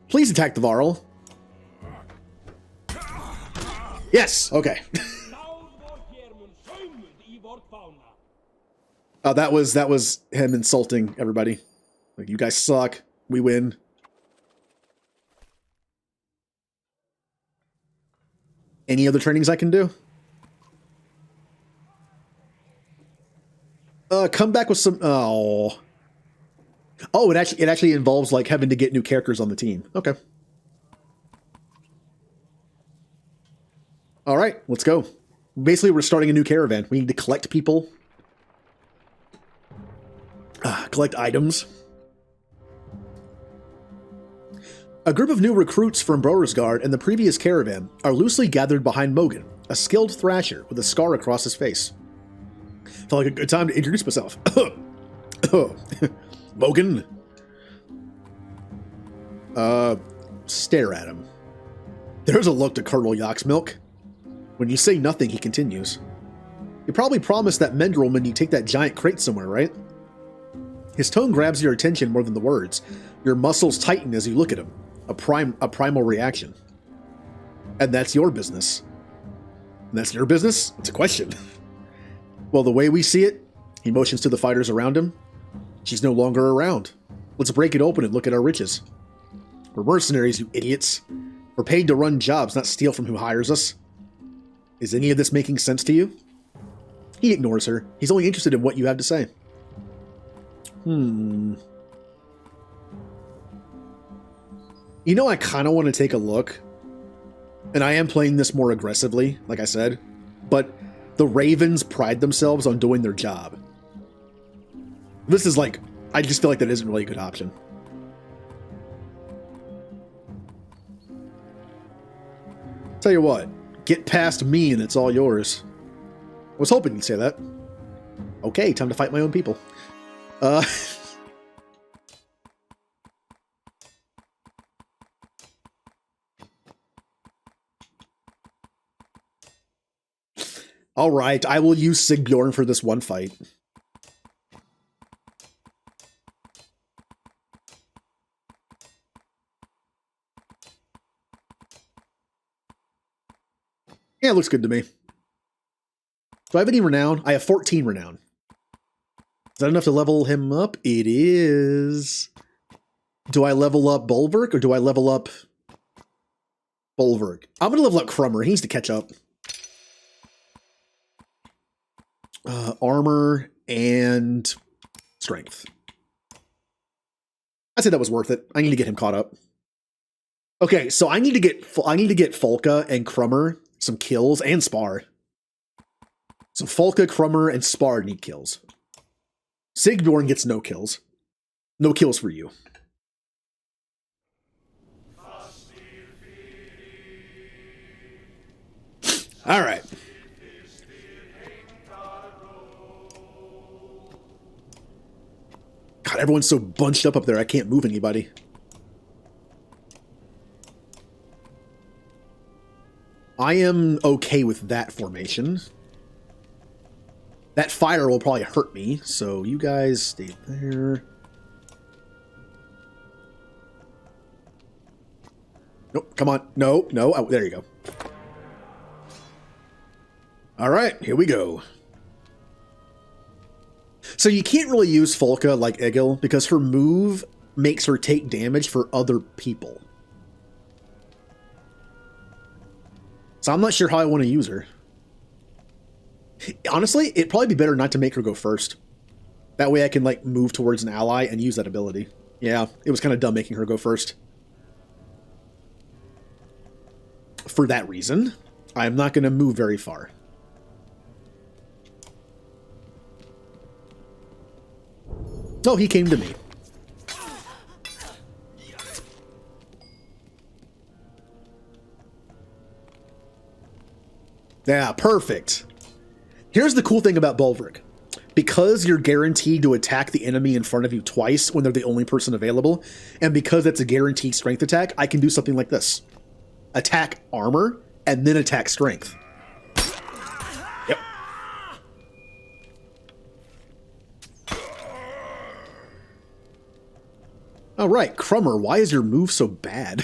Please attack the Varl. Yes! Okay. Oh, that was him insulting everybody. Like, you guys suck. We win. Any other trainings I can do? Come back with some... Oh. Oh, it actually involves, like, having to get new characters on the team. Okay. Alright, let's go. Basically, we're starting a new caravan. We need to collect people. Collect items. A group of new recruits from Brodersgard and the previous caravan are loosely gathered behind Mogan, a skilled thrasher with a scar across his face. Felt like a good time to introduce myself. Mogan. Stare at him. There's a look to Colonel Yock's milk. When you say nothing, he continues. You probably promised that Mendrelman you'd take that giant crate somewhere, right? His tone grabs your attention more than the words. Your muscles tighten as you look at him. A primal reaction. And that's your business. And that's your business? It's a question. Well, the way we see it, he motions to the fighters around him. She's no longer around. Let's break it open and look at our riches. We're mercenaries, you idiots. We're paid to run jobs, not steal from who hires us. Is any of this making sense to you? He ignores her. He's only interested in what you have to say. You know, I kind of want to take a look. And I am playing this more aggressively, like I said. But the Ravens pride themselves on doing their job. This is like, I just feel like that isn't really a good option. Tell you what, get past me and it's all yours. I was hoping you'd say that. Okay, time to fight my own people. All right, I will use Sigbjorn for this one fight. Yeah, it looks good to me. Do I have any renown? I have 14 renown. Is that enough to level him up? It is. Do I level up Bulwark or do I level up Bulwark? I'm going to level up Crummer. He needs to catch up. Armor and strength. I said that was worth it. I need to get him caught up. Okay, so I need to get Folka and Crummer some kills and Spar. So Folka, Crummer, and Spar need kills. Sigbjorn gets no kills. No kills for you. All right. God, everyone's so bunched up there, I can't move anybody. I am okay with that formation. That fire will probably hurt me, so you guys stay there. Nope, come on. No, no. Oh, there you go. All right, here we go. So you can't really use Folka like Egil because her move makes her take damage for other people. So I'm not sure how I want to use her. Honestly, it'd probably be better not to make her go first. That way I can like move towards an ally and use that ability. Yeah, it was kind of dumb making her go first. For that reason, I'm not going to move very far. Oh, he came to me. Yeah, perfect. Here's the cool thing about Bulwark. Because you're guaranteed to attack the enemy in front of you twice when they're the only person available, and because it's a guaranteed strength attack, I can do something like this. Attack armor, and then attack strength. Yep. All right, Crummer, why is your move so bad?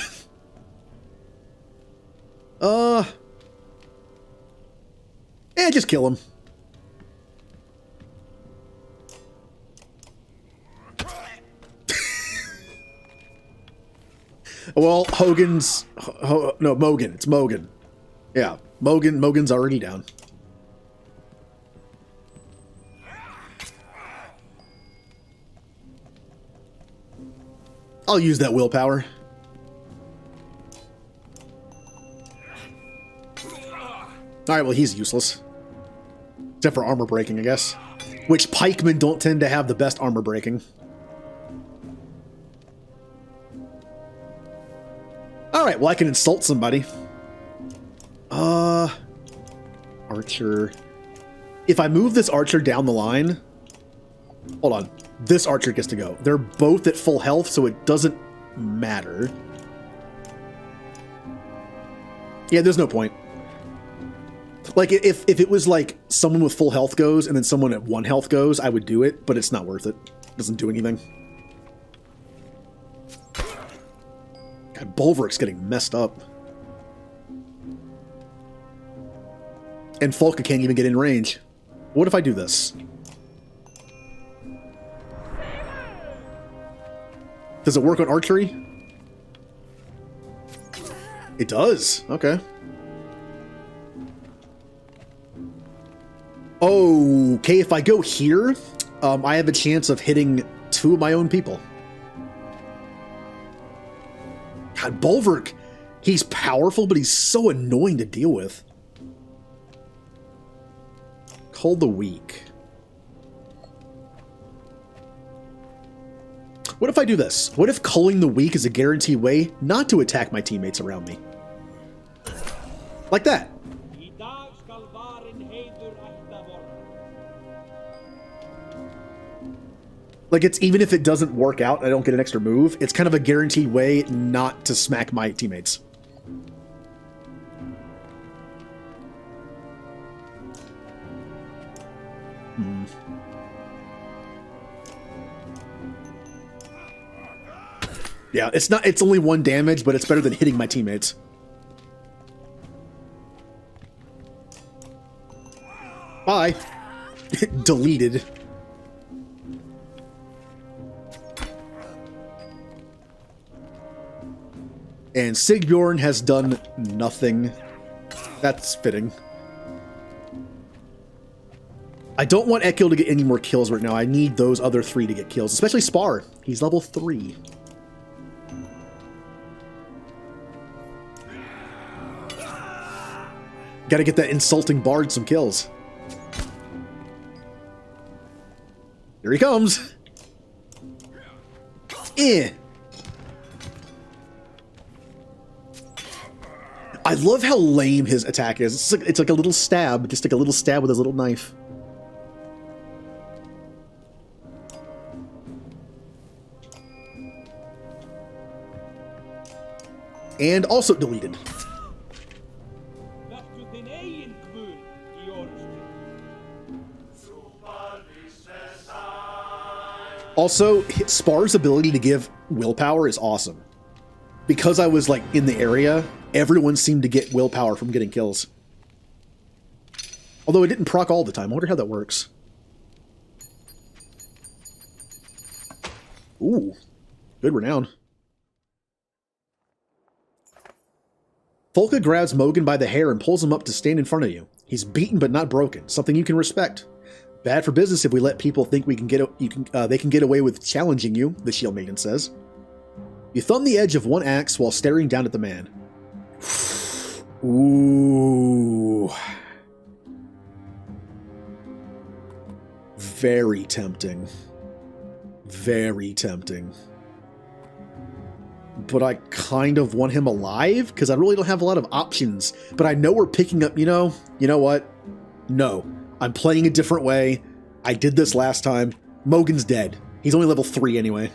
Just kill him. Well, Hogan's... no, Mogan. It's Mogan. Yeah, Mogan's already down. I'll use that willpower. Alright, well, he's useless. Except for armor breaking, I guess. Which pikemen don't tend to have the best armor breaking. Alright, well, I can insult somebody. Archer. If I move this archer down the line... Hold on. This archer gets to go. They're both at full health, so it doesn't matter. Yeah, there's no point. Like, if it was like someone with full health goes and then someone at 1 health goes, I would do it, but it's not worth it. It doesn't do anything. God, Bulwark's getting messed up. And Folka can't even get in range. What if I do this? Does it work on archery? It does. Okay. Okay, if I go here, I have a chance of hitting 2 of my own people. God, Bulwark, he's powerful, but he's so annoying to deal with. Cull the Weak. What if I do this? What if culling the weak is a guaranteed way not to attack my teammates around me? Like that. Like, it's even if it doesn't work out, I don't get an extra move, it's kind of a guaranteed way not to smack my teammates. Yeah, it's only 1 damage, but it's better than hitting my teammates. Bye. Deleted. And Sigbjorn has done nothing. That's fitting. I don't want Ekil to get any more kills right now. I need those other 3 to get kills, especially Spar. He's level 3. Gotta get that insulting bard some kills. Here he comes. I love how lame his attack is. It's like a little stab, just like a little stab with his little knife. And also deleted. Also, Spar's ability to give willpower is awesome. Because I was, like, in the area, everyone seemed to get willpower from getting kills. Although it didn't proc all the time. I wonder how that works. Ooh. Good renown. Folka grabs Mogan by the hair and pulls him up to stand in front of you. He's beaten but not broken, something you can respect. Bad for business if we let people think they can get away with challenging you, the Shield Maiden says. You thumb the edge of one axe while staring down at the man. Ooh. Very tempting. Very tempting. But I kind of want him alive, because I really don't have a lot of options. But I know we're picking up, you know what? No. I'm playing a different way. I did this last time. Mogan's dead. He's only level 3 anyway.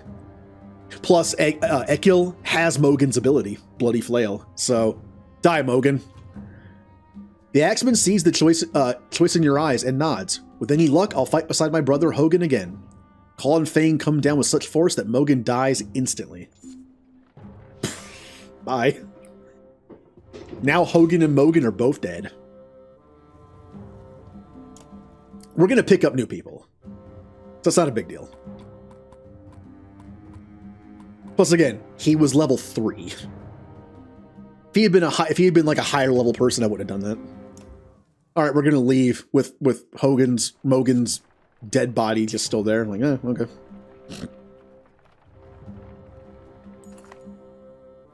Plus, Ekil has Mogan's ability, Bloody Flail. So, die, Mogan. The Axeman sees the choice in your eyes and nods. With any luck, I'll fight beside my brother Hogan again. Call and Fane come down with such force that Mogan dies instantly. Bye. Now Hogan and Mogan are both dead. We're going to pick up new people. So it's not a big deal. Plus, again, he was level 3. If he had been like a higher level person, I would have done that. All right, we're going to leave with Mogan's dead body just still there. I'm like, okay.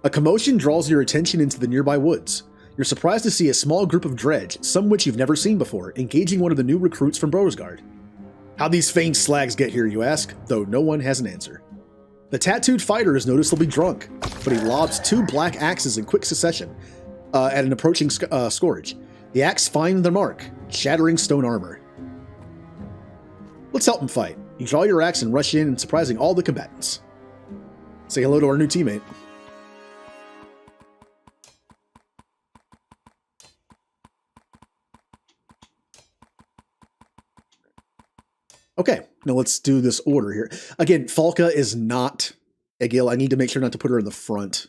A commotion draws your attention into the nearby woods. You're surprised to see a small group of dredge, some which you've never seen before, engaging one of the new recruits from Brosgard. How these faint slags get here, you ask, though no one has an answer. The tattooed fighter is noticeably drunk, but he lobs 2 black axes in quick succession at an approaching scourge. The axe find their mark, shattering stone armor. Let's help him fight. You draw your axe and rush in, surprising all the combatants. Say hello to our new teammate. Okay, now let's do this order here. Again, Falca is not Egil. I need to make sure not to put her in the front.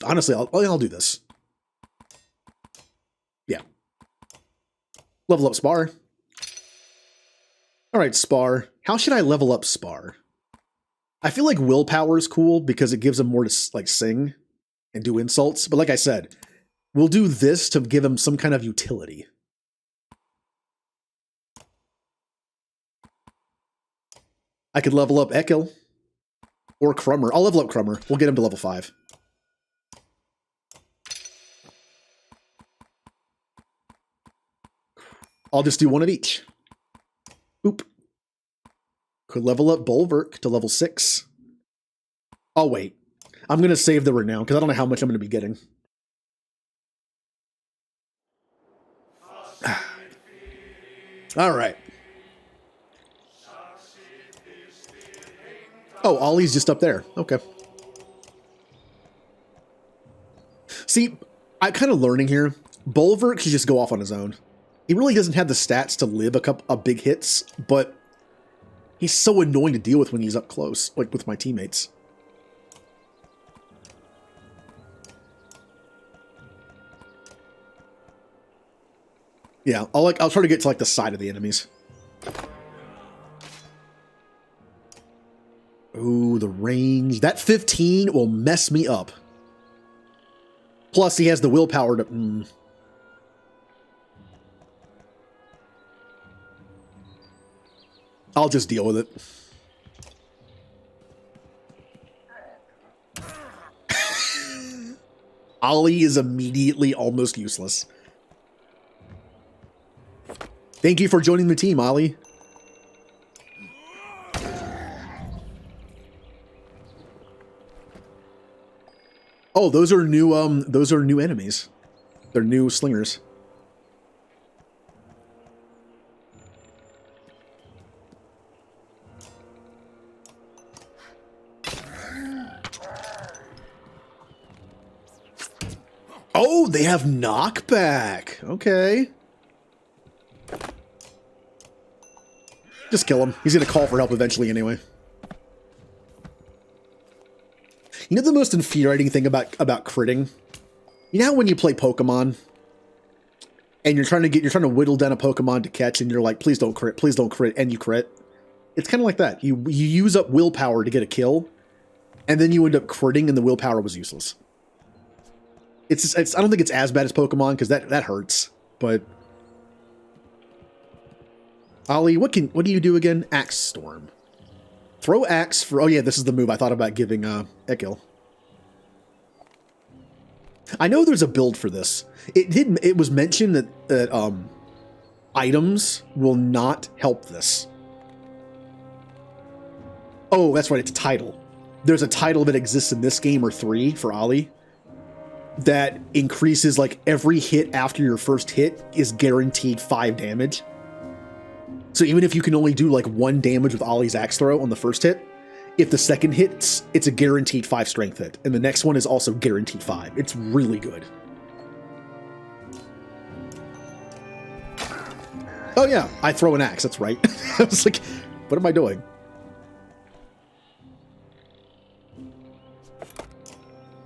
Honestly, I'll do this. Yeah. Level up Spar. All right, Spar. How should I level up Spar? I feel like willpower is cool because it gives him more to like sing and do insults. But like I said, we'll do this to give him some kind of utility. I could level up Ekil or Crummer. I'll level up Crummer. We'll get him to level 5. I'll just do one of each. Oop. Could level up Bulwark to level 6. I'll wait. I'm going to save the renown because I don't know how much I'm going to be getting. All right. Oh, Ollie's just up there. Okay. See, I'm kind of learning here. Bulwark should just go off on his own. He really doesn't have the stats to live a couple of big hits, but he's so annoying to deal with when he's up close, like with my teammates. Yeah, I'll try to get to like the side of the enemies. Ooh, the range. That 15 will mess me up. Plus, he has the willpower to... I'll just deal with it. Ollie is immediately almost useless. Thank you for joining the team, Ollie. Oh, those are new enemies. They're new slingers. Oh, they have knockback. Okay. Just kill him. He's going to call for help eventually anyway. You know the most infuriating thing about critting? You know how when you play Pokemon and you're trying to whittle down a Pokemon to catch and you're like, please don't crit, and you crit? It's kind of like that. You use up willpower to get a kill, and then you end up critting and the willpower was useless. It's I don't think it's as bad as Pokemon because that hurts, but Ollie, what do you do again? Axe Storm. Throw axe for... Oh yeah, this is the move I thought about giving Ekil. I know there's a build for this. It was mentioned that items will not help this. Oh, that's right, it's a title. There's a title that exists in this game or 3 for Ollie that increases like every hit after your first hit is guaranteed 5 damage. So even if you can only do like 1 damage with Ollie's axe throw on the first hit, if the second hits, it's a guaranteed 5 strength hit. And the next one is also guaranteed 5. It's really good. Oh yeah, I throw an axe, that's right. I was like, what am I doing?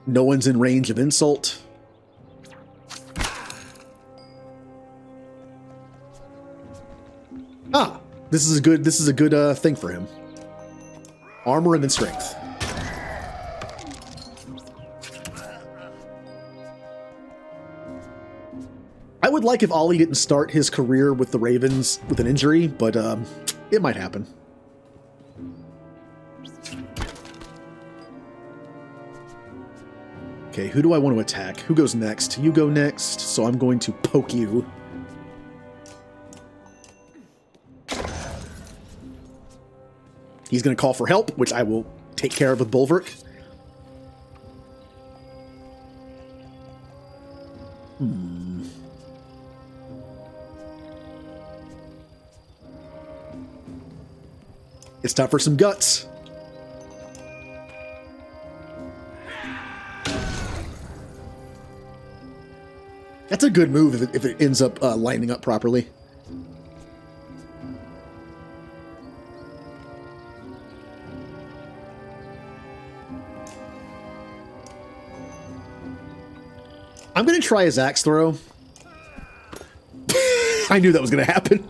No one's in range of insult. Ah, this is a good thing for him. Armor and then strength. I would like if Ollie didn't start his career with the Ravens with an injury, but it might happen. Okay, who do I want to attack? Who goes next? You go next, so I'm going to poke you. He's going to call for help, which I will take care of with Bulwark. It's time for some guts. That's a good move if it ends up lining up properly. I'm going to try his axe throw. I knew that was going to happen.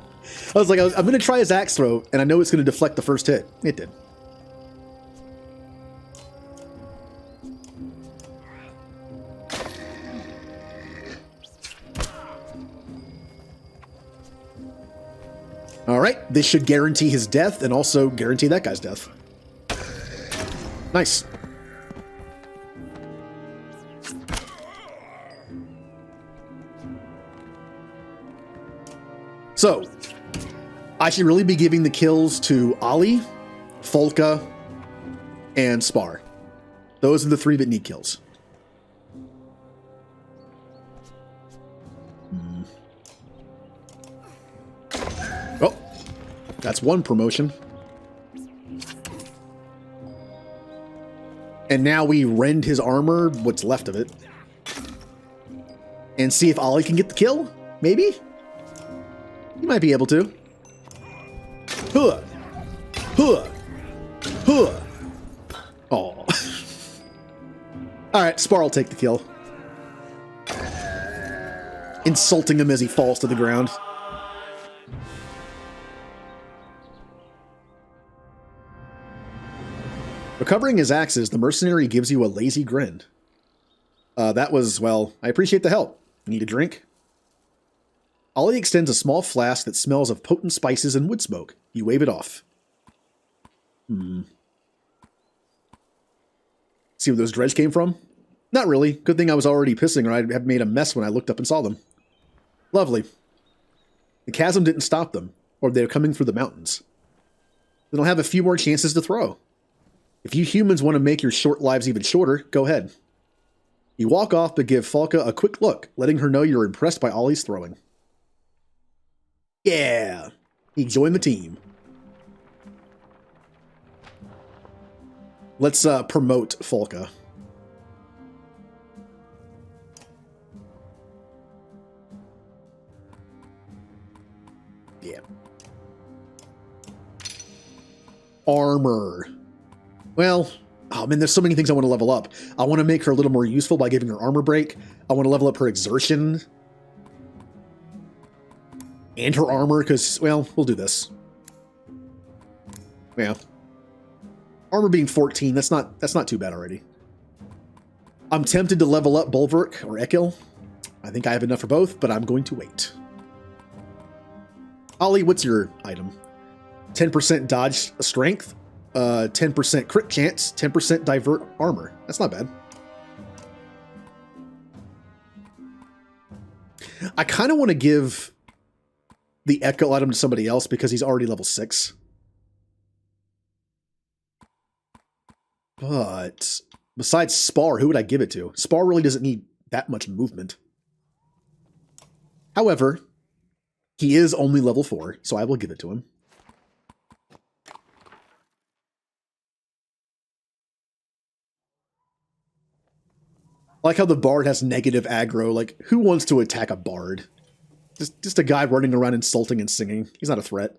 I was like, I'm going to try his axe throw, and I know it's going to deflect the first hit. It did. All right, this should guarantee his death and also guarantee that guy's death. Nice. So, I should really be giving the kills to Ollie, Folka, and Spar. Those are the 3 that need kills. Oh, that's 1 promotion. And now we rend his armor, what's left of it. And see if Ollie can get the kill? Maybe? You might be able to. Huh. Huh. Huh. Oh. Alright, Spar will take the kill. Insulting him as he falls to the ground. Recovering his axes, the mercenary gives you a lazy grin. That was, well, I appreciate the help. Need a drink? Ollie extends a small flask that smells of potent spices and wood smoke. You wave it off. See where those dredge came from? Not really. Good thing I was already pissing or I'd have made a mess when I looked up and saw them. Lovely. The chasm didn't stop them, or they're coming through the mountains. Then I'll have a few more chances to throw. If you humans want to make your short lives even shorter, go ahead. You walk off but give Falka a quick look, letting her know you're impressed by Ollie's throwing. Yeah, he joined the team. Let's promote Folka. Yeah. Armor. Well, oh man, there's so many things I want to level up. I want to make her a little more useful by giving her armor break. I want to level up her exertion. And her armor, because, well, we'll do this. Yeah. Armor being 14, that's not too bad already. I'm tempted to level up Bulwark or Ekil. I think I have enough for both, but I'm going to wait. Ollie, what's your item? 10% dodge strength, 10% crit chance, 10% divert armor. That's not bad. I kind of want to give the Echo item to somebody else because he's already level 6. But besides Spar, who would I give it to? Spar really doesn't need that much movement. However, he is only level 4, so I will give it to him. I like how the Bard has negative aggro. Like, who wants to attack a Bard? Just a guy running around insulting and singing. He's not a threat.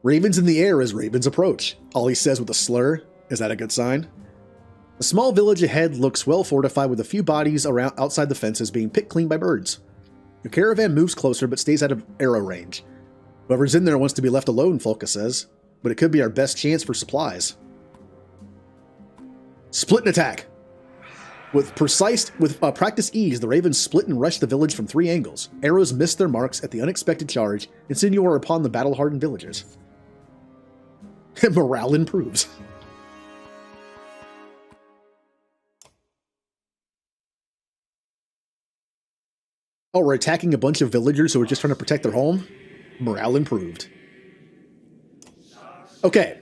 Ravens in the air as ravens approach. Ollie says with a slur. Is that a good sign? The small village ahead looks well fortified with a few bodies around outside the fences being picked clean by birds. Your caravan moves closer but stays out of arrow range. Whoever's in there wants to be left alone, Folka says. But it could be our best chance for supplies. Split and attack. With practiced ease, the ravens split and rush the village from 3 angles. Arrows miss their marks at the unexpected charge, and soon you are upon the battle-hardened villagers. Morale improves. Oh, we're attacking a bunch of villagers who are just trying to protect their home? Morale improved. Okay.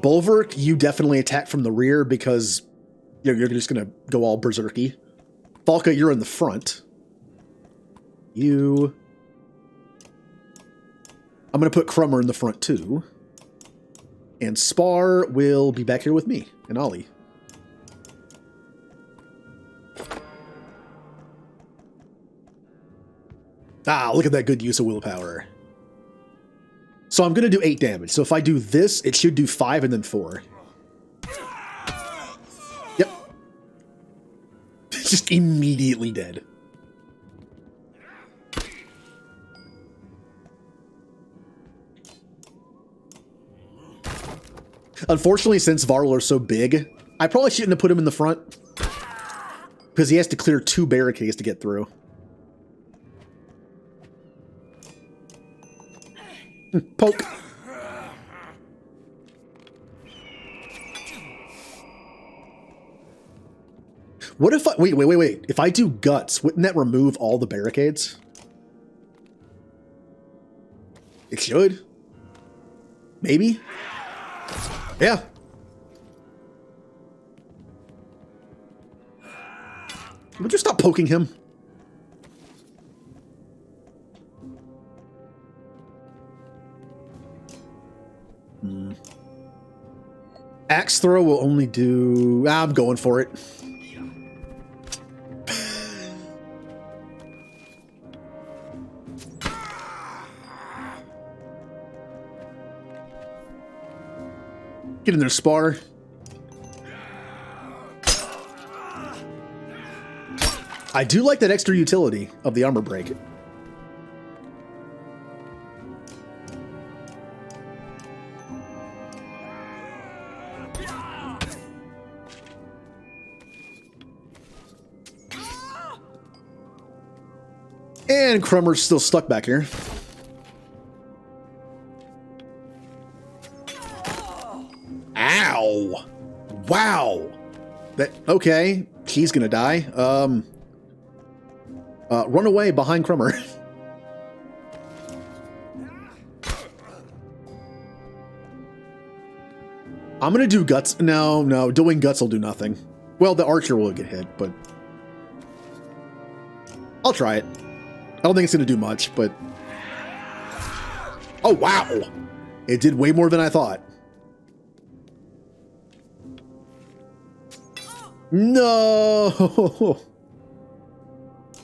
Bulwark, you definitely attack from the rear because you're just going to go all berserky. Falka, you're in the front. I'm going to put Crummer in the front too. And Spar will be back here with me and Ollie. Ah, look at that good use of willpower. So I'm going to do 8 damage. So if I do this, it should do 5 and then 4. Yep. Just immediately dead. Unfortunately, since Varl are so big, I probably shouldn't have put him in the front. Because he has to clear 2 barricades to get through. Poke. What if I... Wait. If I do guts, wouldn't that remove all the barricades? It should. Maybe? Yeah. Would you stop poking him? Axe throw will only do... I'm going for it. Get in there, spar. I do like that extra utility of the armor break. And Crummer's still stuck back here. Ow! Wow! That okay? He's gonna die. Run away behind Crummer. I'm gonna do guts. No, doing guts will do nothing. Well, the archer will get hit, but I'll try it. I don't think it's gonna do much, but oh wow! It did way more than I thought. No!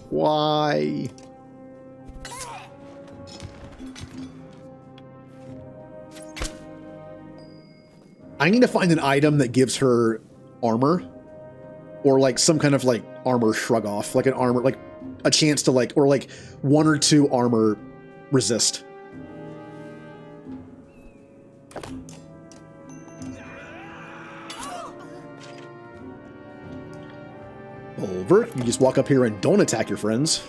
Why? I need to find an item that gives her armor. Or like some kind of like armor shrug off. Like an armor, like a chance to like, or like 1 or 2 armor resist. Over. You just walk up here and don't attack your friends.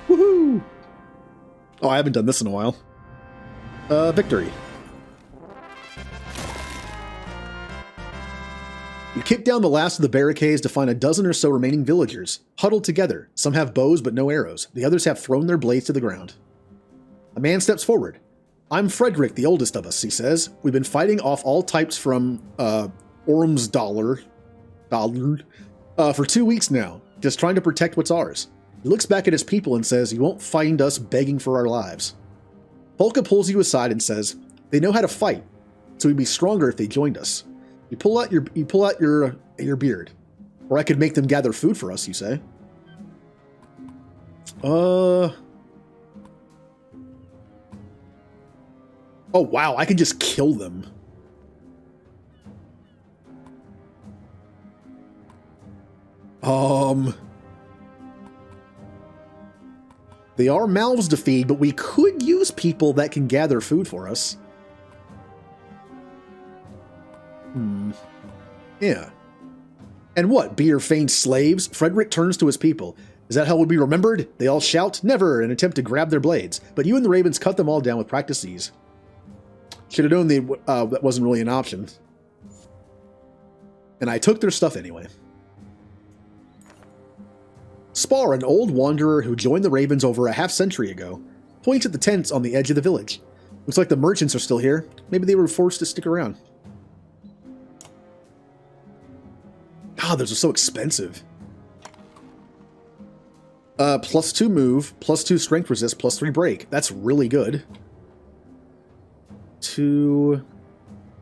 Woohoo! Oh, I haven't done this in a while. Victory. You kick down the last of the barricades to find a dozen or so remaining villagers, huddled together. Some have bows but no arrows. The others have thrown their blades to the ground. A man steps forward. I'm Frederick, the oldest of us, he says. We've been fighting off all types from Ormsdalr for 2 weeks now, just trying to protect what's ours. He looks back at his people and says, you won't find us begging for our lives. Volka pulls you aside and says, they know how to fight, so we'd be stronger if they joined us. You pull out your beard. Or I could make them gather food for us, you say. Oh wow, I can just kill them. They are mouths to feed, but we could use people that can gather food for us. Yeah. And what, be your feigned slaves? Frederick turns to his people. Is that how we'll be remembered? They all shout, never, and attempt to grab their blades. But you and the ravens cut them all down with practice ease. Should have known that wasn't really an option. And I took their stuff anyway. Spar, an old wanderer who joined the ravens over a half-century ago, points at the tents on the edge of the village. Looks like the merchants are still here. Maybe they were forced to stick around. God, those are so expensive. +2 move, +2 strength resist, +3 break. That's really good. +2.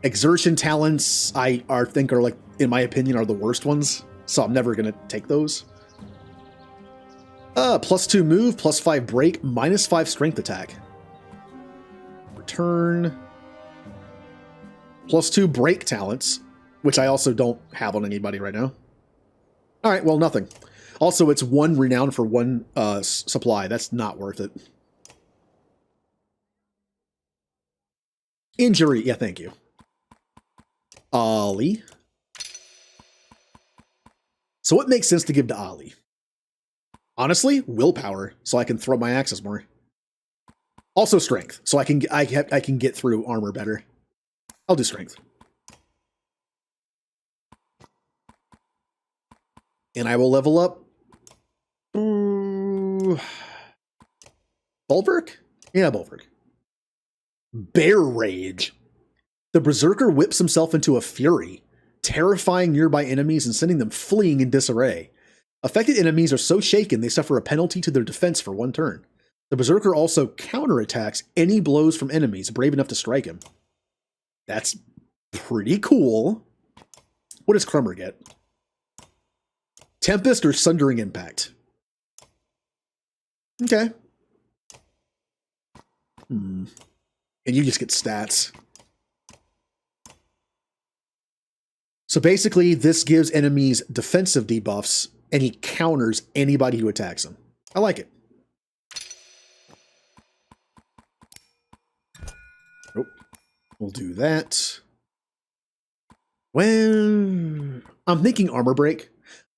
Exertion talents, I think are like, in my opinion, are the worst ones. So I'm never going to take those. +2 move, +5 break, -5 strength attack. Return. +2 break talents, which I also don't have on anybody right now. All right, well, nothing. Also, it's 1 renown for 1 supply. That's not worth it. Injury. Yeah, thank you. Ollie. So what makes sense to give to Ollie? Honestly, willpower, so I can throw my axes more. Also strength, so I can get through armor better. I'll do strength. And I will level up. Bulwark? Yeah, Bulwark. Bear Rage. The Berserker whips himself into a fury, terrifying nearby enemies and sending them fleeing in disarray. Affected enemies are so shaken they suffer a penalty to their defense for 1 turn. The Berserker also counterattacks any blows from enemies brave enough to strike him. That's pretty cool. What does Crummer get? Tempest or Sundering Impact? Okay. And you just get stats. So basically, this gives enemies defensive debuffs, and he counters anybody who attacks him. I like it. Nope. We'll do that. Well, I'm thinking Armor Break.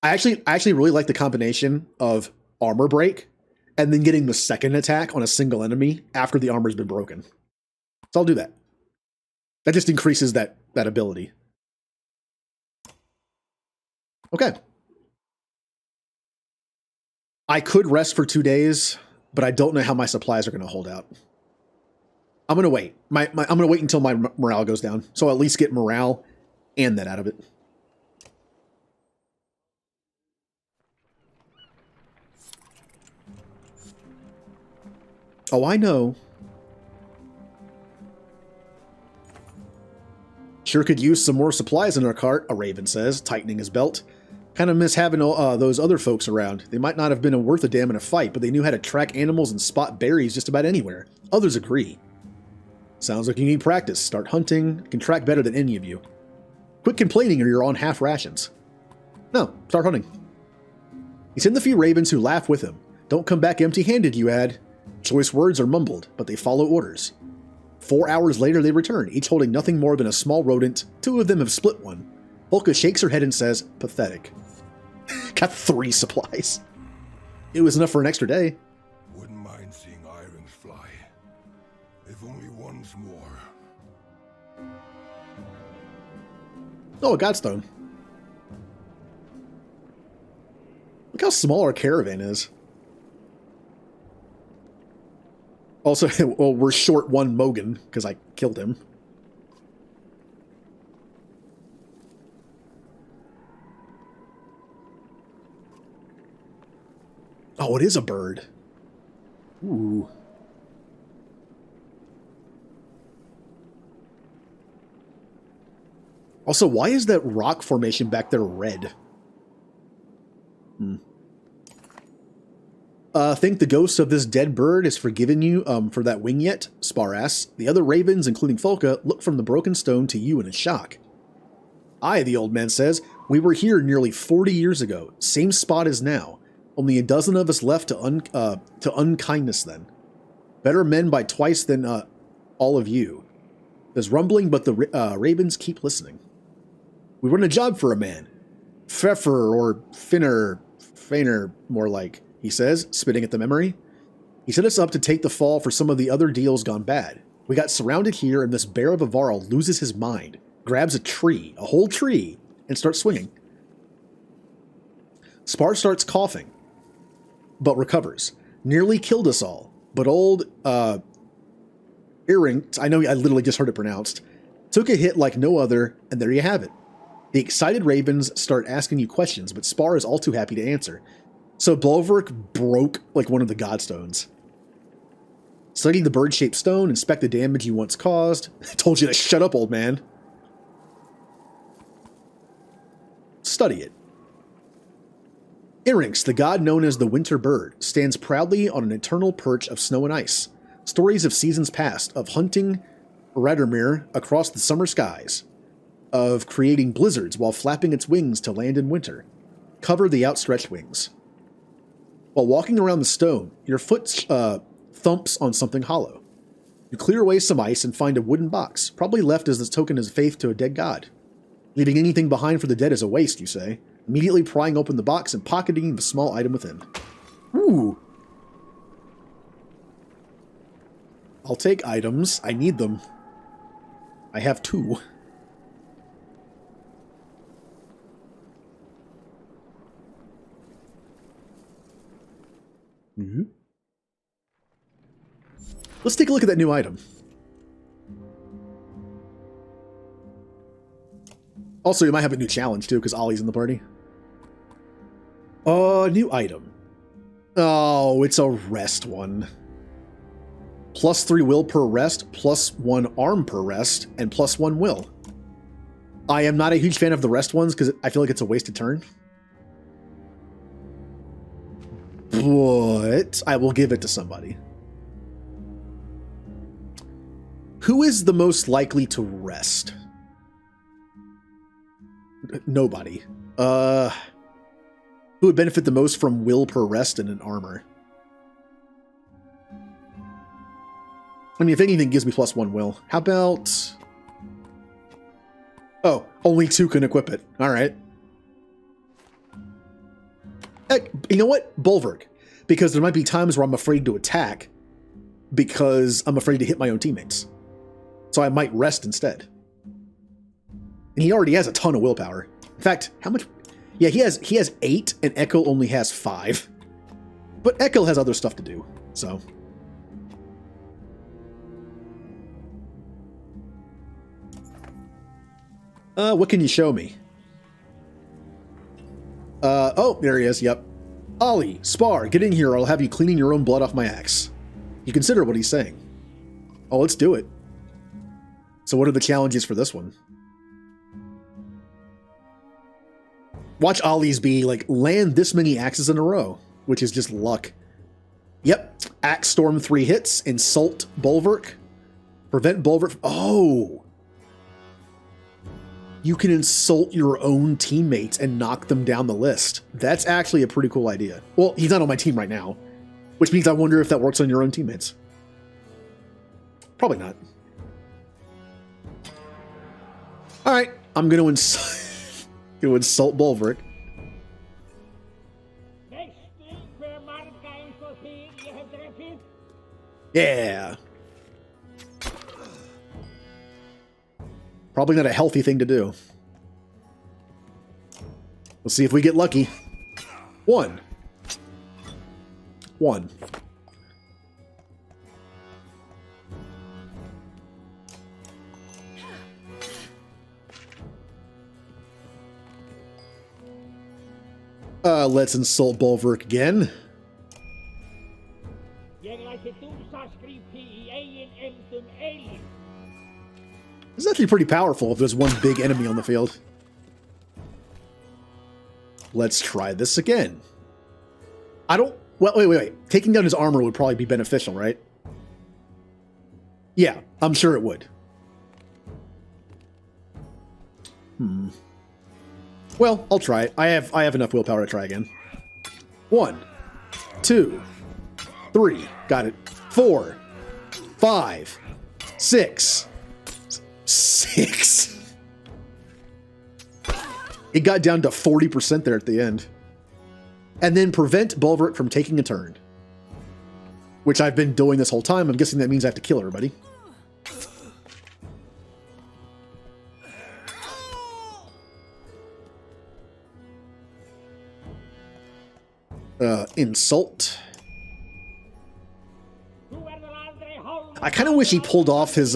I actually really like the combination of Armor Break and then getting the second attack on a single enemy after the armor's been broken. So I'll do that. That just increases that ability. Okay. I could rest for 2 days, but I don't know how my supplies are going to hold out. I'm going to wait. I'm going to wait until my morale goes down. So I'll at least get morale and that out of it. Oh, I know. Sure could use some more supplies in our cart, a raven says, tightening his belt. Kind of miss having those other folks around. They might not have been worth a damn in a fight, but they knew how to track animals and spot berries just about anywhere. Others agree. Sounds like you need practice. Start hunting. Can track better than any of you. Quit complaining or you're on half rations. No, start hunting. He sent the few ravens who laugh with him. Don't come back empty-handed, you add. Choice words are mumbled, but they follow orders. 4 hours later, they return, each holding nothing more than a small rodent. 2 of them have split one. Volka shakes her head and says, pathetic. Got 3 supplies. It was enough for an extra day. Wouldn't mind seeing irons fly. If only once more. Oh, a godstone. Look how small our caravan is. Also, well, we're short 1 Mogan, because I killed him. Oh, it is a bird. Ooh. Also, why is that rock formation back there red? Think the ghost of this dead bird has forgiven you for that wing yet? Spar asks. The other ravens, including Folka, look from the broken stone to you in shock. Aye, the old man says. We were here nearly 40 years ago. Same spot as now. Only a dozen of us left to unkindness then. Better men by twice than all of you. There's rumbling, but the ravens keep listening. We run a job for a man. Pfeffer or Feiner, more like, he says, spitting at the memory. He set us up to take the fall for some of the other deals gone bad. We got surrounded here, and this bear of a Varl loses his mind, grabs a whole tree, and starts swinging. Spar starts coughing, but recovers. Nearly killed us all, but old Earring, I know I literally just heard it pronounced, took a hit like no other, and there you have it. The excited ravens start asking you questions, but Spar is all too happy to answer. So Bulwark broke like one of the godstones. Study the bird-shaped stone, inspect the damage you once caused. I told you to shut up, old man. Study it. Irinx, the god known as the winter bird, stands proudly on an eternal perch of snow and ice. Stories of seasons past, of hunting Radomir across the summer skies, of creating blizzards while flapping its wings to land in winter, cover the outstretched wings. While walking around the stone, your foot thumps on something hollow. You clear away some ice and find a wooden box, probably left as a token of faith to a dead god. Leaving anything behind for the dead is a waste, you say, immediately prying open the box and pocketing the small item within. Ooh. I'll take items. I need them. I have 2. Mm-hmm. Let's take a look at that new item. Also, you might have a new challenge, too, because Ollie's in the party. New item. Oh, it's a rest one. +3 will per rest, +1 arm per rest, and +1 will. I am not a huge fan of the rest ones, because I feel like it's a wasted turn. But I will give it to somebody. Who is the most likely to rest? Nobody. Who would benefit the most from will per rest and an armor? I mean, if anything, gives me +1 will. How about... Oh, only 2 can equip it. Alright. You know what? Bulwark. Because there might be times where I'm afraid to attack because I'm afraid to hit my own teammates. So I might rest instead. And he already has a ton of willpower. In fact, how much... Yeah, he has 8, and Echo only has 5. But Echo has other stuff to do, so... what can you show me? Oh, there he is, yep. Ollie, Spar, get in here or I'll have you cleaning your own blood off my axe. You consider what he's saying. Oh, let's do it. So what are the challenges for this one? Watch Ollie's be like, land this many axes in a row, which is just luck. Yep, Axe Storm 3 hits, Insult Bulwark, Prevent Bulwark. Oh! You can insult your own teammates and knock them down the list. That's actually a pretty cool idea. Well, he's not on my team right now, which means I wonder if that works on your own teammates. Probably not. All right, I'm going to insult Bulwark. Yeah. Probably not a healthy thing to do. Let's see if we get lucky. 1. Let's insult Bulwark again. This is actually pretty powerful if there's one big enemy on the field. Let's try this again. Well, wait. Taking down his armor would probably be beneficial, right? Yeah, I'm sure it would. Well, I'll try it. I have enough willpower to try again. 1, 2, 3. Got it. 4, 5, 6. 6. It got down to 40% there at the end. And then prevent Bulwark from taking a turn. Which I've been doing this whole time. I'm guessing that means I have to kill everybody. Insult. I kind of wish he pulled off his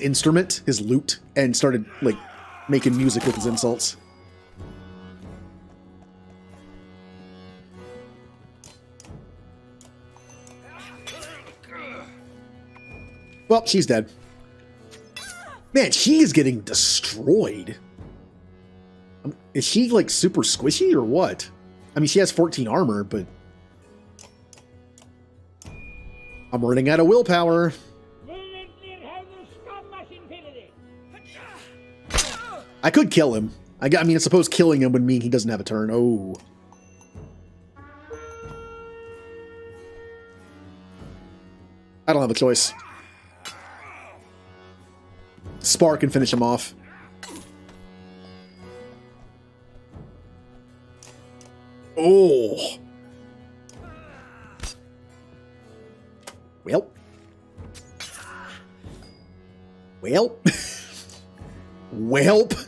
instrument, his lute, and started, like, making music with his insults. Well, she's dead. Man, she is getting destroyed. Is she, like, super squishy or what? I mean, she has 14 armor, but... I'm running out of willpower. I could kill him. I mean, I suppose killing him would mean he doesn't have a turn. Oh. I don't have a choice. Spark can finish him off. Oh. Well. Well. Welp.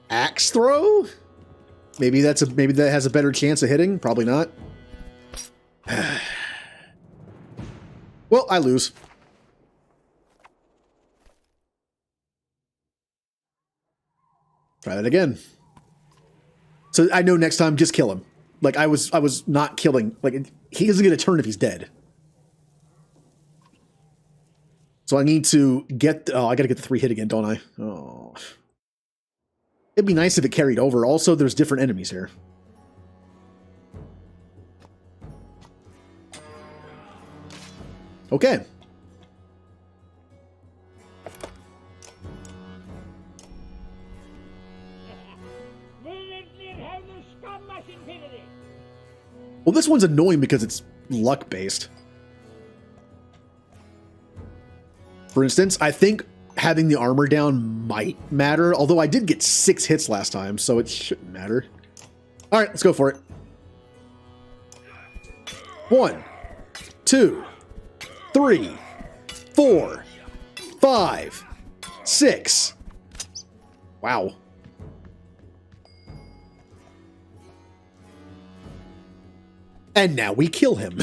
Axe throw? Maybe that has a better chance of hitting. Probably not. Well, I lose. Try that again. So I know next time, just kill him. Like I was not killing. Like he doesn't get a turn if he's dead. So I need to get. Oh, I gotta get the 3 hit again, don't I? Oh. It'd be nice if it carried over. Also, there's different enemies here. Okay. Well, this one's annoying because it's luck-based. For instance, I think having the armor down might matter, although I did get 6 hits last time, so it shouldn't matter. All right, let's go for it. 1, 2, 3, 4, 5, 6. Wow. And now we kill him.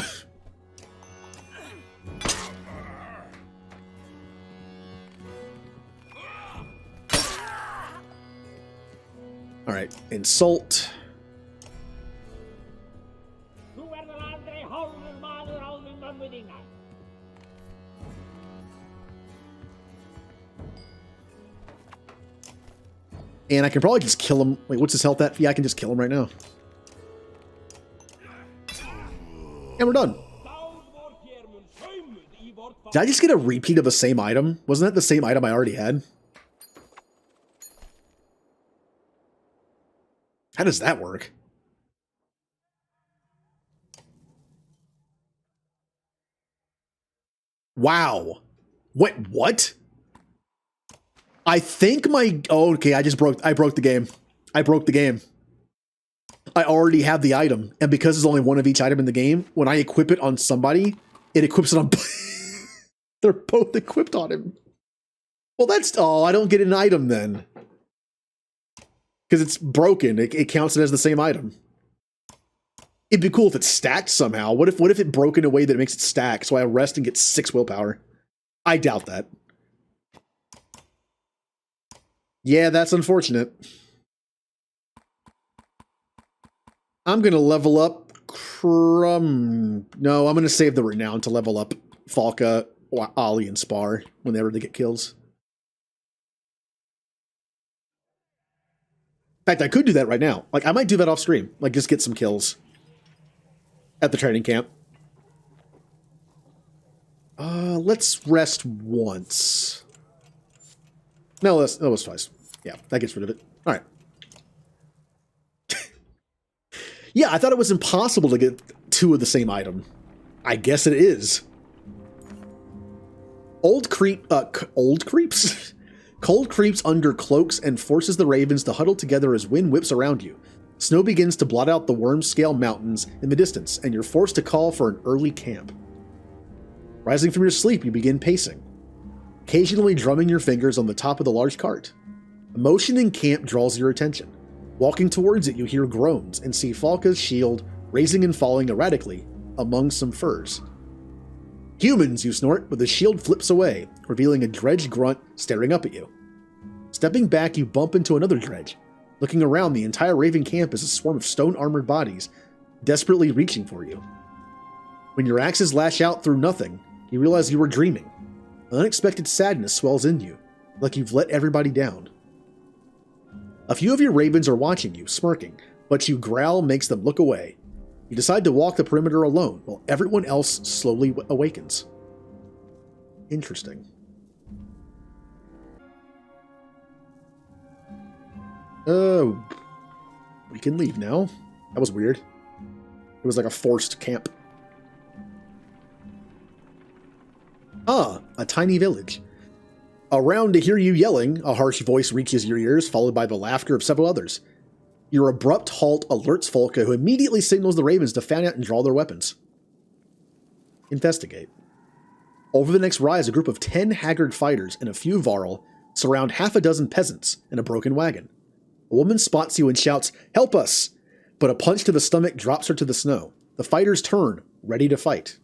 All right, insult. And I can probably just kill him. Wait, what's his health at? Yeah, I can just kill him right now. And we're done. Did I just get a repeat of the same item? Wasn't that the same item I already had? How does that work? Wow. What? I think my... Oh, okay, I broke the game. I broke the game. I already have the item, and because there's only one of each item in the game, when I equip it on somebody, it equips it on... They're both equipped on him. Well, that's... Oh, I don't get an item then. Because it's broken. It counts it as the same item. It'd be cool if it's stacked somehow. What if it broke in a way that makes it stack, so I rest and get 6 willpower? I doubt that. Yeah, that's unfortunate. I'm going to level up Crumb. No, I'm going to save the Renown to level up Falca, Ollie, and Spar whenever they get kills. In fact, I could do that right now. Like, I might do that off stream. Like, just get some kills at the training camp. Let's rest once. No, that was twice. Yeah, that gets rid of it. All right. Yeah, I thought it was impossible to get 2 of the same item. I guess it is. Cold creeps under cloaks and forces the ravens to huddle together as wind whips around you. Snow begins to blot out the worm-scale mountains in the distance, and you're forced to call for an early camp. Rising from your sleep, you begin pacing, occasionally drumming your fingers on the top of the large cart. A motion in camp draws your attention. Walking towards it, you hear groans and see Falca's shield raising and falling erratically among some furs. Humans, you snort, but the shield flips away, revealing a dredge grunt staring up at you. Stepping back, you bump into another dredge. Looking around, the entire Raven camp is a swarm of stone-armored bodies, desperately reaching for you. When your axes lash out through nothing, you realize you were dreaming. An unexpected sadness swells in you, like you've let everybody down. A few of your ravens are watching you, smirking, but you growl makes them look away. You decide to walk the perimeter alone, while everyone else slowly awakens. Interesting. Oh, we can leave now. That was weird. It was like a forced camp. Ah, a tiny village. Around to hear you yelling, a harsh voice reaches your ears, followed by the laughter of several others. Your abrupt halt alerts Volka, who immediately signals the ravens to fan out and draw their weapons. Investigate. Over the next rise, a group of 10 haggard fighters and a few Varl surround half a dozen peasants in a broken wagon. A woman spots you and shouts, "Help us!" But a punch to the stomach drops her to the snow. The fighters turn, ready to fight.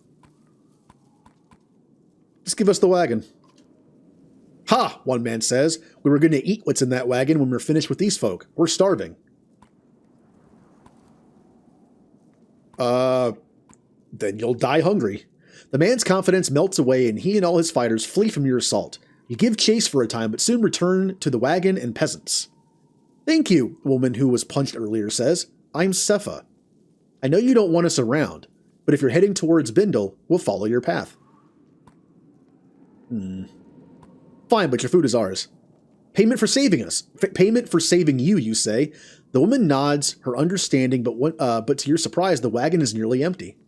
Just give us the wagon. Ha! One man says. We were going to eat what's in that wagon when we're finished with these folk. We're starving. Then you'll die hungry. The man's confidence melts away and he and all his fighters flee from your assault. You give chase for a time, but soon return to the wagon and peasants. Thank you, the woman who was punched earlier says. I'm Sepha. I know you don't want us around, but if you're heading towards Bindle, we'll follow your path. Fine, but your food is ours. Payment for saving us. Payment for saving you, you say. The woman nods, her understanding, but to your surprise, the wagon is nearly empty.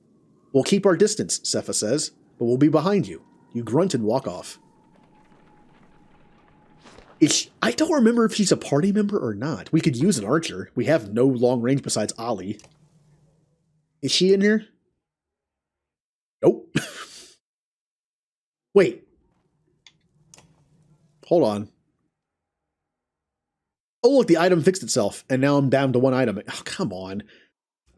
We'll keep our distance, Sepha says, but we'll be behind you. You grunt and walk off. I don't remember if she's a party member or not. We could use an archer. We have no long range besides Ali. Is she in here? Nope. Wait. Hold on. Oh, look, the item fixed itself, and now I'm down to one item. Oh, come on.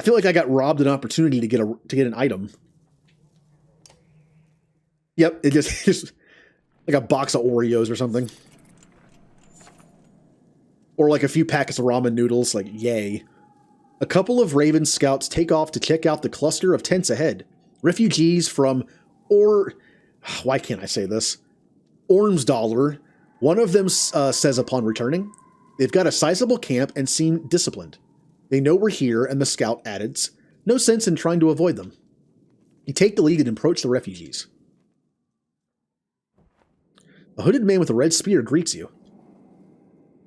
I feel like I got robbed an opportunity to get an item. Yep, it just like a box of Oreos or something. Or like a few packets of ramen noodles, like, yay. A couple of Raven scouts take off to check out the cluster of tents ahead. Refugees from, why can't I say this? Ormsdollar. One of them says upon returning, they've got a sizable camp and seem disciplined. They know we're here, and the scout adds, no sense in trying to avoid them. You take the lead and approach the refugees. A hooded man with a red spear greets you.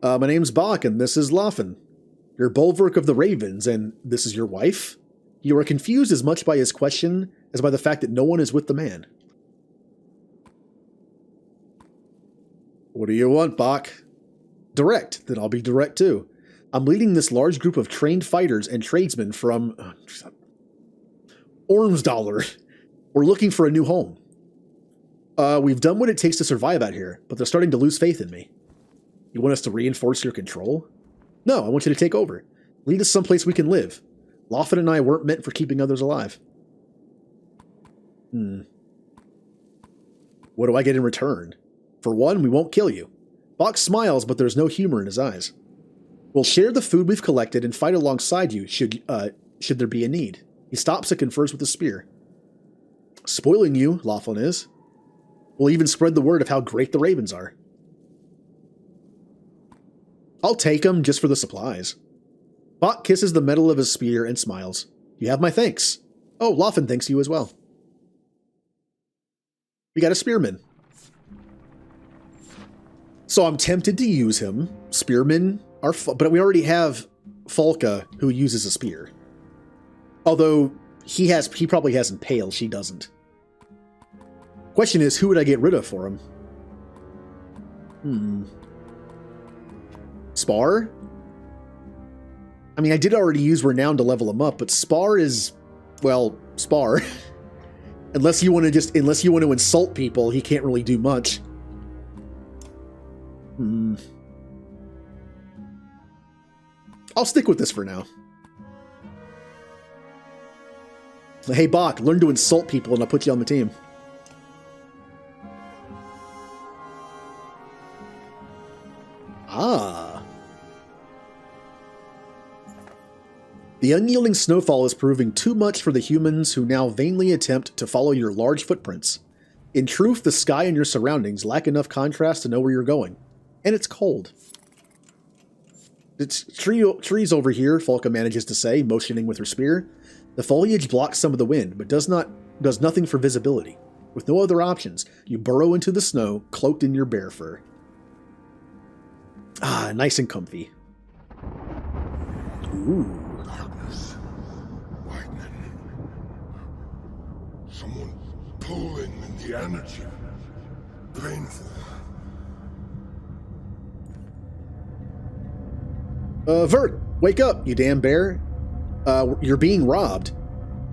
My name's Bach, and this is Laffen. You're bulwark of the Ravens, and this is your wife? You are confused as much by his question as by the fact that no one is with the man. What do you want, Bach? Direct. Then I'll be direct too. I'm leading this large group of trained fighters and tradesmen from Ormsdollar. We're looking for a new home. We've done what it takes to survive out here, but they're starting to lose faith in me. You want us to reinforce your control? No, I want you to take over. Lead us someplace we can live. Laffen and I weren't meant for keeping others alive. What do I get in return? For one, we won't kill you. Bach smiles, but there's no humor in his eyes. We'll share the food we've collected and fight alongside you should there be a need. He stops and confers with the spear. Spoiling you, Laffen is. We'll even spread the word of how great the Ravens are. I'll take them just for the supplies. Bach kisses the metal of his spear and smiles. You have my thanks. Oh, Laffen thanks you as well. We got a spearman. So I'm tempted to use him. Spearmen are but we already have Volka who uses a spear. Although he probably has Impale, she doesn't. Question is, who would I get rid of for him? Spar? I mean, I did already use Renown to level him up, but Spar is, well, Spar. unless you want to insult people, he can't really do much. I'll stick with this for now. Hey, Bach, learn to insult people and I'll put you on the team. Ah. The unyielding snowfall is proving too much for the humans who now vainly attempt to follow your large footprints. In truth, the sky and your surroundings lack enough contrast to know where you're going. And it's cold. It's trees over here, Falca manages to say, motioning with her spear. The foliage blocks some of the wind, but does nothing for visibility. With no other options, you burrow into the snow, cloaked in your bear fur. Ah, nice and comfy. Ooh. Darkness. Lightning. Someone pulling in the energy. Painful. Vert, wake up, you damn bear. You're being robbed.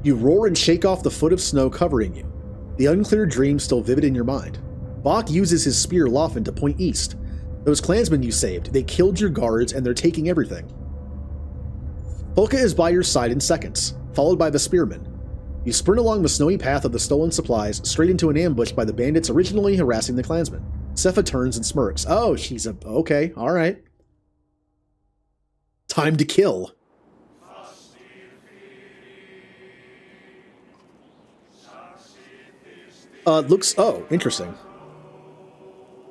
You roar and shake off the foot of snow covering you. The unclear dream still vivid in your mind. Bach uses his spear Loffen to point east. Those clansmen you saved, they killed your guards and they're taking everything. Polka is by your side in seconds, followed by the spearmen. You sprint along the snowy path of the stolen supplies, straight into an ambush by the bandits originally harassing the clansmen. Sepha turns and smirks. Oh, she's a... okay, alright. Time to kill. Looks... oh, interesting.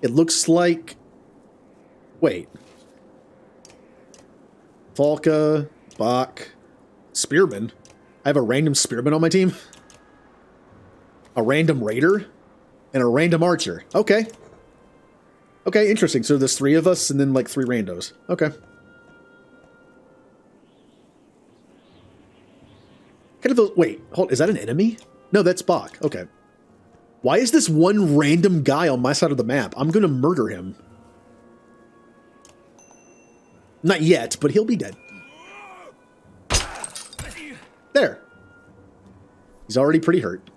It looks like... wait. Falca, Bach, Spearman. I have a random Spearman on my team? A random Raider? And a random Archer. Okay. Okay, interesting. So there's 3 of us and then like 3 randos. Okay. Kind of... wait, hold... is that an enemy? No, that's Bach. Okay. Why is this one random guy on my side of the map? I'm gonna murder him. Not yet, but he'll be dead. There. He's already pretty hurt.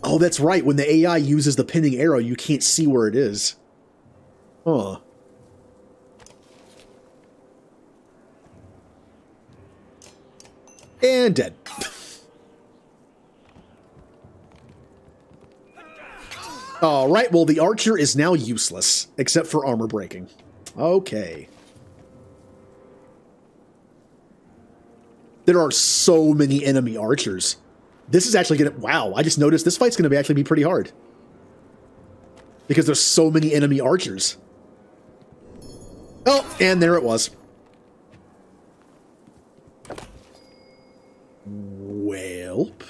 Oh, that's right. When the AI uses the pinning arrow, you can't see where it is. Huh. And dead. Alright, well, the archer is now useless, except for armor breaking. Okay. There are so many enemy archers. This is actually gonna... wow, I just noticed this fight's gonna actually be pretty hard. Because there's so many enemy archers. Oh, and there it was. Welp.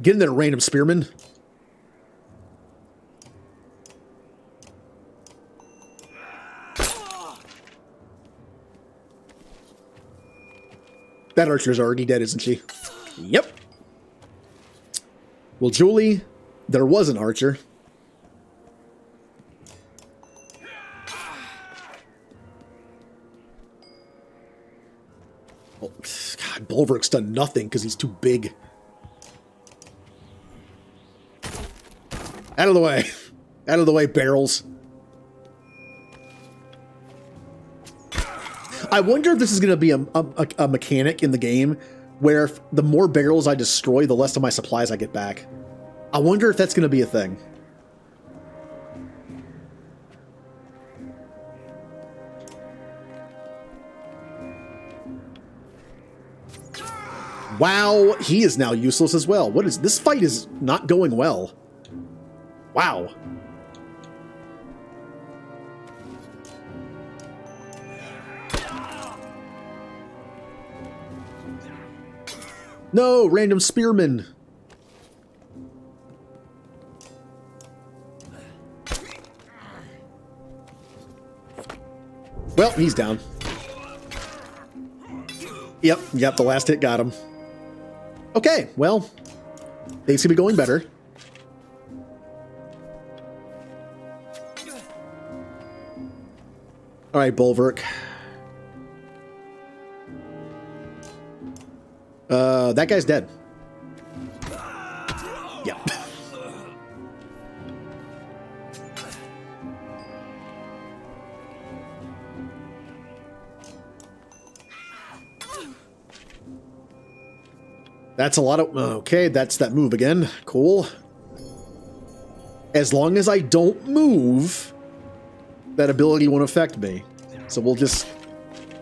Get in there, random spearman. That archer's already dead, isn't she? Yep. Well, Julie, there was an archer. Oh, God, Bulwark's done nothing because he's too big. Out of the way. Out of the way, barrels. I wonder if this is going to be a mechanic in the game where if the more barrels I destroy, the less of my supplies I get back. I wonder if that's going to be a thing. Wow, he is now useless as well. What is this fight is not going well. Wow. No, random spearman. Well, he's down. Yep, the last hit got him. Okay, well, things could be going better. All right, Bulwark. That guy's dead. Yep. That's a lot of... okay, that's that move again. Cool. As long as I don't move, that ability won't affect me. So we'll just...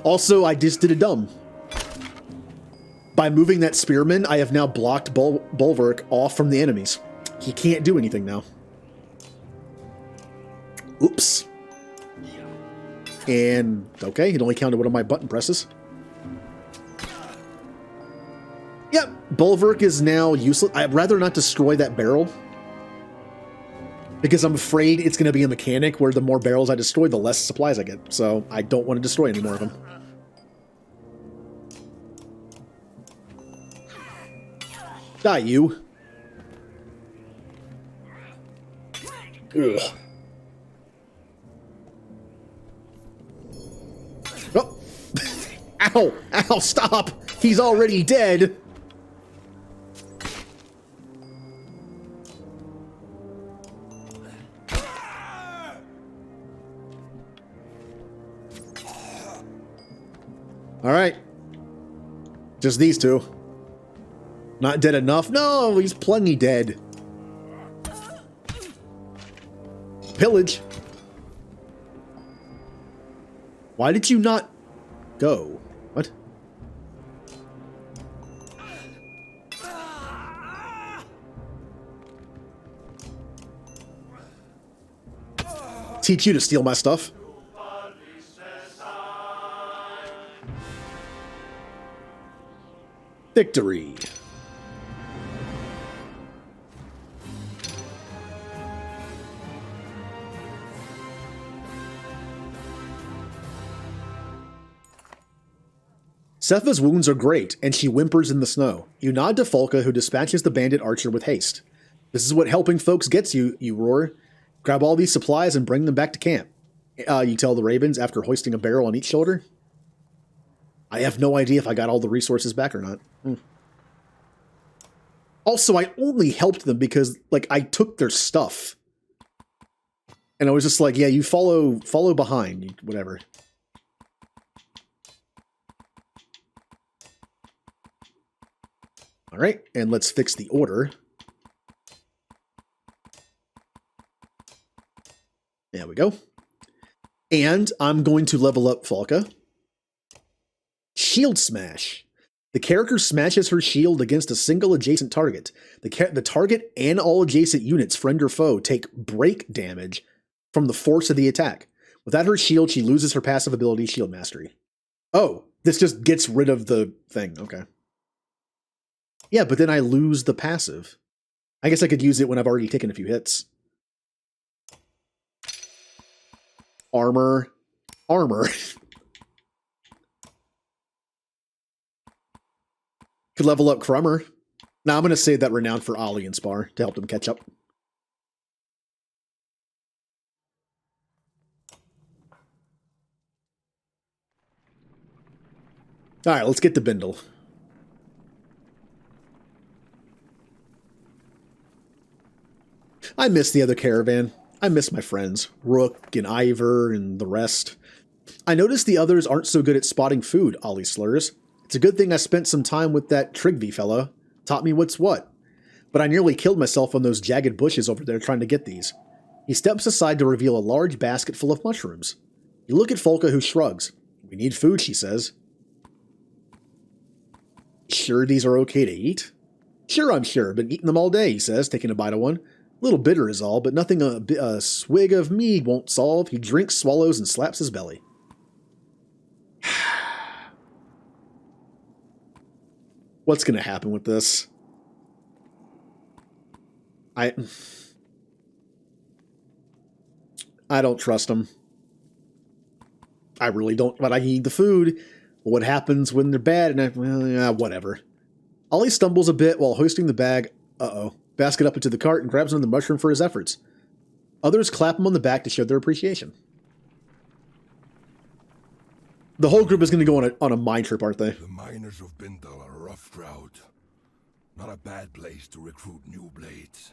Also, I just did a dumb. By moving that spearman, I have now blocked Bulwark off from the enemies. He can't do anything now. Oops. And, okay, it only counted one of my button presses. Yep, Bulwark is now useless. I'd rather not destroy that barrel. Because I'm afraid it's going to be a mechanic where the more barrels I destroy, the less supplies I get. So I don't want to destroy any more of them. Die, you. Ugh. Oh. Ow! Ow, stop! He's already dead! Alright. Just these two. Not dead enough? No, he's plenty dead. Pillage. Why did you not go? What? Teach you to steal my stuff. Victory. Sepha's wounds are great, and she whimpers in the snow. You nod to Folka, who dispatches the bandit archer with haste. This is what helping folks gets you, you roar. Grab all these supplies and bring them back to camp. You tell the ravens after hoisting a barrel on each shoulder. I have no idea if I got all the resources back or not. Also, I only helped them because, like, I took their stuff. And I was just like, yeah, you follow behind, whatever. All right, and let's fix the order. There we go. And I'm going to level up Falca. Shield Smash. The character smashes her shield against a single adjacent target. The target and all adjacent units, friend or foe, take break damage from the force of the attack. Without her shield, she loses her passive ability, Shield Mastery. Oh, this just gets rid of the thing. Okay. Yeah, but then I lose the passive. I guess I could use it when I've already taken a few hits. Armor. Armor. Could level up Crummer. Now I'm going to save that renown for Ollie and Spar to help them catch up. Alright, let's get the bindle. I miss the other caravan. I miss my friends, Rook and Ivor and the rest. I noticed the others aren't so good at spotting food, Ollie slurs. It's a good thing I spent some time with that Trigby fella. Taught me what's what. But I nearly killed myself on those jagged bushes over there trying to get these. He steps aside to reveal a large basket full of mushrooms. You look at Folka, who shrugs. We need food, she says. Sure these are okay to eat? Sure, I'm sure. Been eating them all day, he says, taking a bite of one. A little bitter is all, but nothing a swig of mead won't solve. He drinks, swallows, and slaps his belly. What's going to happen with this? I don't trust him. I really don't, but I need the food. What happens when they're bad? And well, whatever. Ollie stumbles a bit while hoisting the bag. Basket up into the cart and grabs another mushroom for his efforts. Others clap him on the back to show their appreciation. The whole group is going to go on a mine trip, aren't they? The miners of Bindal are a rough crowd. Not a bad place to recruit new blades.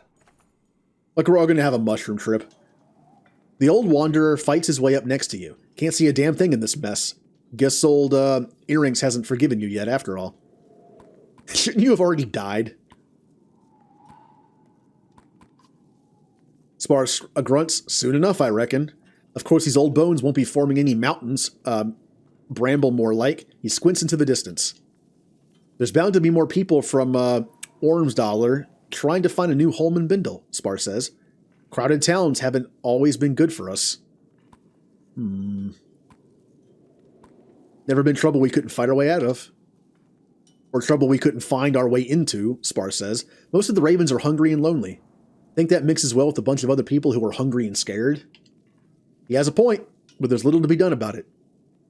Like we're all going to have a mushroom trip. The old wanderer fights his way up next to you. Can't see a damn thing in this mess. Guess old Earrings hasn't forgiven you yet, after all. Shouldn't you have already died? Spars grunts, soon enough, I reckon. Of course, these old bones won't be forming any mountains, bramble more like. He squints into the distance. There's bound to be more people from Ormsdollar trying to find a new home in Bindle, Spar says. Crowded towns haven't always been good for us. Never been trouble we couldn't fight our way out of. Or trouble we couldn't find our way into, Spar says. Most of the ravens are hungry and lonely. Think that mixes well with a bunch of other people who are hungry and scared? He has a point, but there's little to be done about it.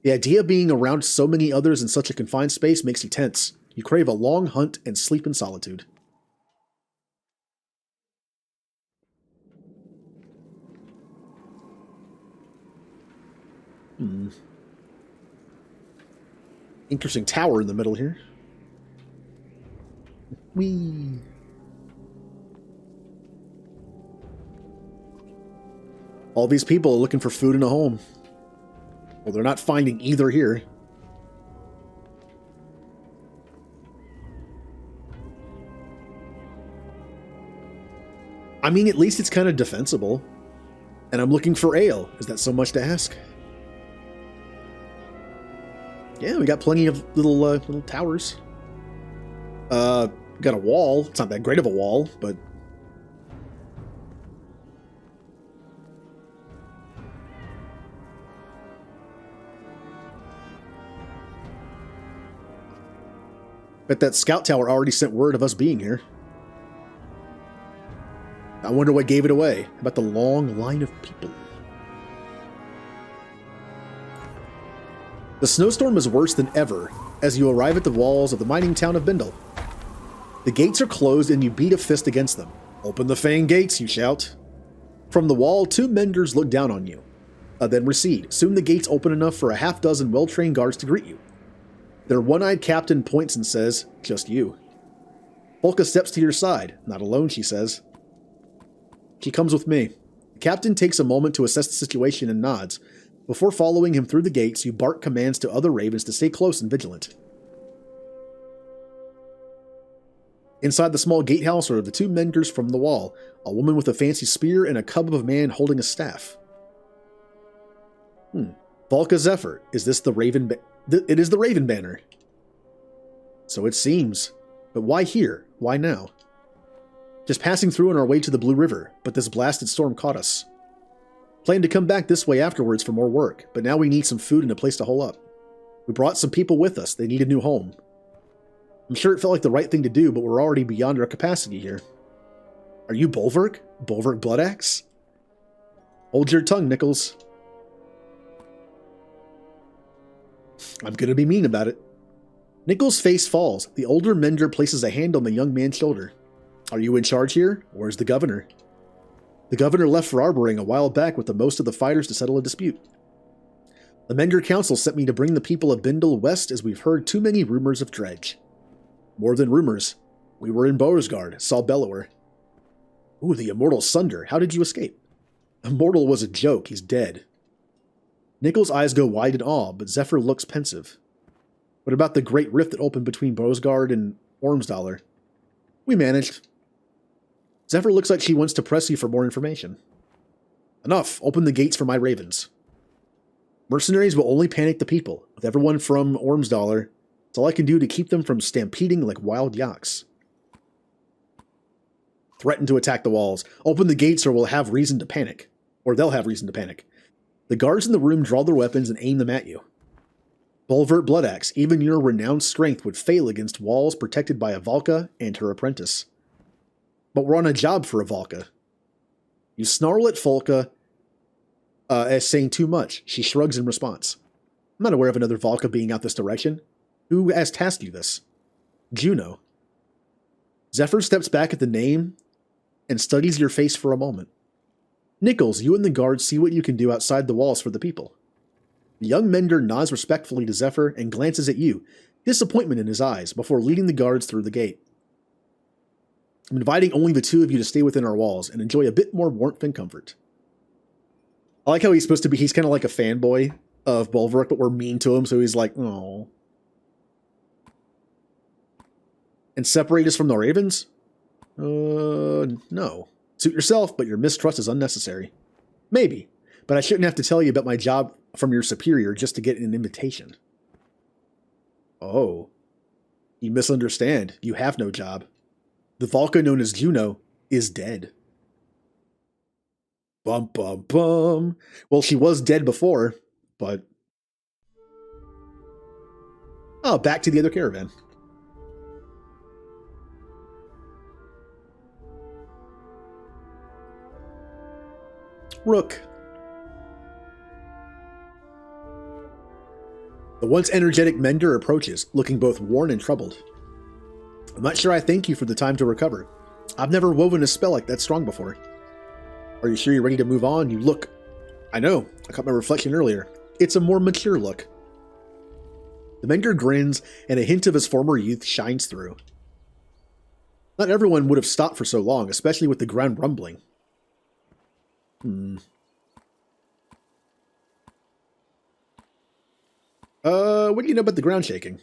The idea of being around so many others in such a confined space makes you tense. You crave a long hunt and sleep in solitude. Interesting tower in the middle here. Whee! All these people are looking for food and a home. Well, they're not finding either here. I mean, at least it's kind of defensible. And I'm looking for ale. Is that so much to ask? Yeah, we got plenty of little towers. Got a wall. It's not that great of a wall, but... Bet that scout tower already sent word of us being here. I wonder what gave it away. How about the long line of people? The snowstorm is worse than ever as you arrive at the walls of the mining town of Bindle. The gates are closed and you beat a fist against them. Open the fang gates, you shout. From the wall, 2 menders look down on you, then recede. Soon the gates open enough for a half-dozen well-trained guards to greet you. Their one-eyed captain points and says, "Just you." Volka steps to your side. "Not alone," she says. She comes with me. The captain takes a moment to assess the situation and nods. Before following him through the gates, you bark commands to other ravens to stay close and vigilant. Inside the small gatehouse are the 2 menders from the wall, a woman with a fancy spear and a cub of a man holding a staff. Volka Zephyr, is this the Raven... It is the Raven Banner. So it seems. But why here? Why now? Just passing through on our way to the Blue River, but this blasted storm caught us. Planned to come back this way afterwards for more work, but now we need some food and a place to hole up. We brought some people with us. They need a new home. I'm sure it felt like the right thing to do, but we're already beyond our capacity here. Are you Bulwark? Bulwark Bloodaxe? Hold your tongue, Nichols. I'm going to be mean about it. Nichols' face falls. The older mender places a hand on the young man's shoulder. Are you in charge here? Where's the governor? The governor left for Arboring a while back with the most of the fighters to settle a dispute. The Mender Council sent me to bring the people of Bindle west as we've heard too many rumors of dredge. More than rumors. We were in Beauregard, saw Bellower. Ooh, the immortal Sunder. How did you escape? Immortal was a joke. He's dead. Nichols' eyes go wide in awe, but Zephyr looks pensive. What about the great rift that opened between Beauregard and Ormsdollar? We managed. Zephyr looks like she wants to press you for more information. Enough. Open the gates for my ravens. Mercenaries will only panic the people. With everyone from Ormsdollar, it's all I can do to keep them from stampeding like wild yaks. Threaten to attack the walls. Open the gates or we'll have reason to panic. Or they'll have reason to panic. The guards in the room draw their weapons and aim them at you. Bulwark Bloodaxe, even your renowned strength would fail against walls protected by a Valka and her apprentice. But we're on a job for a Valka. You snarl at Volka as saying too much. She shrugs in response. I'm not aware of another Valka being out this direction. Who has tasked you this? Juno. Zephyr steps back at the name and studies your face for a moment. Nichols, you and the guards see what you can do outside the walls for the people. The young mender nods respectfully to Zephyr and glances at you, disappointment in his eyes, before leading the guards through the gate. I'm inviting only the 2 of you to stay within our walls and enjoy a bit more warmth and comfort. I like how he's supposed to be, he's kind of like a fanboy of Bulwark, but we're mean to him, so he's like, oh. And separate us from the ravens? No. Suit yourself, but your mistrust is unnecessary. Maybe. but I shouldn't have to tell you about my job from your superior just to get an invitation. Oh. You misunderstand. You have no job. The Valka known as Juno is dead. Bum, bum, bum. Well, she was dead before, but... Oh, back to the other caravan. Rook. The once energetic Mender approaches, looking both worn and troubled. I'm not sure I thank you for the time to recover. I've never woven a spell like that strong before. Are you sure you're ready to move on? You look... I know, I caught my reflection earlier. It's a more mature look. The Mender grins, and a hint of his former youth shines through. Not everyone would have stopped for so long, especially with the ground rumbling. What do you know about the ground shaking?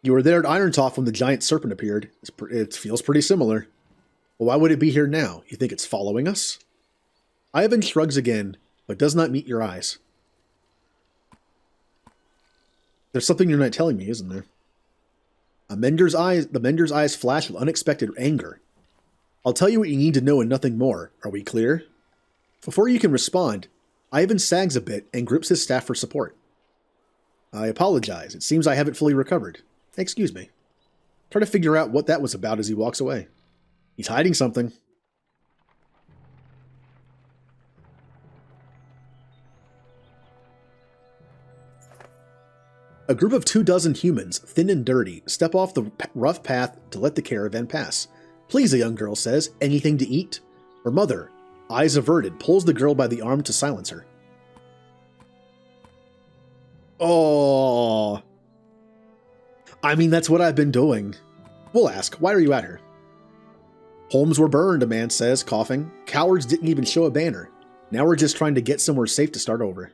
You were there at Irontoft when the giant serpent appeared. It feels pretty similar. Well, why would it be here now? You think it's following us? Ivan shrugs again, but does not meet your eyes. There's something you're not telling me, isn't there? The Mender's eyes flash with unexpected anger. I'll tell you what you need to know and nothing more. Are we clear? Before you can respond, Ivan sags a bit and grips his staff for support. I apologize. It seems I haven't fully recovered. Excuse me. Try to figure out what that was about as he walks away. He's hiding something. A group of 24 humans, thin and dirty, step off the rough path to let the caravan pass. Please, a young girl says, anything to eat? Her mother, eyes averted, pulls the girl by the arm to silence her. Oh, I mean, that's what I've been doing. We'll ask, why are you at her? Homes were burned, a man says, coughing. Cowards didn't even show a banner. Now we're just trying to get somewhere safe to start over.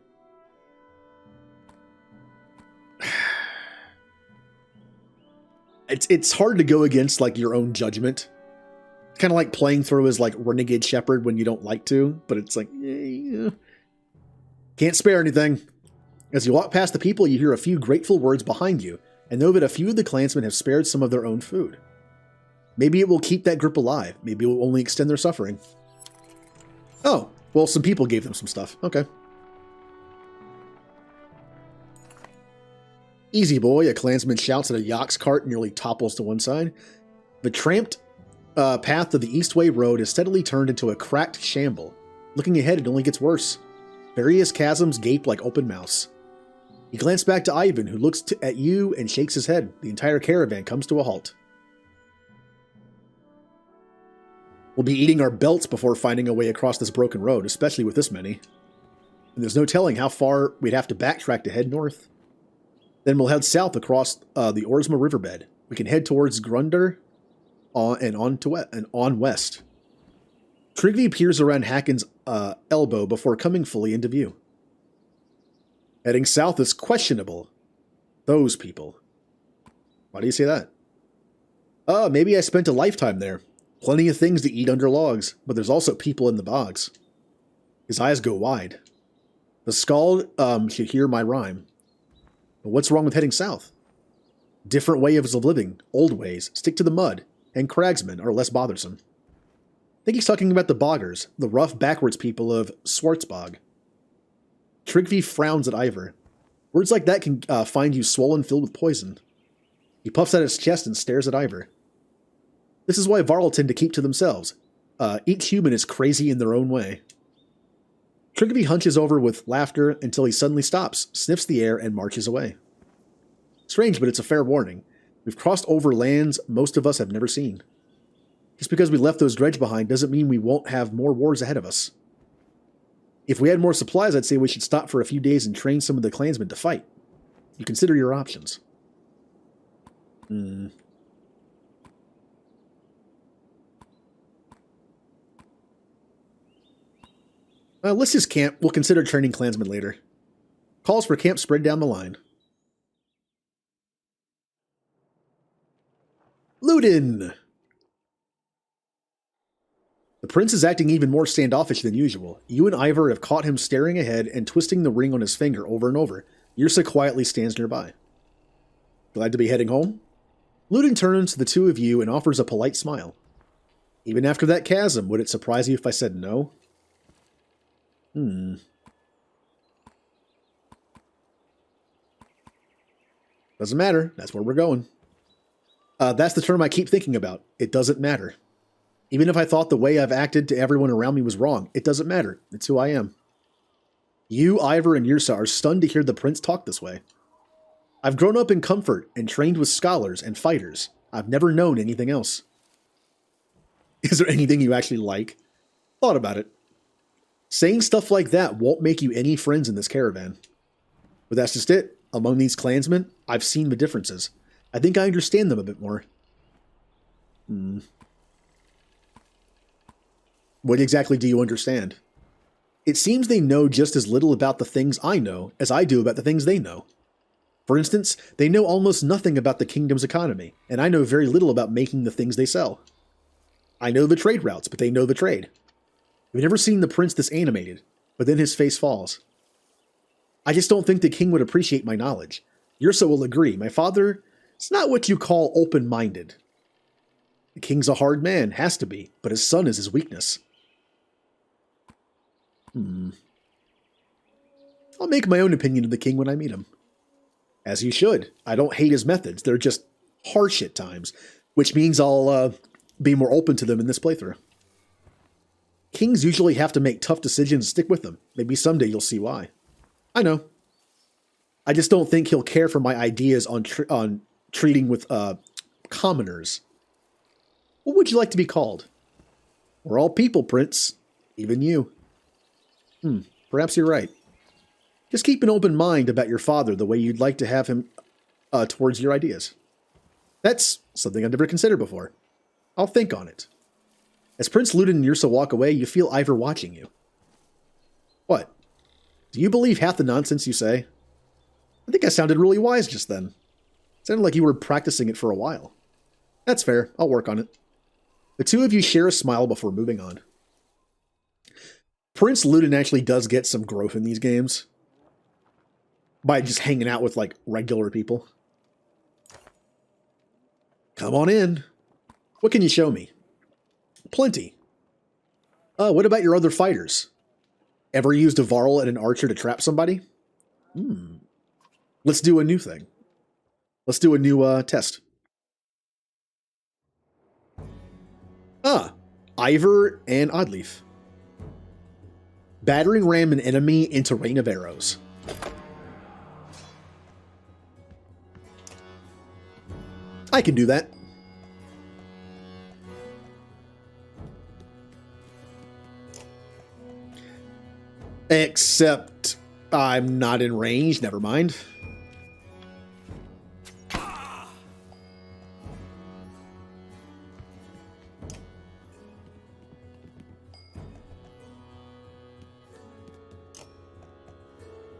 It's hard to go against, like, your own judgment. Kind of like playing through as, like, renegade shepherd when you don't like to, but it's like, yeah. Can't spare anything. As you walk past the people, you hear a few grateful words behind you, and know that a few of the clansmen have spared some of their own food. Maybe it will keep that group alive. Maybe it will only extend their suffering. Oh, well, some people gave them some stuff. Okay. Easy, boy, a clansman shouts at a Yox cart and nearly topples to one side. The tramped path of the Eastway Road is steadily turned into a cracked shamble. Looking ahead, it only gets worse. Various chasms gape like open mouths. You glance back to Ivan, who looks at you and shakes his head. The entire caravan comes to a halt. We'll be eating our belts before finding a way across this broken road, especially with this many. And there's no telling how far we'd have to backtrack to head north. Then we'll head south across the Orsma riverbed. We can head towards Grunder on west. Trigby peers around Hakon's elbow before coming fully into view. Heading south is questionable. Those people. Why do you say that? Maybe I spent a lifetime there. Plenty of things to eat under logs, but there's also people in the bogs. His eyes go wide. The Skald should hear my rhyme. But what's wrong with heading south? Different ways of living, old ways, stick to the mud, and cragsmen are less bothersome. I think he's talking about the boggers, the rough backwards people of Schwarzbog. Trigby frowns at Ivor. Words like that can find you swollen, filled with poison. He puffs out his chest and stares at Ivor. This is why Varl tend to keep to themselves. Each human is crazy in their own way. Trigby hunches over with laughter until he suddenly stops, sniffs the air, and marches away. Strange, but it's a fair warning. We've crossed over lands most of us have never seen. Just because we left those dredge behind doesn't mean we won't have more wars ahead of us. If we had more supplies, I'd say we should stop for a few days and train some of the clansmen to fight. You consider your options. Let's just camp. We'll consider training clansmen later. Calls for camp spread down the line. Ludin! The prince is acting even more standoffish than usual. You and Ivor have caught him staring ahead and twisting the ring on his finger over and over. Yrsa quietly stands nearby. Glad to be heading home? Ludin turns to the two of you and offers a polite smile. Even after that chasm, would it surprise you if I said no? Doesn't matter. That's where we're going. That's the term I keep thinking about. It doesn't matter. Even if I thought the way I've acted to everyone around me was wrong, it doesn't matter. It's who I am. You, Ivor, and Yrsa are stunned to hear the prince talk this way. I've grown up in comfort and trained with scholars and fighters. I've never known anything else. Is there anything you actually like? Thought about it. Saying stuff like that won't make you any friends in this caravan. But that's just it. Among these clansmen, I've seen the differences. I think I understand them a bit more. What exactly do you understand? It seems they know just as little about the things I know as I do about the things they know. For instance, they know almost nothing about the kingdom's economy, and I know very little about making the things they sell. I know the trade routes, but they know the trade. I've never seen the prince this animated, but then his face falls. I just don't think the king would appreciate my knowledge. Yrsa will agree. My father is not what you call open-minded. The king's a hard man, has to be, but his son is his weakness. I'll make my own opinion of the king when I meet him. As you should. I don't hate his methods. They're just harsh at times, which means I'll be more open to them in this playthrough. Kings usually have to make tough decisions and stick with them. Maybe someday you'll see why. I know. I just don't think he'll care for my ideas on treating with commoners. What would you like to be called? We're all people, Prince. Even you. Perhaps you're right. Just keep an open mind about your father the way you'd like to have him towards your ideas. That's something I've never considered before. I'll think on it. As Prince Ludin and Yrsa walk away, you feel Ivor watching you. What? Do you believe half the nonsense you say? I think I sounded really wise just then. It sounded like you were practicing it for a while. That's fair. I'll work on it. The two of you share a smile before moving on. Prince Ludin actually does get some growth in these games by just hanging out with, like, regular people. Come on in. What can you show me? Plenty. What about your other fighters? Ever used a varl and an archer to trap somebody? Let's do a new thing. Let's do a new test. Ivor and Oddleaf. Battering ram an enemy into rain of arrows. I can do that. Except I'm not in range. Never mind.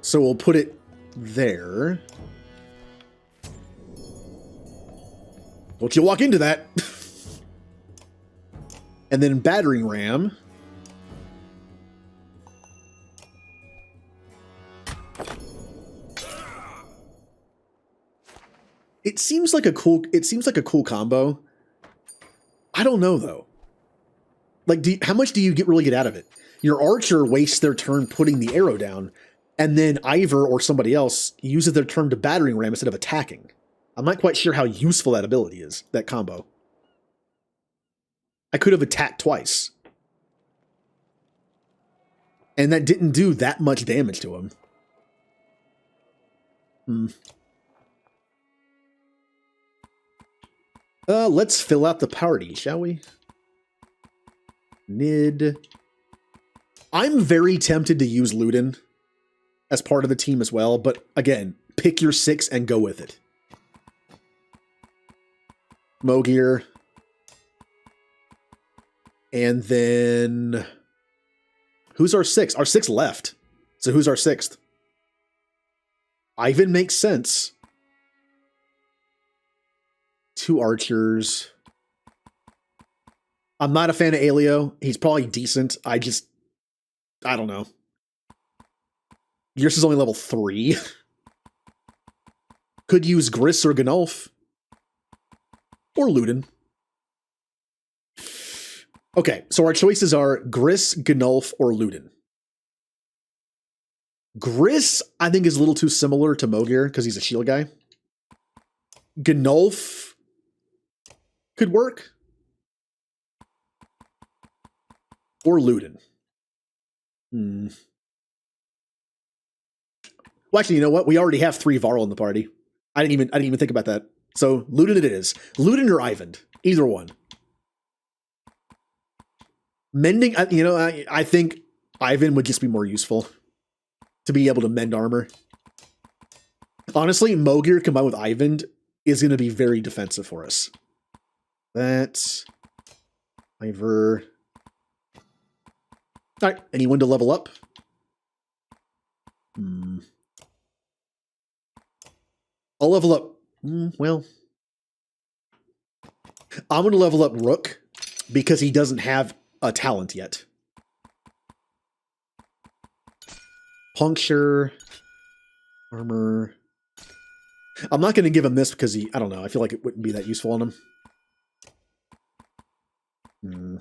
So we'll put it there. Don't you walk into that. And then battering ram. It seems like a cool combo. I don't know though. Like, how much do you really get out of it? Your archer wastes their turn putting the arrow down, and then Ivor or somebody else uses their turn to battering ram instead of attacking. I'm not quite sure how useful that ability is, that combo. I could have attacked twice. And that didn't do that much damage to him. Let's fill out the party, shall we? Nid. I'm very tempted to use Ludin as part of the team as well, but again, pick your 6 and go with it. Mogir. And then... who's our 6? Our 6 left. So who's our 6th? Ivan makes sense. 2 archers. I'm not a fan of Alio. He's probably decent. I don't know. Yours is only level 3. Could use Gris or Gnolf. Or Ludin. Okay, so our choices are Gris, Gnolf, or Ludin. Gris, I think, is a little too similar to Mogir because he's a shield guy. Gnolf could work. Or Ludin. Well, actually, you know what? We already have 3 Varl in the party. I didn't even think about that. So Ludin it is. Ludin or Ivand. Either one. Mending, you know, I think Ivand would just be more useful to be able to mend armor. Honestly, Mogir combined with Ivand is going to be very defensive for us. That's Ivor. All right, anyone to level up? I'll level up. Well, I'm going to level up Rook because he doesn't have a talent yet. Puncture, armor. I'm not going to give him this because I don't know. I feel like it wouldn't be that useful on him.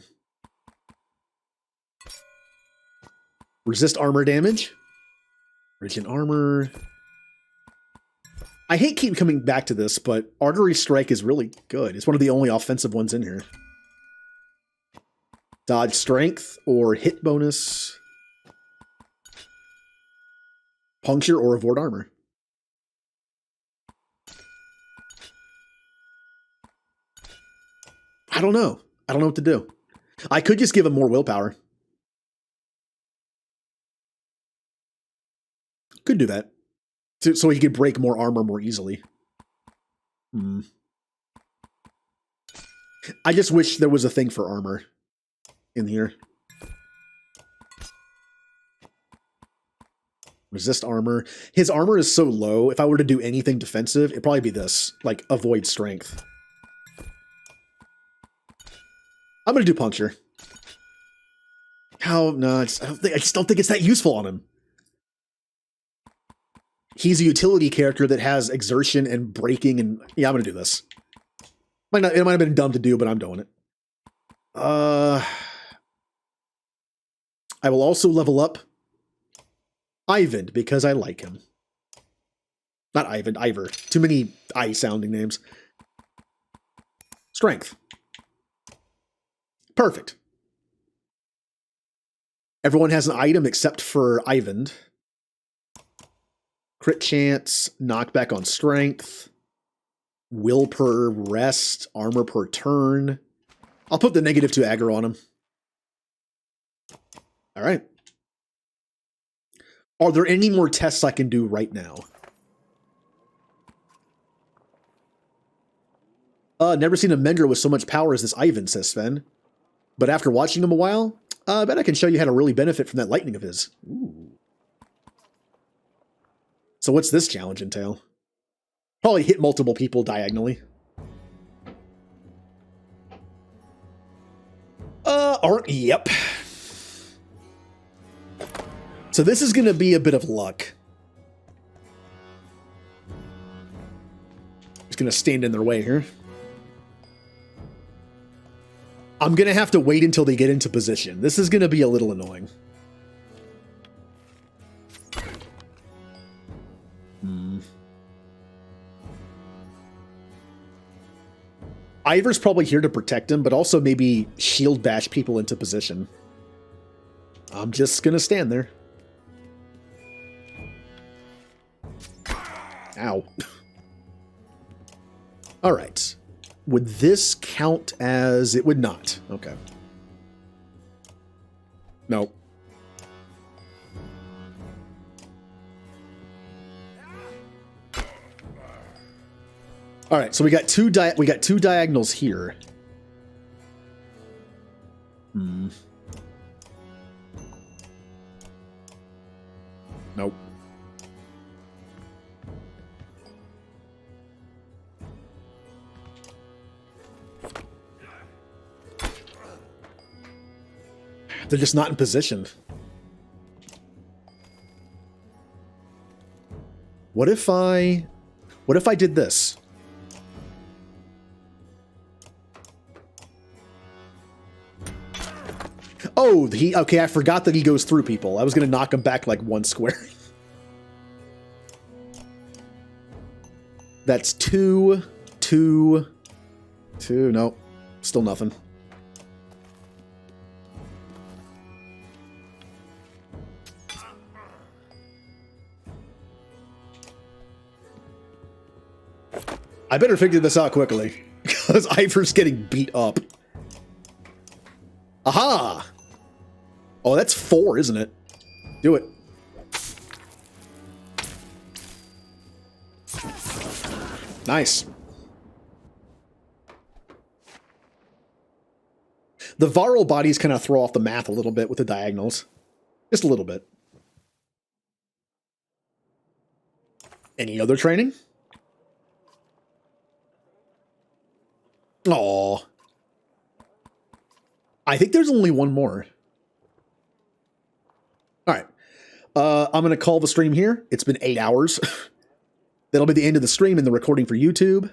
Resist armor damage. Radiant armor. I hate keep coming back to this, but Artery Strike is really good. It's one of the only offensive ones in here. Dodge strength or hit bonus. Puncture or avoid armor. I don't know. I don't know what to do. I could just give him more willpower. Could do that. So he could break more armor more easily. I just wish there was a thing for armor in here. Resist armor. His armor is so low, if I were to do anything defensive, it'd probably be this. Like, avoid strength. I'm going to do puncture. How? No, I just don't think it's that useful on him. He's a utility character that has exertion and breaking, and yeah, I'm going to do this. It might have been dumb to do, but I'm doing it. I will also level up Ivand because I like him. Not Ivand, Ivor. Too many I-sounding names. Strength. Perfect. Everyone has an item except for Ivand. Crit chance, knockback on strength, will per rest, armor per turn. I'll put the -2 aggro on him. All right. Are there any more tests I can do right now? Never seen a Mender with so much power as this Ivand, says Sven. But after watching him a while, I bet I can show you how to really benefit from that lightning of his. Ooh. So what's this challenge entail? Probably hit multiple people diagonally. Yep. So this is going to be a bit of luck. Just going to stand in their way here. I'm going to have to wait until they get into position. This is going to be a little annoying. Ivor's probably here to protect him, but also maybe shield bash people into position. I'm just going to stand there. Ow. All right. Would this count as... It would not. Okay. No. All right, so we got two diagonals here. Nope. They're just not in position. What if I did this? Oh, okay, I forgot that he goes through people. I was going to knock him back like 1 square. That's 2, 2, 2. Nope. Still nothing. I better figure this out quickly, because Ivor's getting beat up. Aha! Oh, that's 4, isn't it? Do it. Nice. The Varl bodies kind of throw off the math a little bit with the diagonals. Just a little bit. Any other training? Aw. I think there's only one more. All right. I'm going to call the stream here. It's been 8 hours. That'll be the end of the stream and the recording for YouTube.